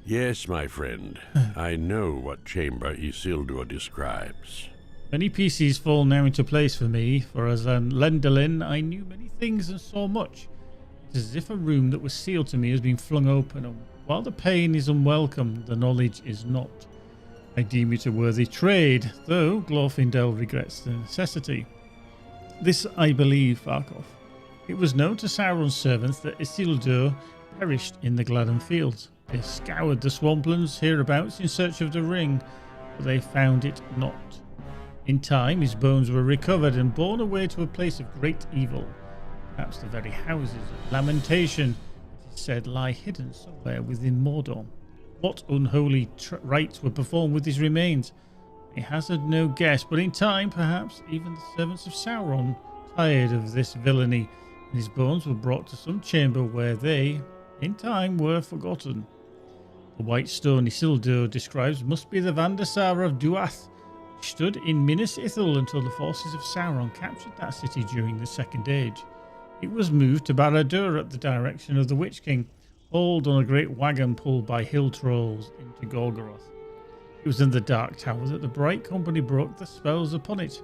Yes, my friend. I know what chamber Isildur describes. Many pieces fall now into place for me, for as an Lendelin I knew many things and saw much. It is as if a room that was sealed to me has been flung open, and while the pain is unwelcome, the knowledge is not. I deem it a worthy trade, though Glorfindel regrets the necessity. This I believe, Farkov. It was known to Sauron's servants that Isildur perished in the Gladden Fields. They scoured the swamplands hereabouts in search of the ring, but they found it not. In time, his bones were recovered and borne away to a place of great evil. Perhaps the very houses of lamentation, it is said, lie hidden somewhere within Mordor. What unholy rites were performed with his remains? I hazard no guess, but in time, perhaps, even the servants of Sauron tired of this villainy, and his bones were brought to some chamber where they, in time, were forgotten. The white stone Isildur describes must be the Vandasara of Duath, which stood in Minas Ithil until the forces of Sauron captured that city during the Second Age. It was moved to Barad-dûr at the direction of the Witch King, hauled on a great wagon pulled by hill trolls into Gorgoroth. It was in the Dark Tower that the Bright Company broke the spells upon it.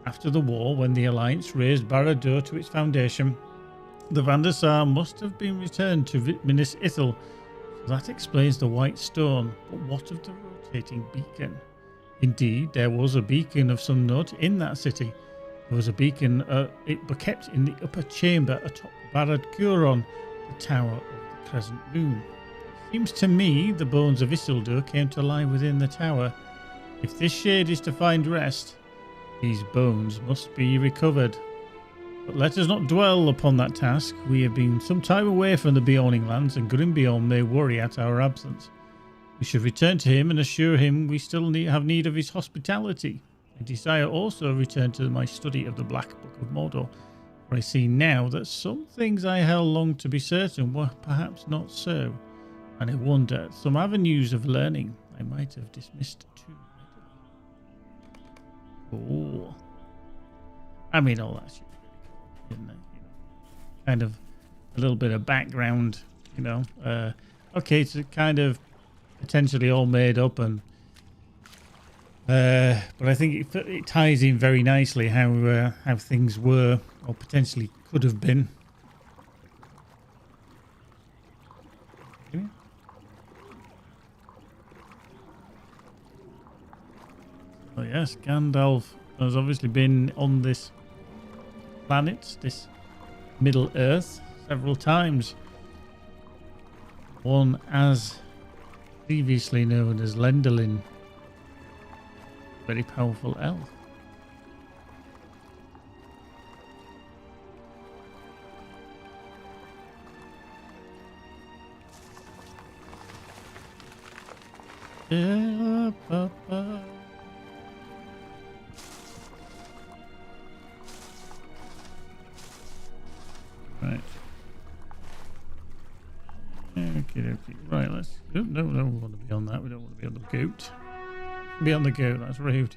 After the war, when the Alliance raised Barad-dûr to its foundation, the Vandasar must have been returned to Minas Ithil. So that explains the white stone, but what of the rotating beacon? Indeed, there was a beacon of some note in that city. There was a beacon kept in the upper chamber atop Barad-curon, the tower of the crescent moon. It seems to me the bones of Isildur came to lie within the tower. If this shade is to find rest, these bones must be recovered. But let us not dwell upon that task. We have been some time away from the Beyonding Lands, and Grimbeorn may worry at our absence. We should return to him and assure him we still have need of his hospitality. I desire also return to my study of the Black Book of Mordor, for I see now that some things I held long to be certain were perhaps not so, and I wonder at some avenues of learning I might have dismissed too readily. Oh, I mean, all that shit, isn't it? You know, kind of a little bit of background, you know. Okay, it's kind of potentially all made up, and but I think it ties in very nicely how things were or potentially could have been. Oh yes, Gandalf has obviously been on this planet, this Middle Earth, several times. One as previously known as Lendelin, very powerful elf. Right. Okay. Right, let's... Oh, no, we want to be on that. We don't want to be on the goat. Be on the goat, that's rude.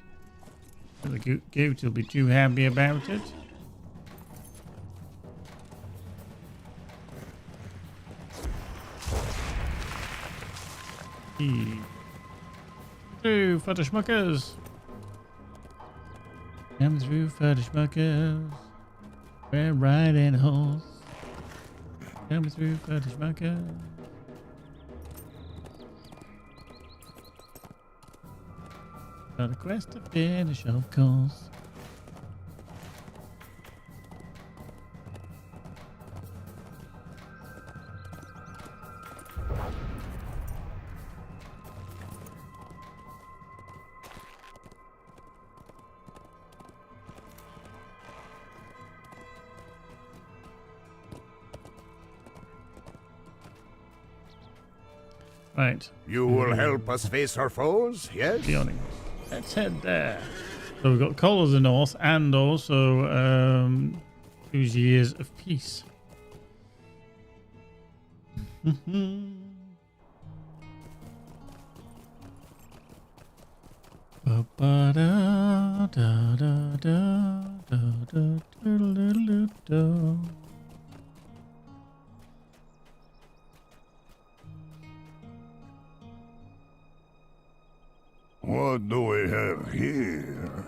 The goat will be too happy about it. Through for the schmuckers. Come through for the schmuckers. We're riding a horse. Come through for the schmuckers. Got a quest to finish, of course. Right. You will help us face our foes, yes? Beyonding. Let's head there. So we've got Call of the North and also 2 Years of Peace. What do we have here?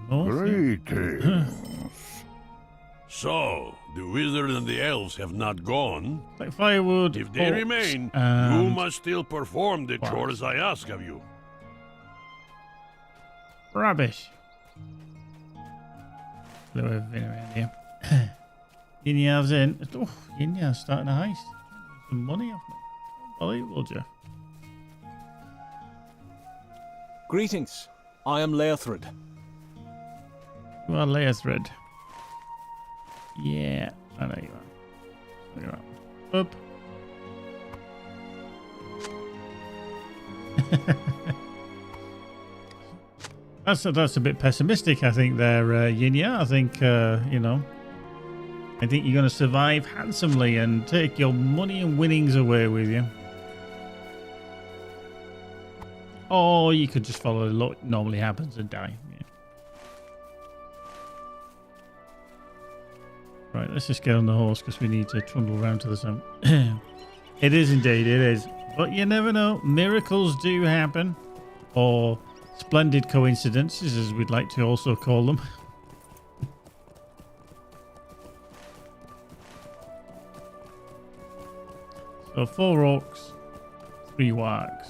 Greetings. So, the wizard and the elves have not gone. Like firewood. If they remain, you must still perform the chores I ask of you. Rubbish. Blow everything around here. Yinyav's in. Oh, Yinyav's starting a heist. Some money off me. Unbelievable, Jeff. Greetings. I am Leothred. You are Leothred. Yeah, I know you are. There you are. Up. That's a bit pessimistic, I think, there, Yinya. I think, you know, I think you're going to survive handsomely and take your money and winnings away with you. Or you could just follow what normally happens and die. Yeah. Right, let's just get on the horse because we need to trundle around to the sun. It is indeed, it is. But you never know. Miracles do happen. Or splendid coincidences, as we'd like to also call them. So 4 orcs, 3 wargs.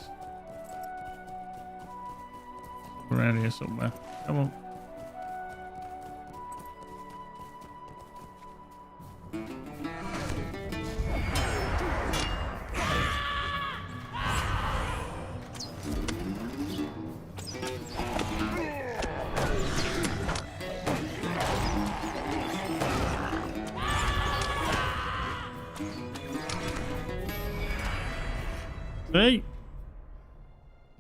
Around here somewhere. Come on. See?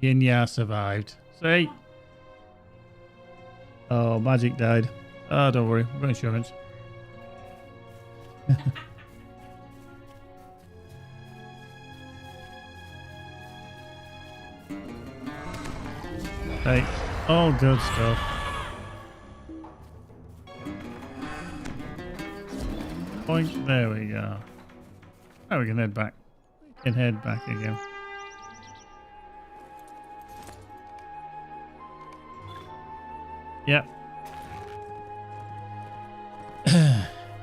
Yinya survived. See? Oh, Magic died. Oh, don't worry. We've got insurance. Hey, all good stuff. Point. There we go. Now we can head back. We can head back again. Yep.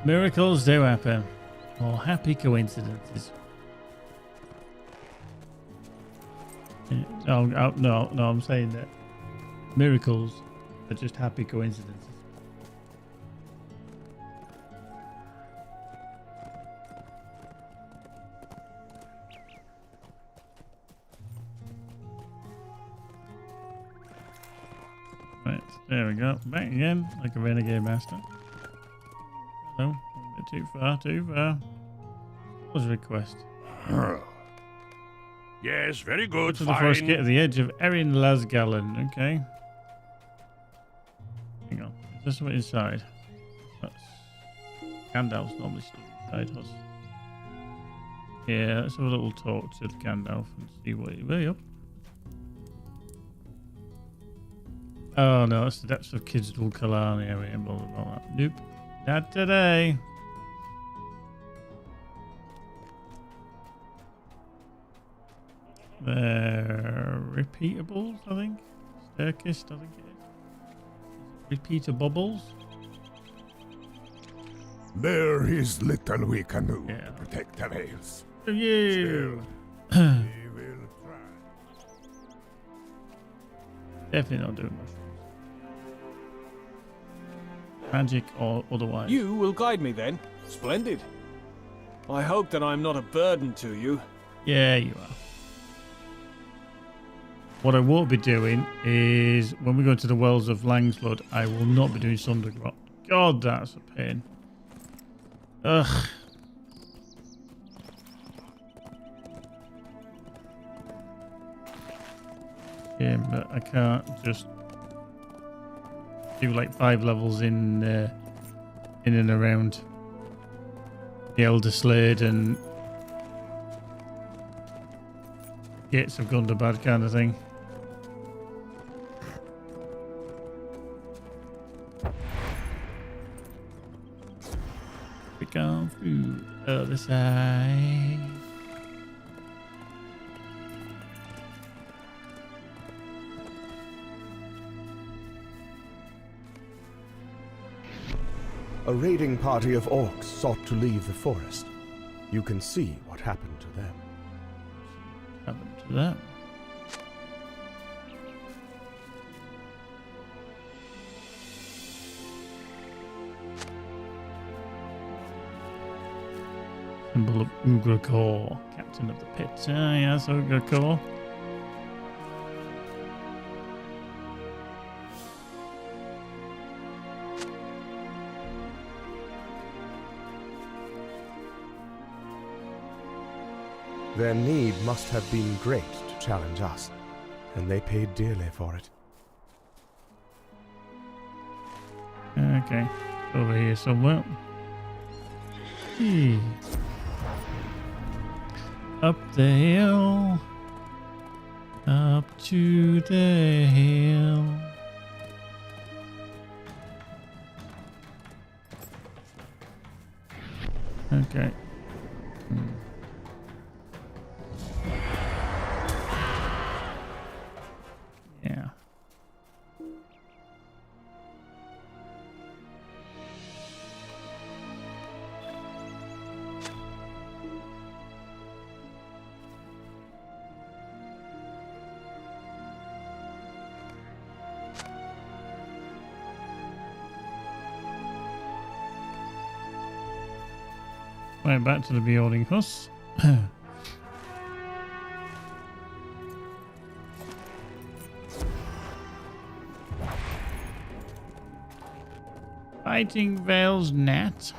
Miracles do happen. Or happy coincidences. Oh, no, I'm saying that miracles are just happy coincidences. Right, there we go. Back again, like a renegade master. Hello, a bit too far, too far. What was the request? Yes, very good. To the forest gate at the edge of Erin Lasgallen. Okay. Hang on. Is this what inside? That's Gandalf's normally stood inside us. Yeah, let's have a little talk to Gandalf and see what he's way up. Oh no, it's the depths of Kidsdul Kalani area and blah blah blah. Nope. Not today. Repeatables, I think. Staircase, I think it is. Repeatables. There is little we can do Yeah. to protect the Vales. To you. We will try. Definitely not doing mushrooms. Magic or otherwise. You will guide me then. Splendid. I hope that I'm not a burden to you. Yeah, you are. What I won't be doing is when we go to the Wells of Langsblood, I will not be doing Sundergrot. God, that's a pain. Ugh. Yeah, but I can't just do like 5 levels in and around the Elder Slade and Gates of Gundabad kind of thing. We go through the other side. A raiding party of orcs sought to leave the forest. You can see what happened to them. Happened to that. Symbol of Ugrakor, captain of the pit. Ah, yes, Ugrakor. Their need must have been great to challenge us, and they paid dearly for it. Okay, over here somewhere. Hmm. Up the hill, up to the hill. Okay. Yeah. Right, back to the Beholding Huss. Fighting Vale's Net.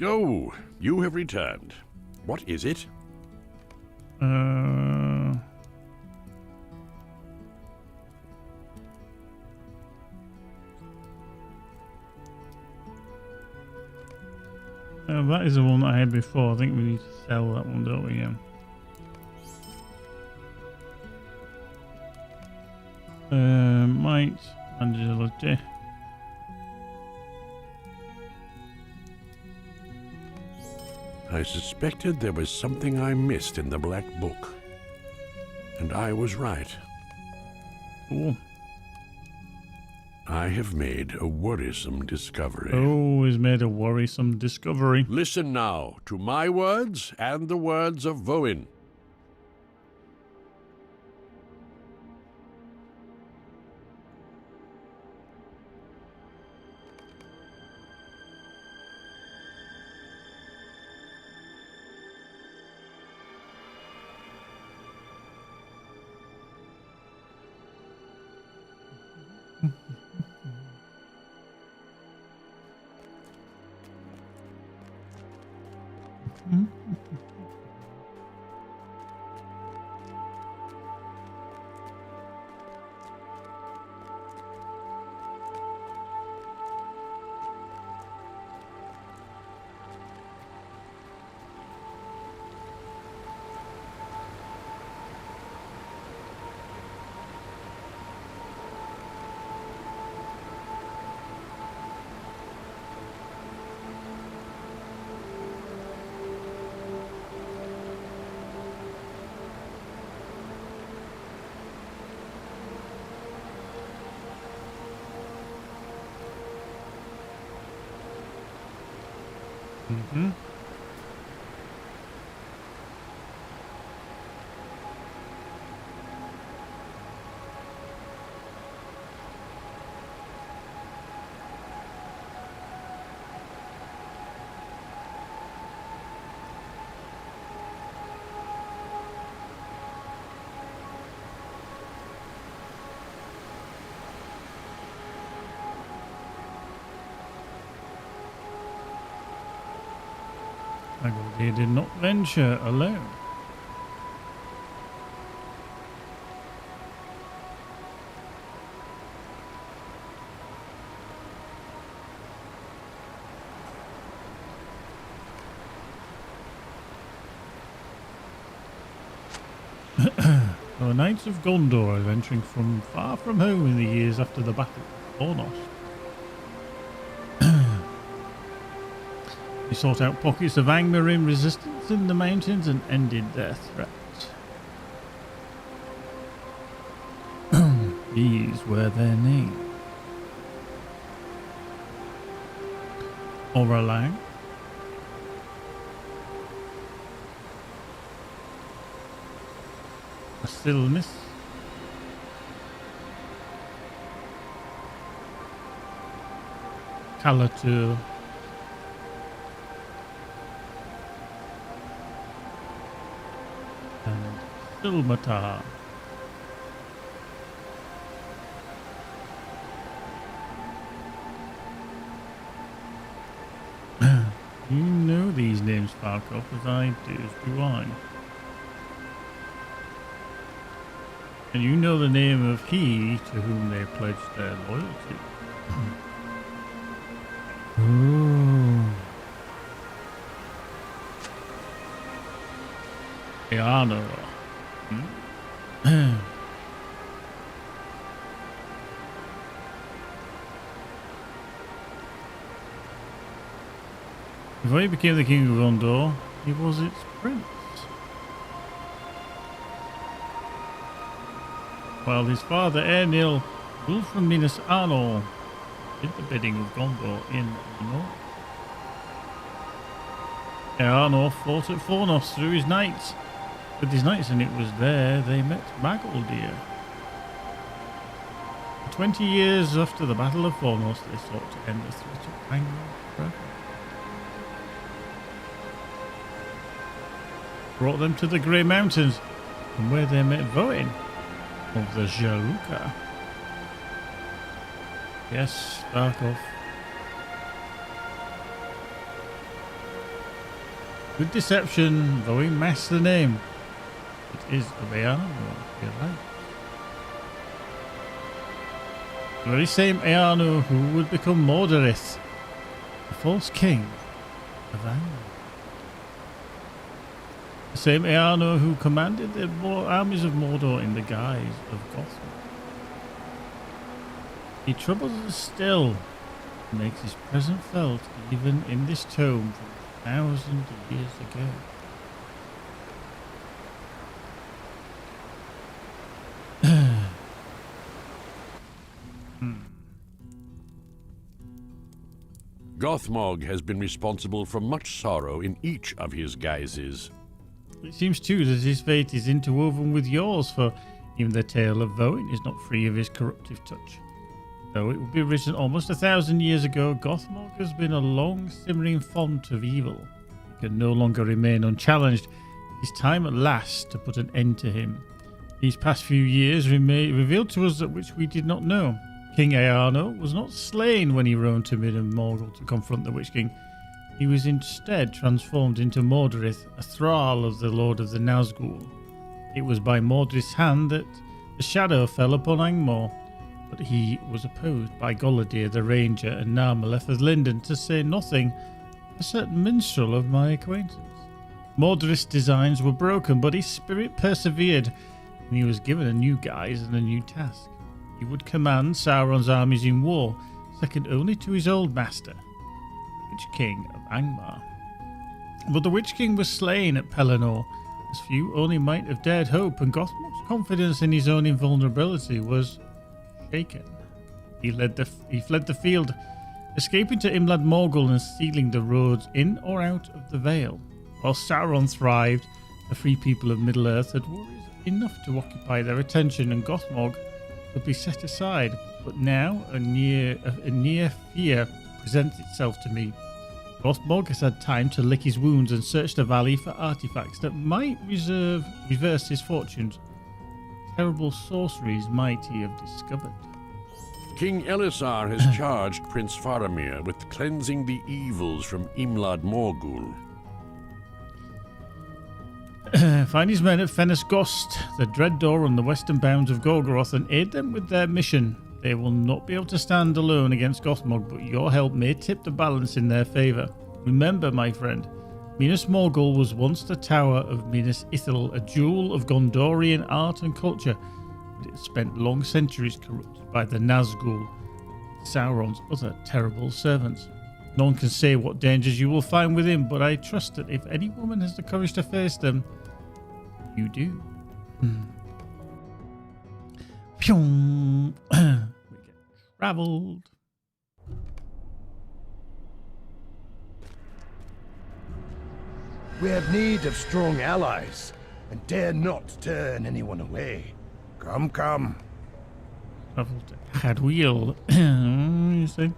Oh, you have returned. What is it? That is the one that I had before. I think we need to sell that one, don't we? Yeah. Might, agility. I suspected there was something I missed in the Black Book. And I was right. Cool. I have made a worrisome discovery. Oh, he's made a worrisome discovery. Listen now to my words and the words of Voin. Mm-hmm. He did not venture alone. The Knights of Gondor adventuring from far from home in the years after the Battle of Fornos. They sought out pockets of Angmarin resistance in the mountains and ended their threat. These were their names. Oralang, Asilmis, Calatur, and Silmatar. You know these names, Farkov, as I do, as do I. And you know the name of he to whom they pledged their loyalty. Ooh. Eanor. Before he became the king of Gondor, he was its prince. While his father Ernil, ruled from Minas Arnor, did the bidding of Gondor in the north. Eanor fought at Fornos through his knights. With his knights, and it was there they met Magoldir. 20 years after the Battle of Fornos, they sought to end the threat of Angmar forever. brought them to the Grey Mountains, from where they met Voin of the Jaluka. Yes, Starkov. Good deception, though he masked the name. It is Earno, you're right. The very same Earno who would become Mordorith, the false king of Angmar. The same Earno who commanded the armies of Mordor in the guise of Gothmog. He troubles us still, and makes his presence felt even in this tome from 1,000 years ago. Gothmog has been responsible for much sorrow in each of his guises. It seems too that his fate is interwoven with yours, for even the tale of Voin is not free of his corruptive touch. Though it would be written almost 1,000 years ago, Gothmog has been a long simmering font of evil. He can no longer remain unchallenged. It is time at last to put an end to him. These past few years revealed to us that which we did not know. King Earno was not slain when he roamed to Minas Morgul to confront the Witch King. He was instead transformed into Mordorith, a thrall of the Lord of the Nazgul. It was by Mordorith's hand that the shadow fell upon Angmar, but he was opposed by Goladir the Ranger and Narmaleth of Linden, to say nothing of a certain minstrel of my acquaintance. Mordorith's designs were broken, but his spirit persevered, and he was given a new guise and a new task. He would command Sauron's armies in war, second only to his old master, the Witch King of Angmar. But the Witch King was slain at Pelennor, as few only might have dared hope, and Gothmog's confidence in his own invulnerability was shaken. He fled the field, escaping to Imlad Morgul and sealing the roads in or out of the Vale. While Sauron thrived, the free people of Middle-earth had worries enough to occupy their attention, and Gothmog would be set aside. But now a near fear presents itself to me. Gothmog has had time to lick his wounds and search the valley for artifacts that might reverse his fortunes. Terrible sorceries might he have discovered. King Elisar has charged Prince Faramir with cleansing the evils from Imlad Morgul. Find his men at Fenris Gost, the dread door on the western bounds of Gorgoroth, and aid them with their mission. They will not be able to stand alone against Gothmog, but your help may tip the balance in their favour. Remember, my friend, Minas Morgul was once the tower of Minas Ithil, a jewel of Gondorian art and culture, but it spent long centuries corrupted by the Nazgul, Sauron's other terrible servants. None can say what dangers you will find within, but I trust that if any woman has the courage to face them, you do. Pyong. We get travelled. We have need of strong allies, and dare not turn anyone away. Come, come. Travelled to Hadwheel. You see?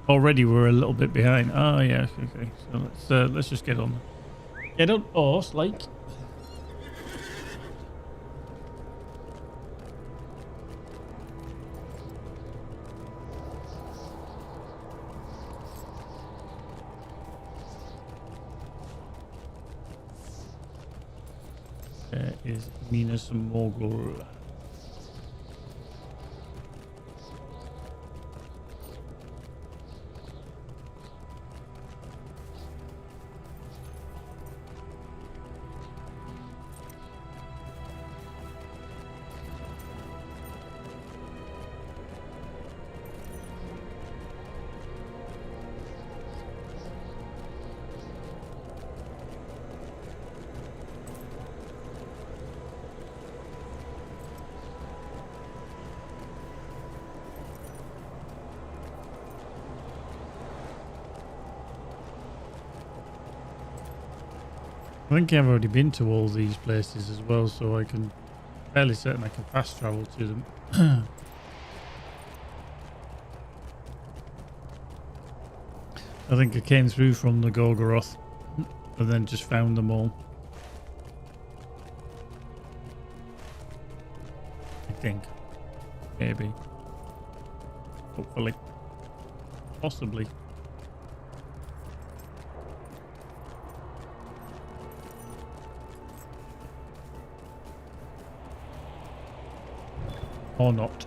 Already we're a little bit behind. Oh yeah, okay. So let's just get on. Get on horse, like. There is Minas Morgul. I think I've already been to all these places as well, so I can fairly certain I can fast travel to them. I think I came through from the Gorgoroth and then just found them all. think. Maybe. Hopefully. Possibly. Or not.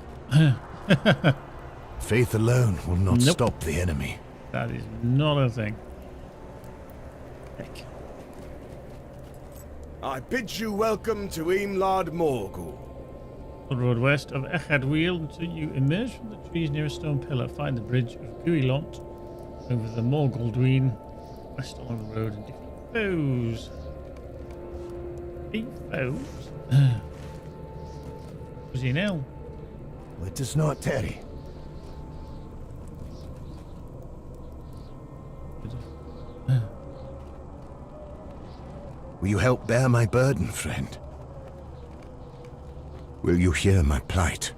Faith alone will not Nope. stop the enemy. That is not a thing. Heck. I bid you welcome to Eamlard Morgul. The road west of Echadwheel until you emerge from the trees near a stone pillar. Find the bridge of Guilont over the Morguldween, west along the road and defeat foes. Defeat foes? Was he now? Let us not tarry. Will you help bear my burden, friend? Will you hear my plight?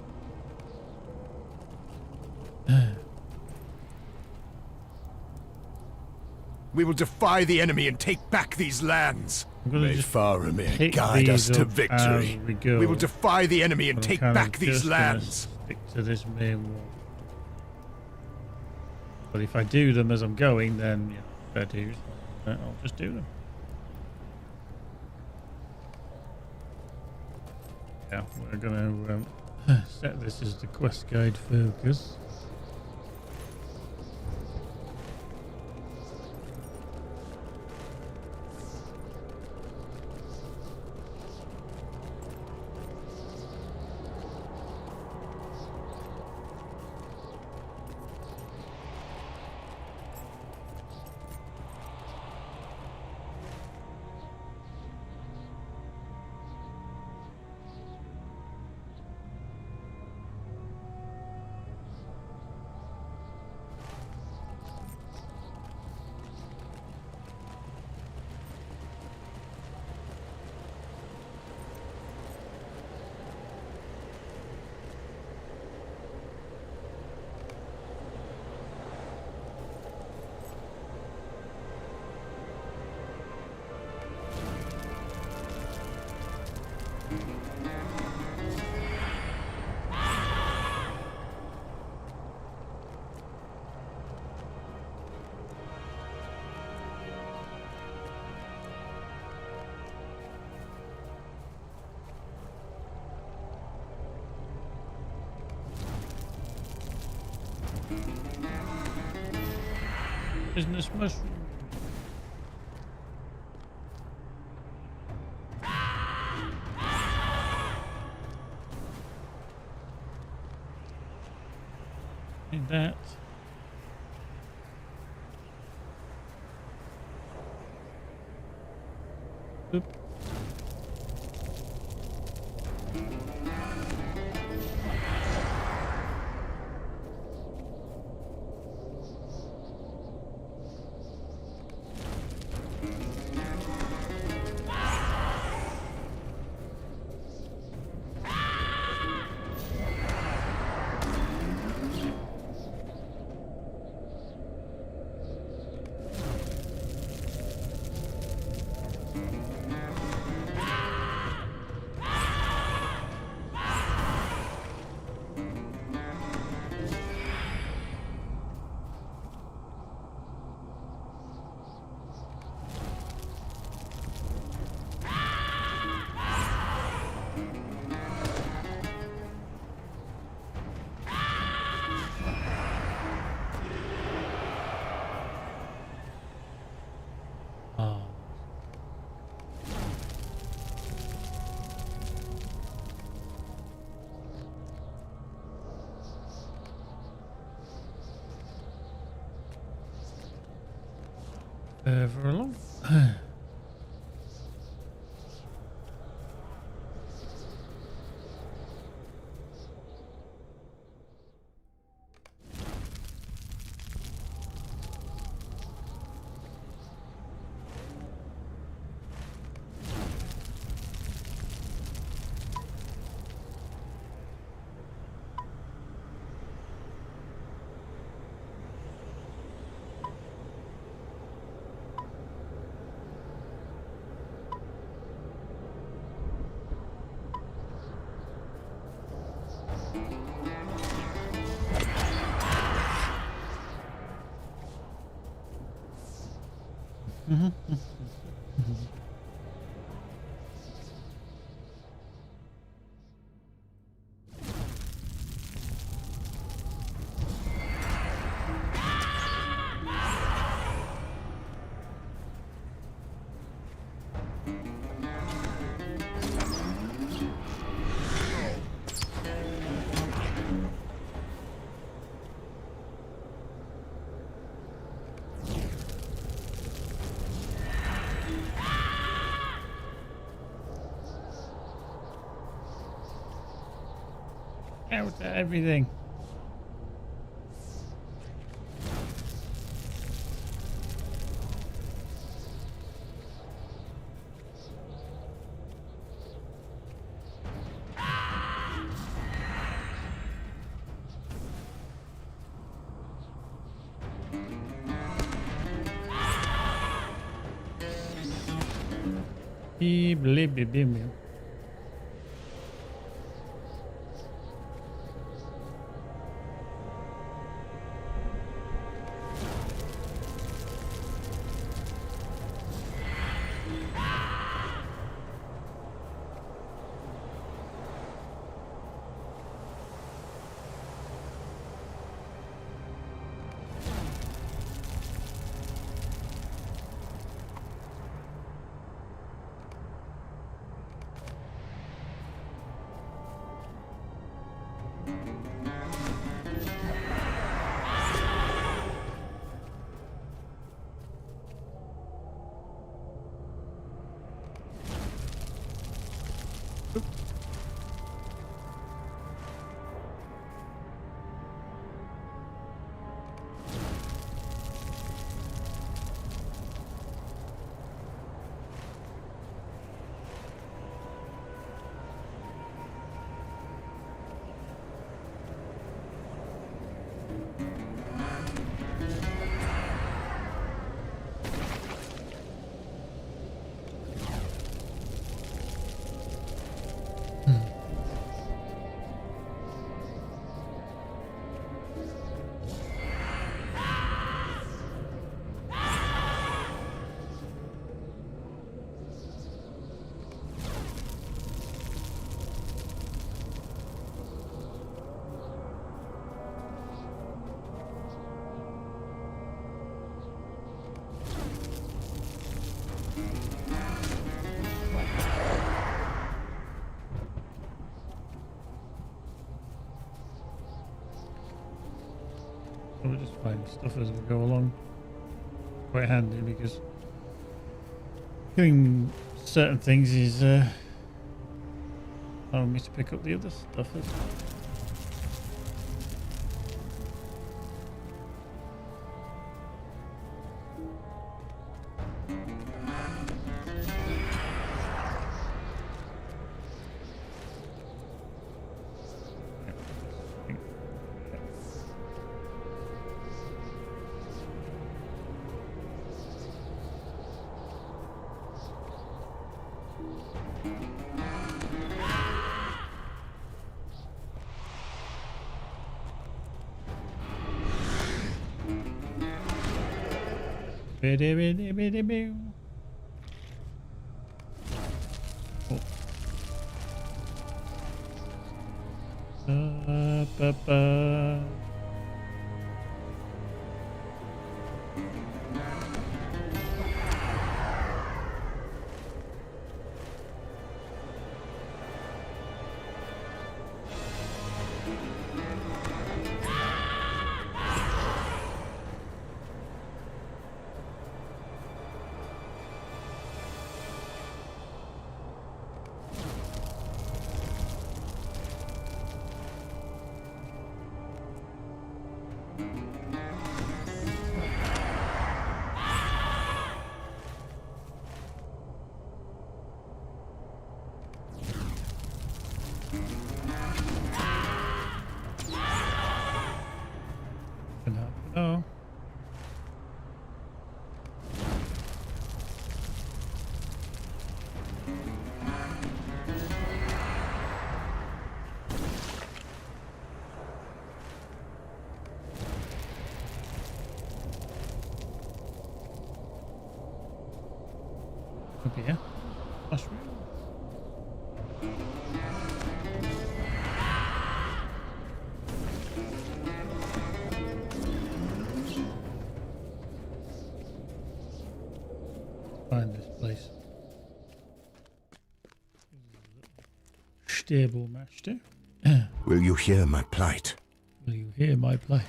We will defy the enemy and take back these lands. May Faramir guide us to victory. We will defy the enemy and take back these lands. Stick to this main wall. But if I do them as I'm going, then yeah, fair dues. I'll just do them. Yeah, we're going to set this as the quest guide focus. Business mushroom. Need that. Oop. Further along. Out to everything. Blim, blim, blim, blim. We'll just find stuff as we go along. Quite handy because doing certain things is allowing me to pick up the other stuff as well. Oh. Up here. Mushroom. Find this place. Stable master. Will you hear my plight? Will you hear my plight?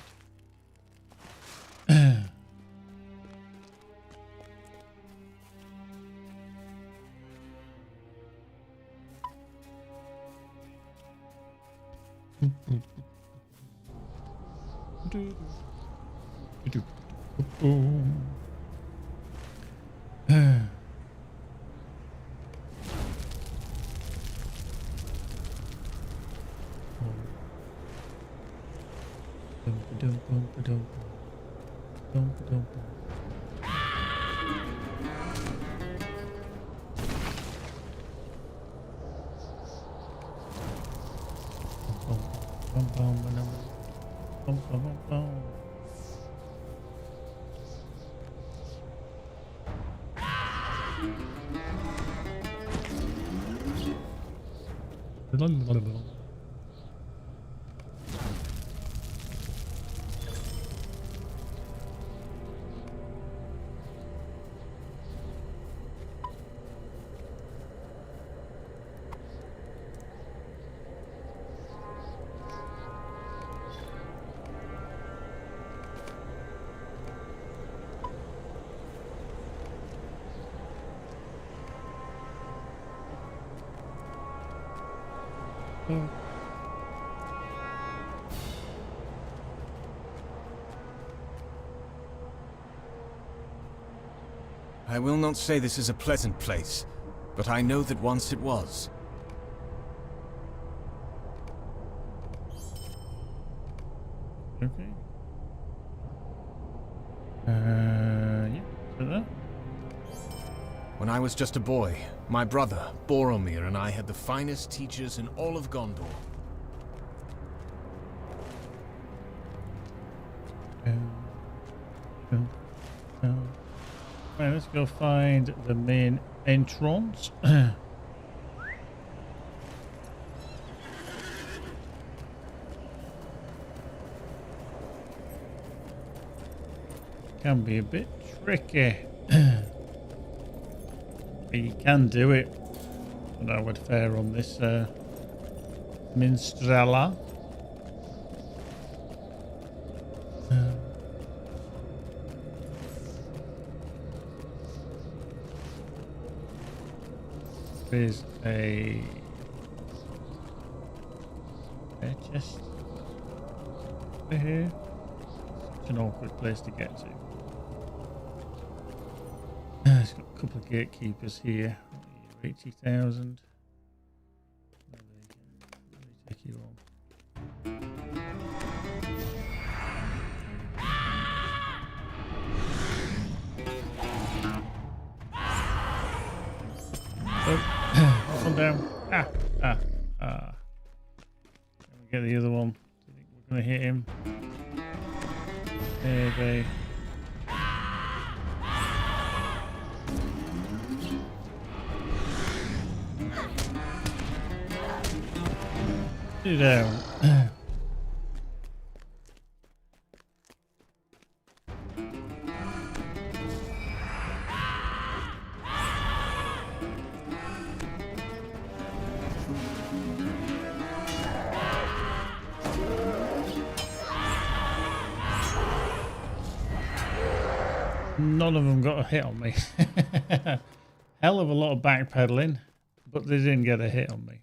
I will not say this is a pleasant place, but I know that once it was. Okay. Yeah, so that. When I was just a boy, my brother, Boromir, and I had the finest teachers in all of Gondor. Right, let's go find the main entrance. Can be a bit tricky. But you can do it. And I would fare on this Minstrel. There's a chest over here. Such an awkward place to get to. It's got a couple of gatekeepers here. 80,000. Let me take you on. Oh, one down. Can we get the other one? Do you think we're going to hit him? Maybe. Two down. None of them got a hit on me. Hell of a lot of backpedaling, but they didn't get a hit on me.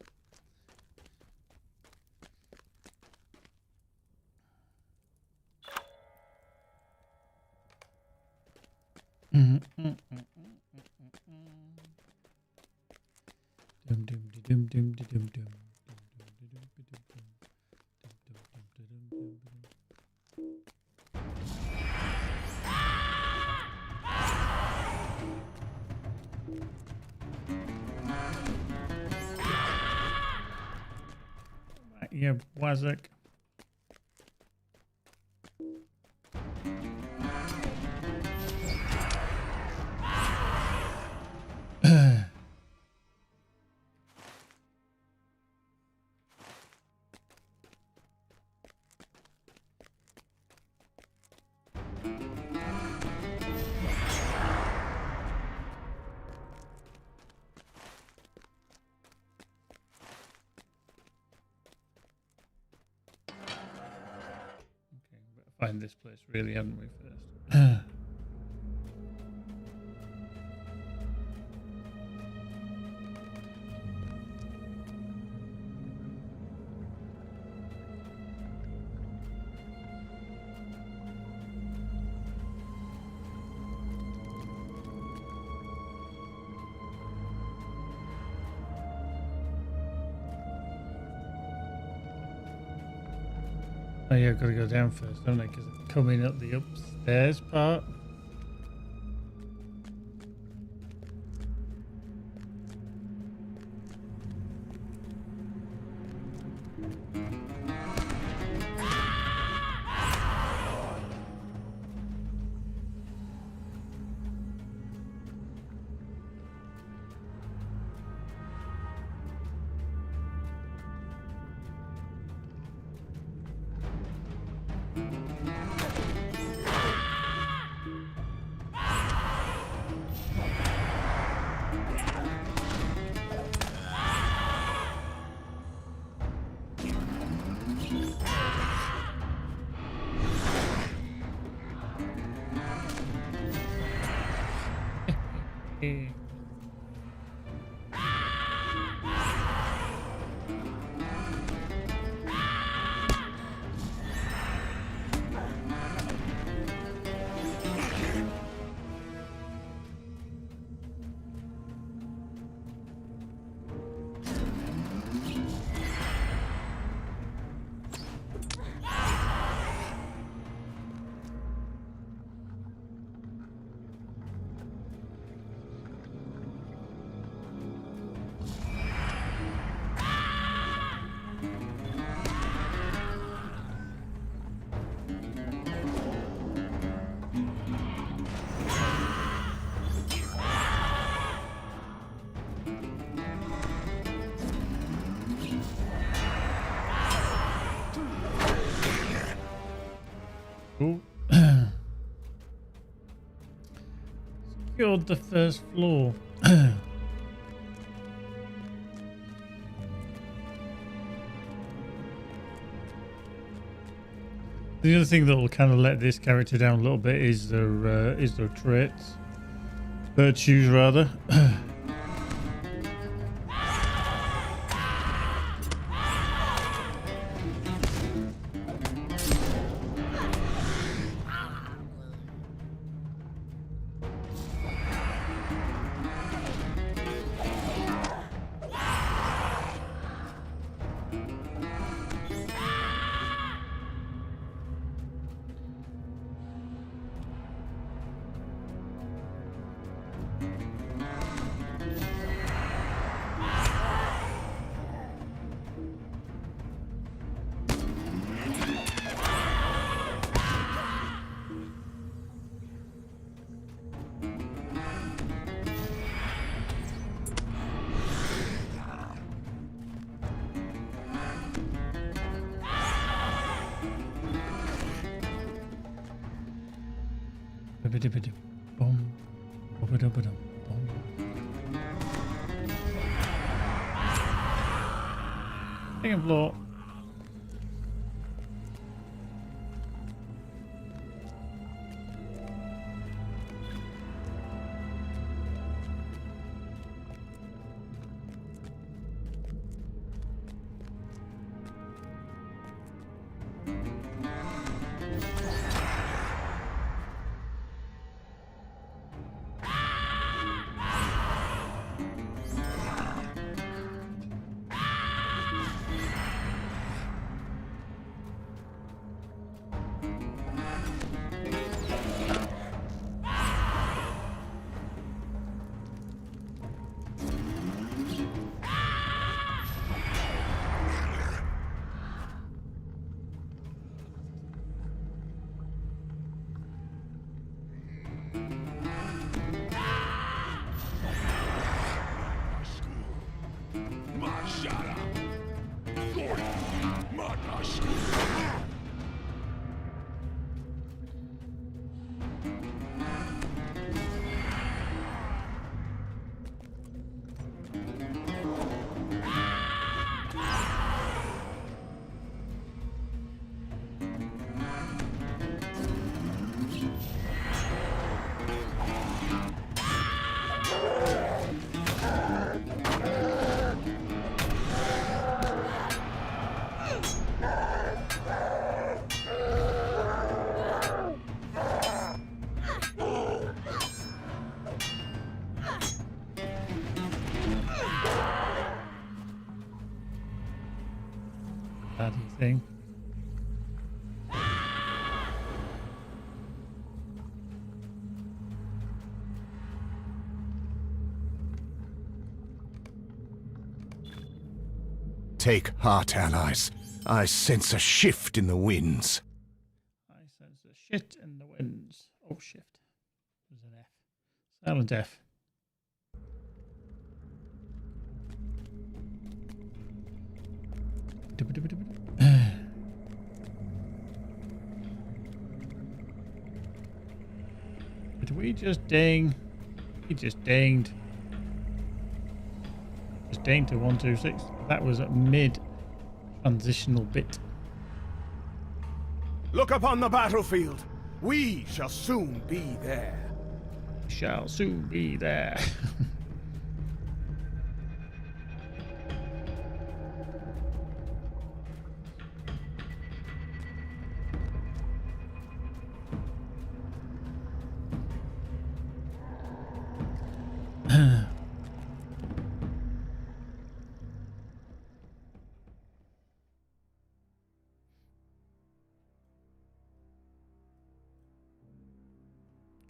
Yeah, Wazak. find this place, really, haven't we, first? Oh yeah, I've got to go down first, haven't I? Because I'm coming up the upstairs part. Secured the first floor. The other thing that will kind of let this character down a little bit is their traits, virtues rather. Second floor. thing. Take heart, allies. I sense a shift in the winds. I sense a shit in the winds. Oh, shift. There's an F. Silent F. Did we just ding? He just dinged. Just dinged to 126. That was a mid transitional bit. Look upon the battlefield. We shall soon be there. Shall soon be there.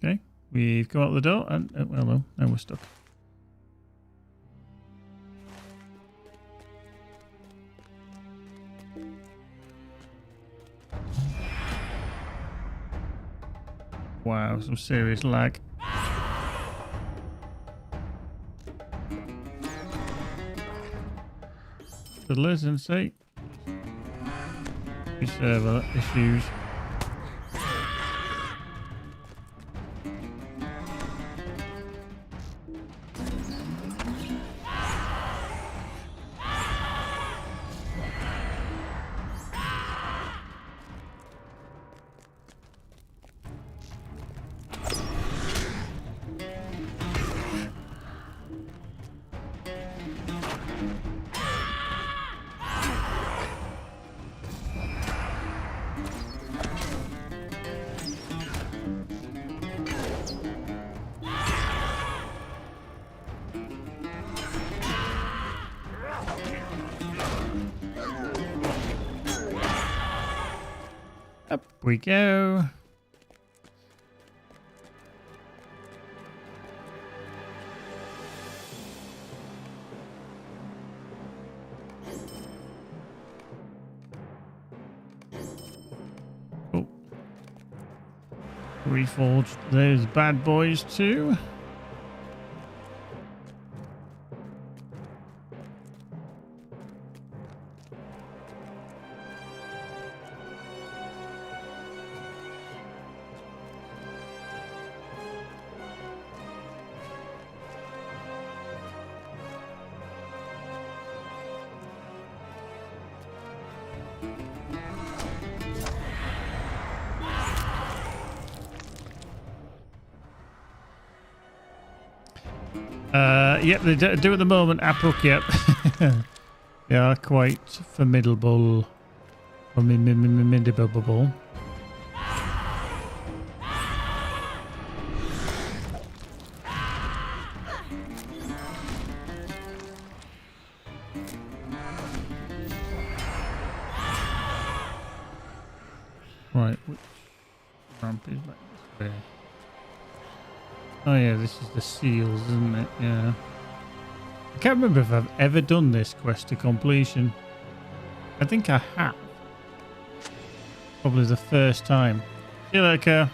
Okay, we've come out the door and well, no, now we're stuck. Wow, some serious lag. The latency. Server issues. Up we go. Oh. Reforged those bad boys too. Yep, they do at the moment. Apuk, yep. They are quite formidable. Formidable. Right, which ramp is back this way? Oh yeah, this is the seals, isn't it? Yeah. I can't remember if I've ever done this quest to completion. I think I have. Probably the first time. See you later.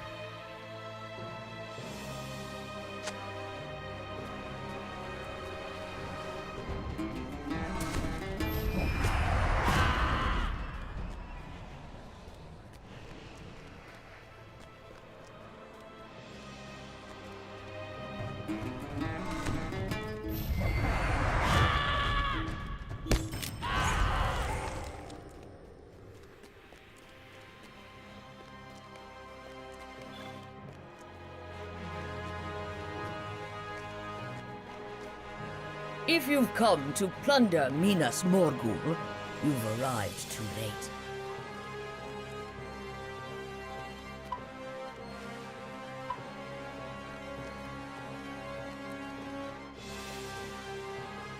If you've come to plunder Minas Morgul, you've arrived too late.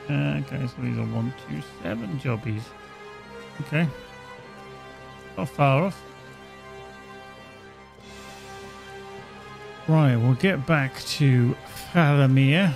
Okay, so these are 127 jobbies. Okay. Not far off. Right, we'll get back to Faramir.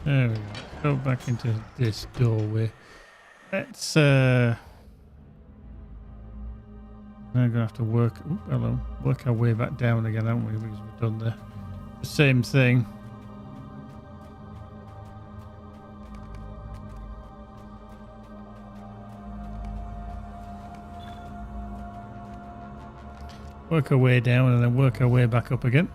There we go. Go back into this doorway. Let's I'm gonna have to work our way back down again, haven't we? Because we've done the same thing. Work our way down and then work our way back up again.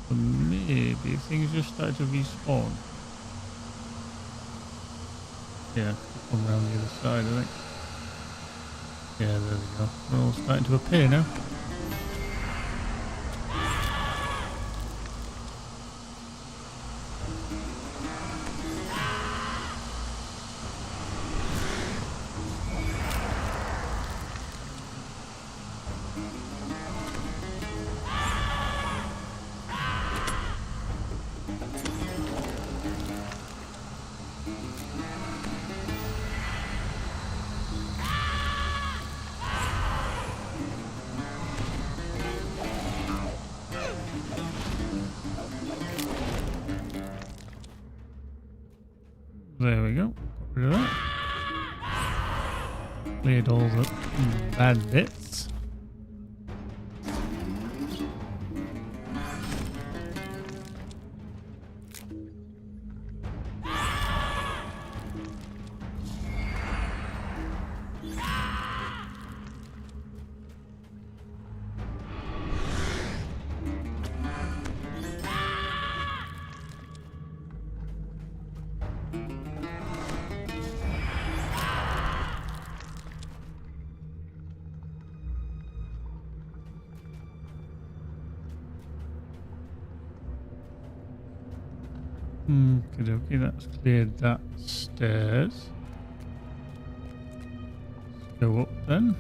Maybe things just started to respawn. Yeah, come around the other side, I think. Yeah, there we go. They're all starting to appear now. There we go. Got rid of that. Cleared all the bad bits. Okay, that's cleared that stairs. Let's go up then.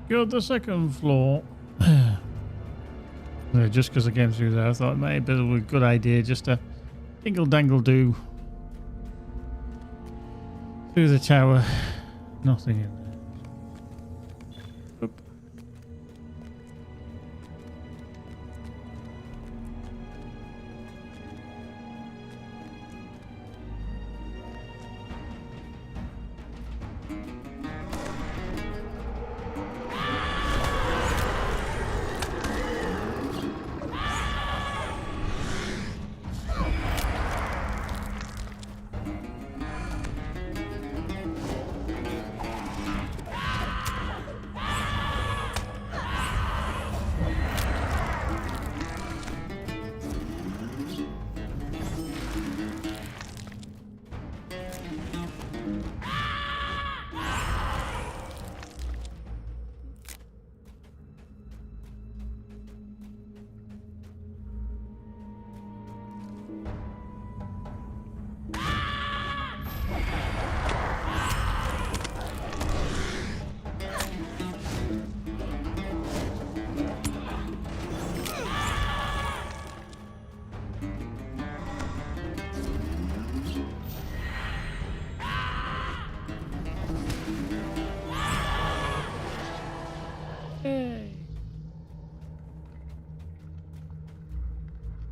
Go to the second floor. Just because I came through there, I thought it might be a good idea just to dingle dangle do through the tower. Nothing in there. Oop.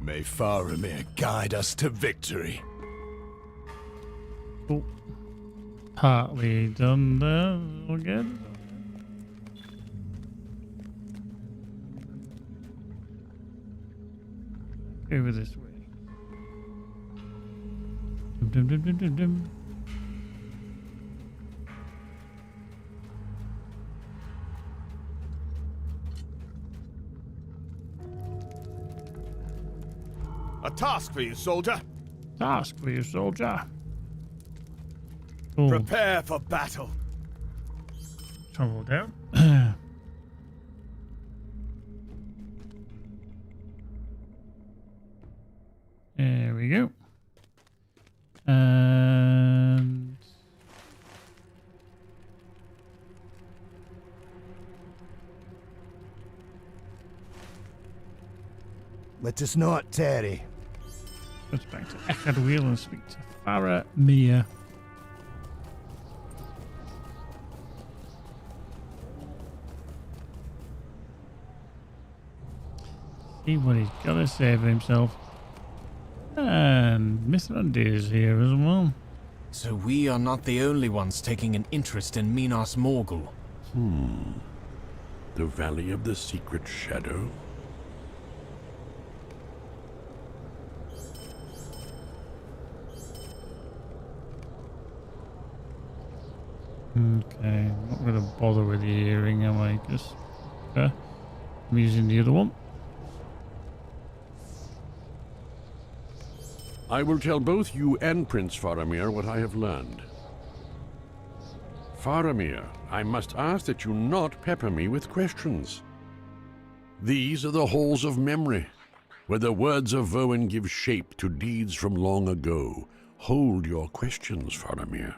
May Faramir guide us to victory. Oh. Partly done there again. Over this way. Dum, dum, dum, dum, dum. A task for you, soldier. Task for you, soldier. Oh, Prepare for battle. travel down. There we go. And Let us not tarry. goes back to Eckard Wheel and speak to Faramir. See what he's got to say for himself. And Mithrandir is here as well. So we are not the only ones taking an interest in Minas Morgul. The Valley of the Secret Shadow? Okay, not going to bother with the earring, am I? Because I'm using the other one. I will tell both you and Prince Faramir what I have learned. Faramir, I must ask that you not pepper me with questions. These are the halls of memory, where the words of Voen give shape to deeds from long ago. Hold your questions, Faramir.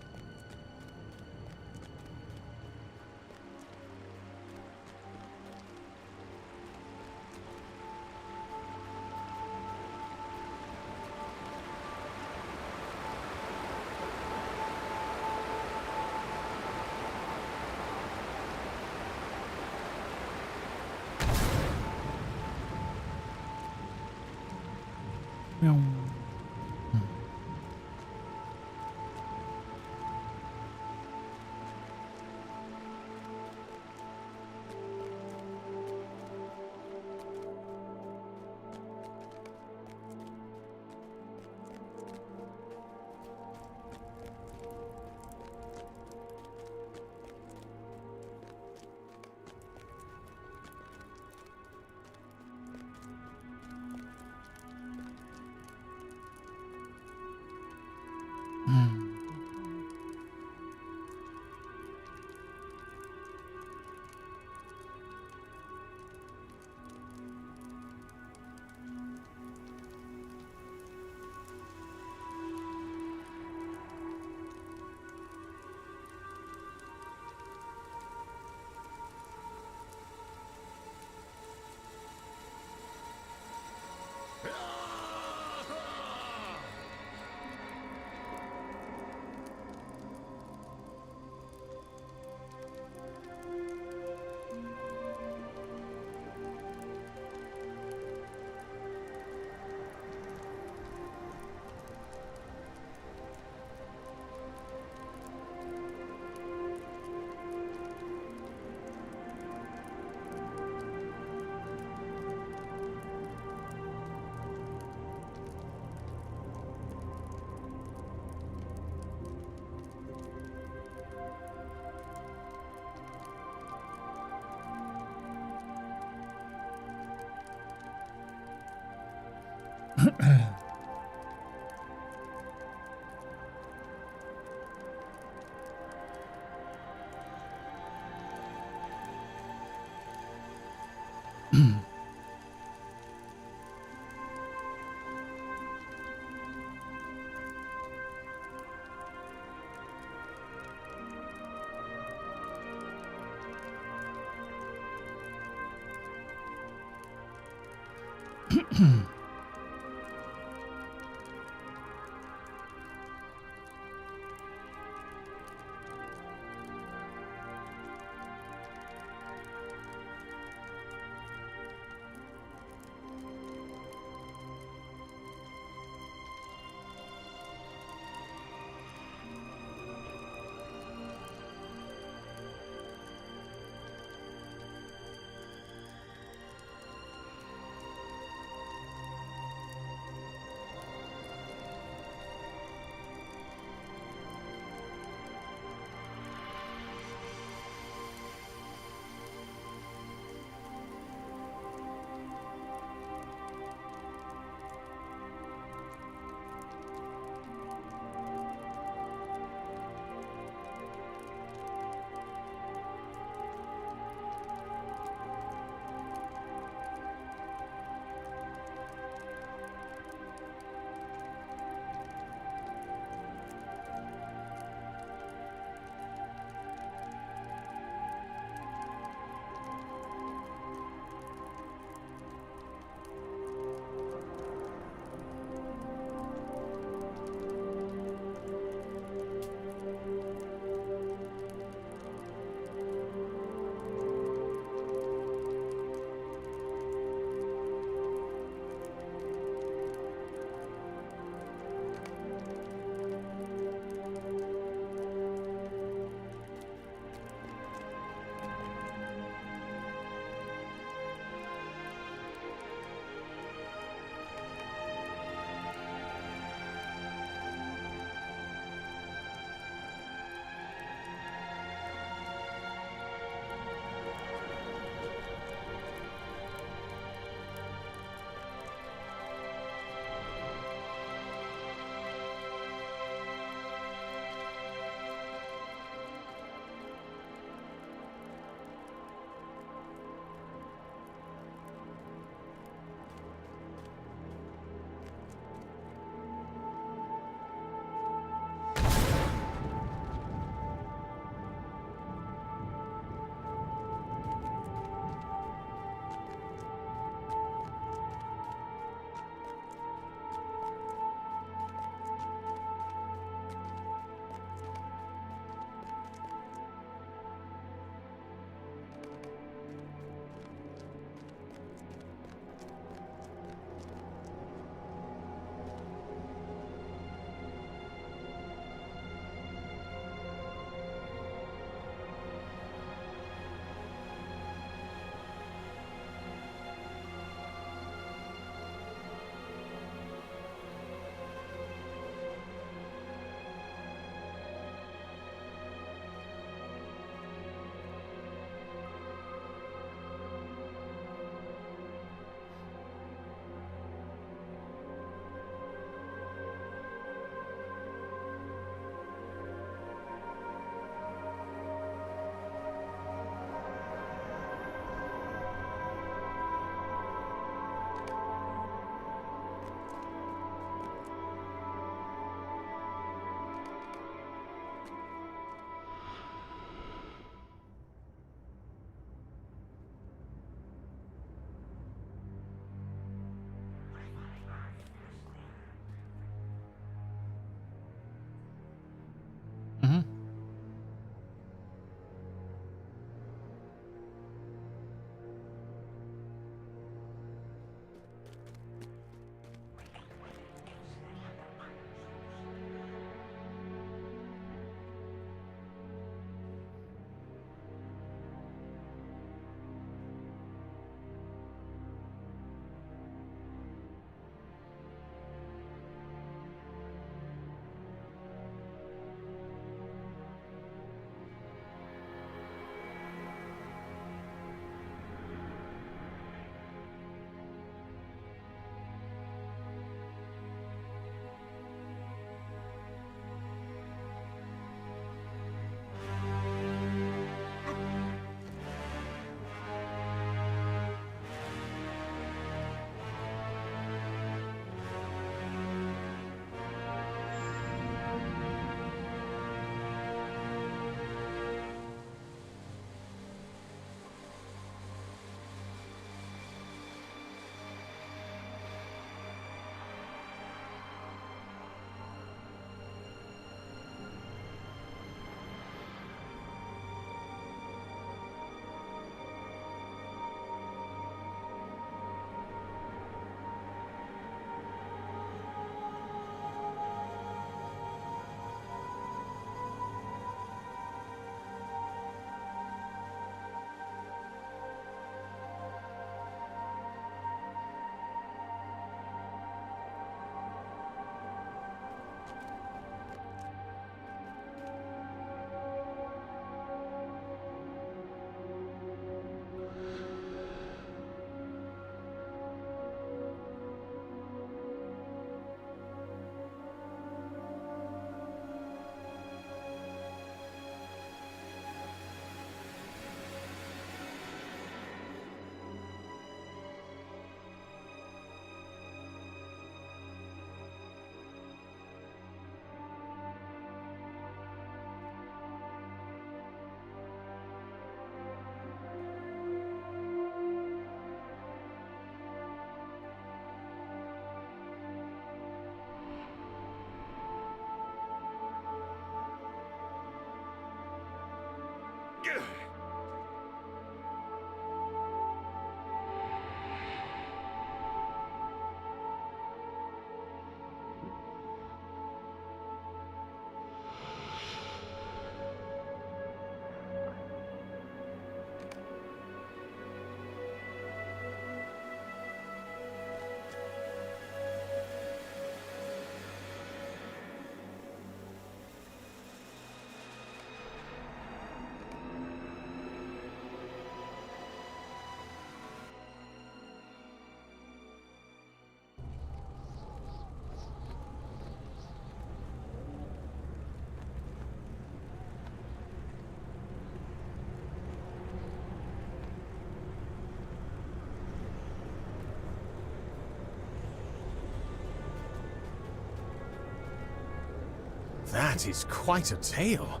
That is quite a tale.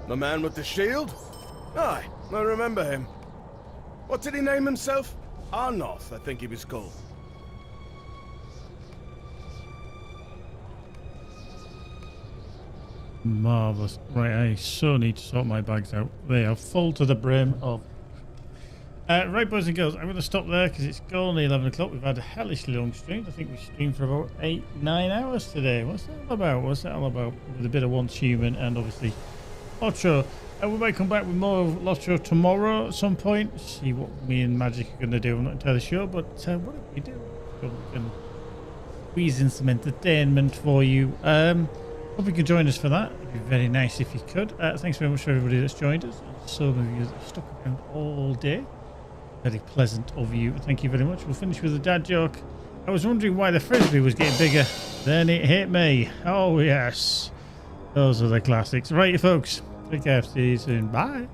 The man with the shield? Aye, I remember him. What did he name himself? Arnoth, I think he was called. Marvellous. Right, I so need to sort my bags out. They are full to the brim of... right, boys and girls, I'm going to stop there because it's gone 11 o'clock. We've had a hellishly long stream. I think we streamed for about 8-9 hours today. What's that all about? What's that all about? With a bit of Once Human and obviously LOTRO. And we might come back with more of LOTRO tomorrow at some point. See what me and Magic are going to do. I'm not entirely sure, but whatever we do, we can squeeze in some entertainment for you. Hope you could join us for that. It'd be very nice if you could. Thanks very much for everybody that's joined us. Some of you that stuck around all day. Very pleasant of you. Thank you very much. We'll finish with a dad joke. I was wondering why the frisbee was getting bigger. Then it hit me. Oh yes. Those are the classics. Right, folks. Take care. See you soon. Bye.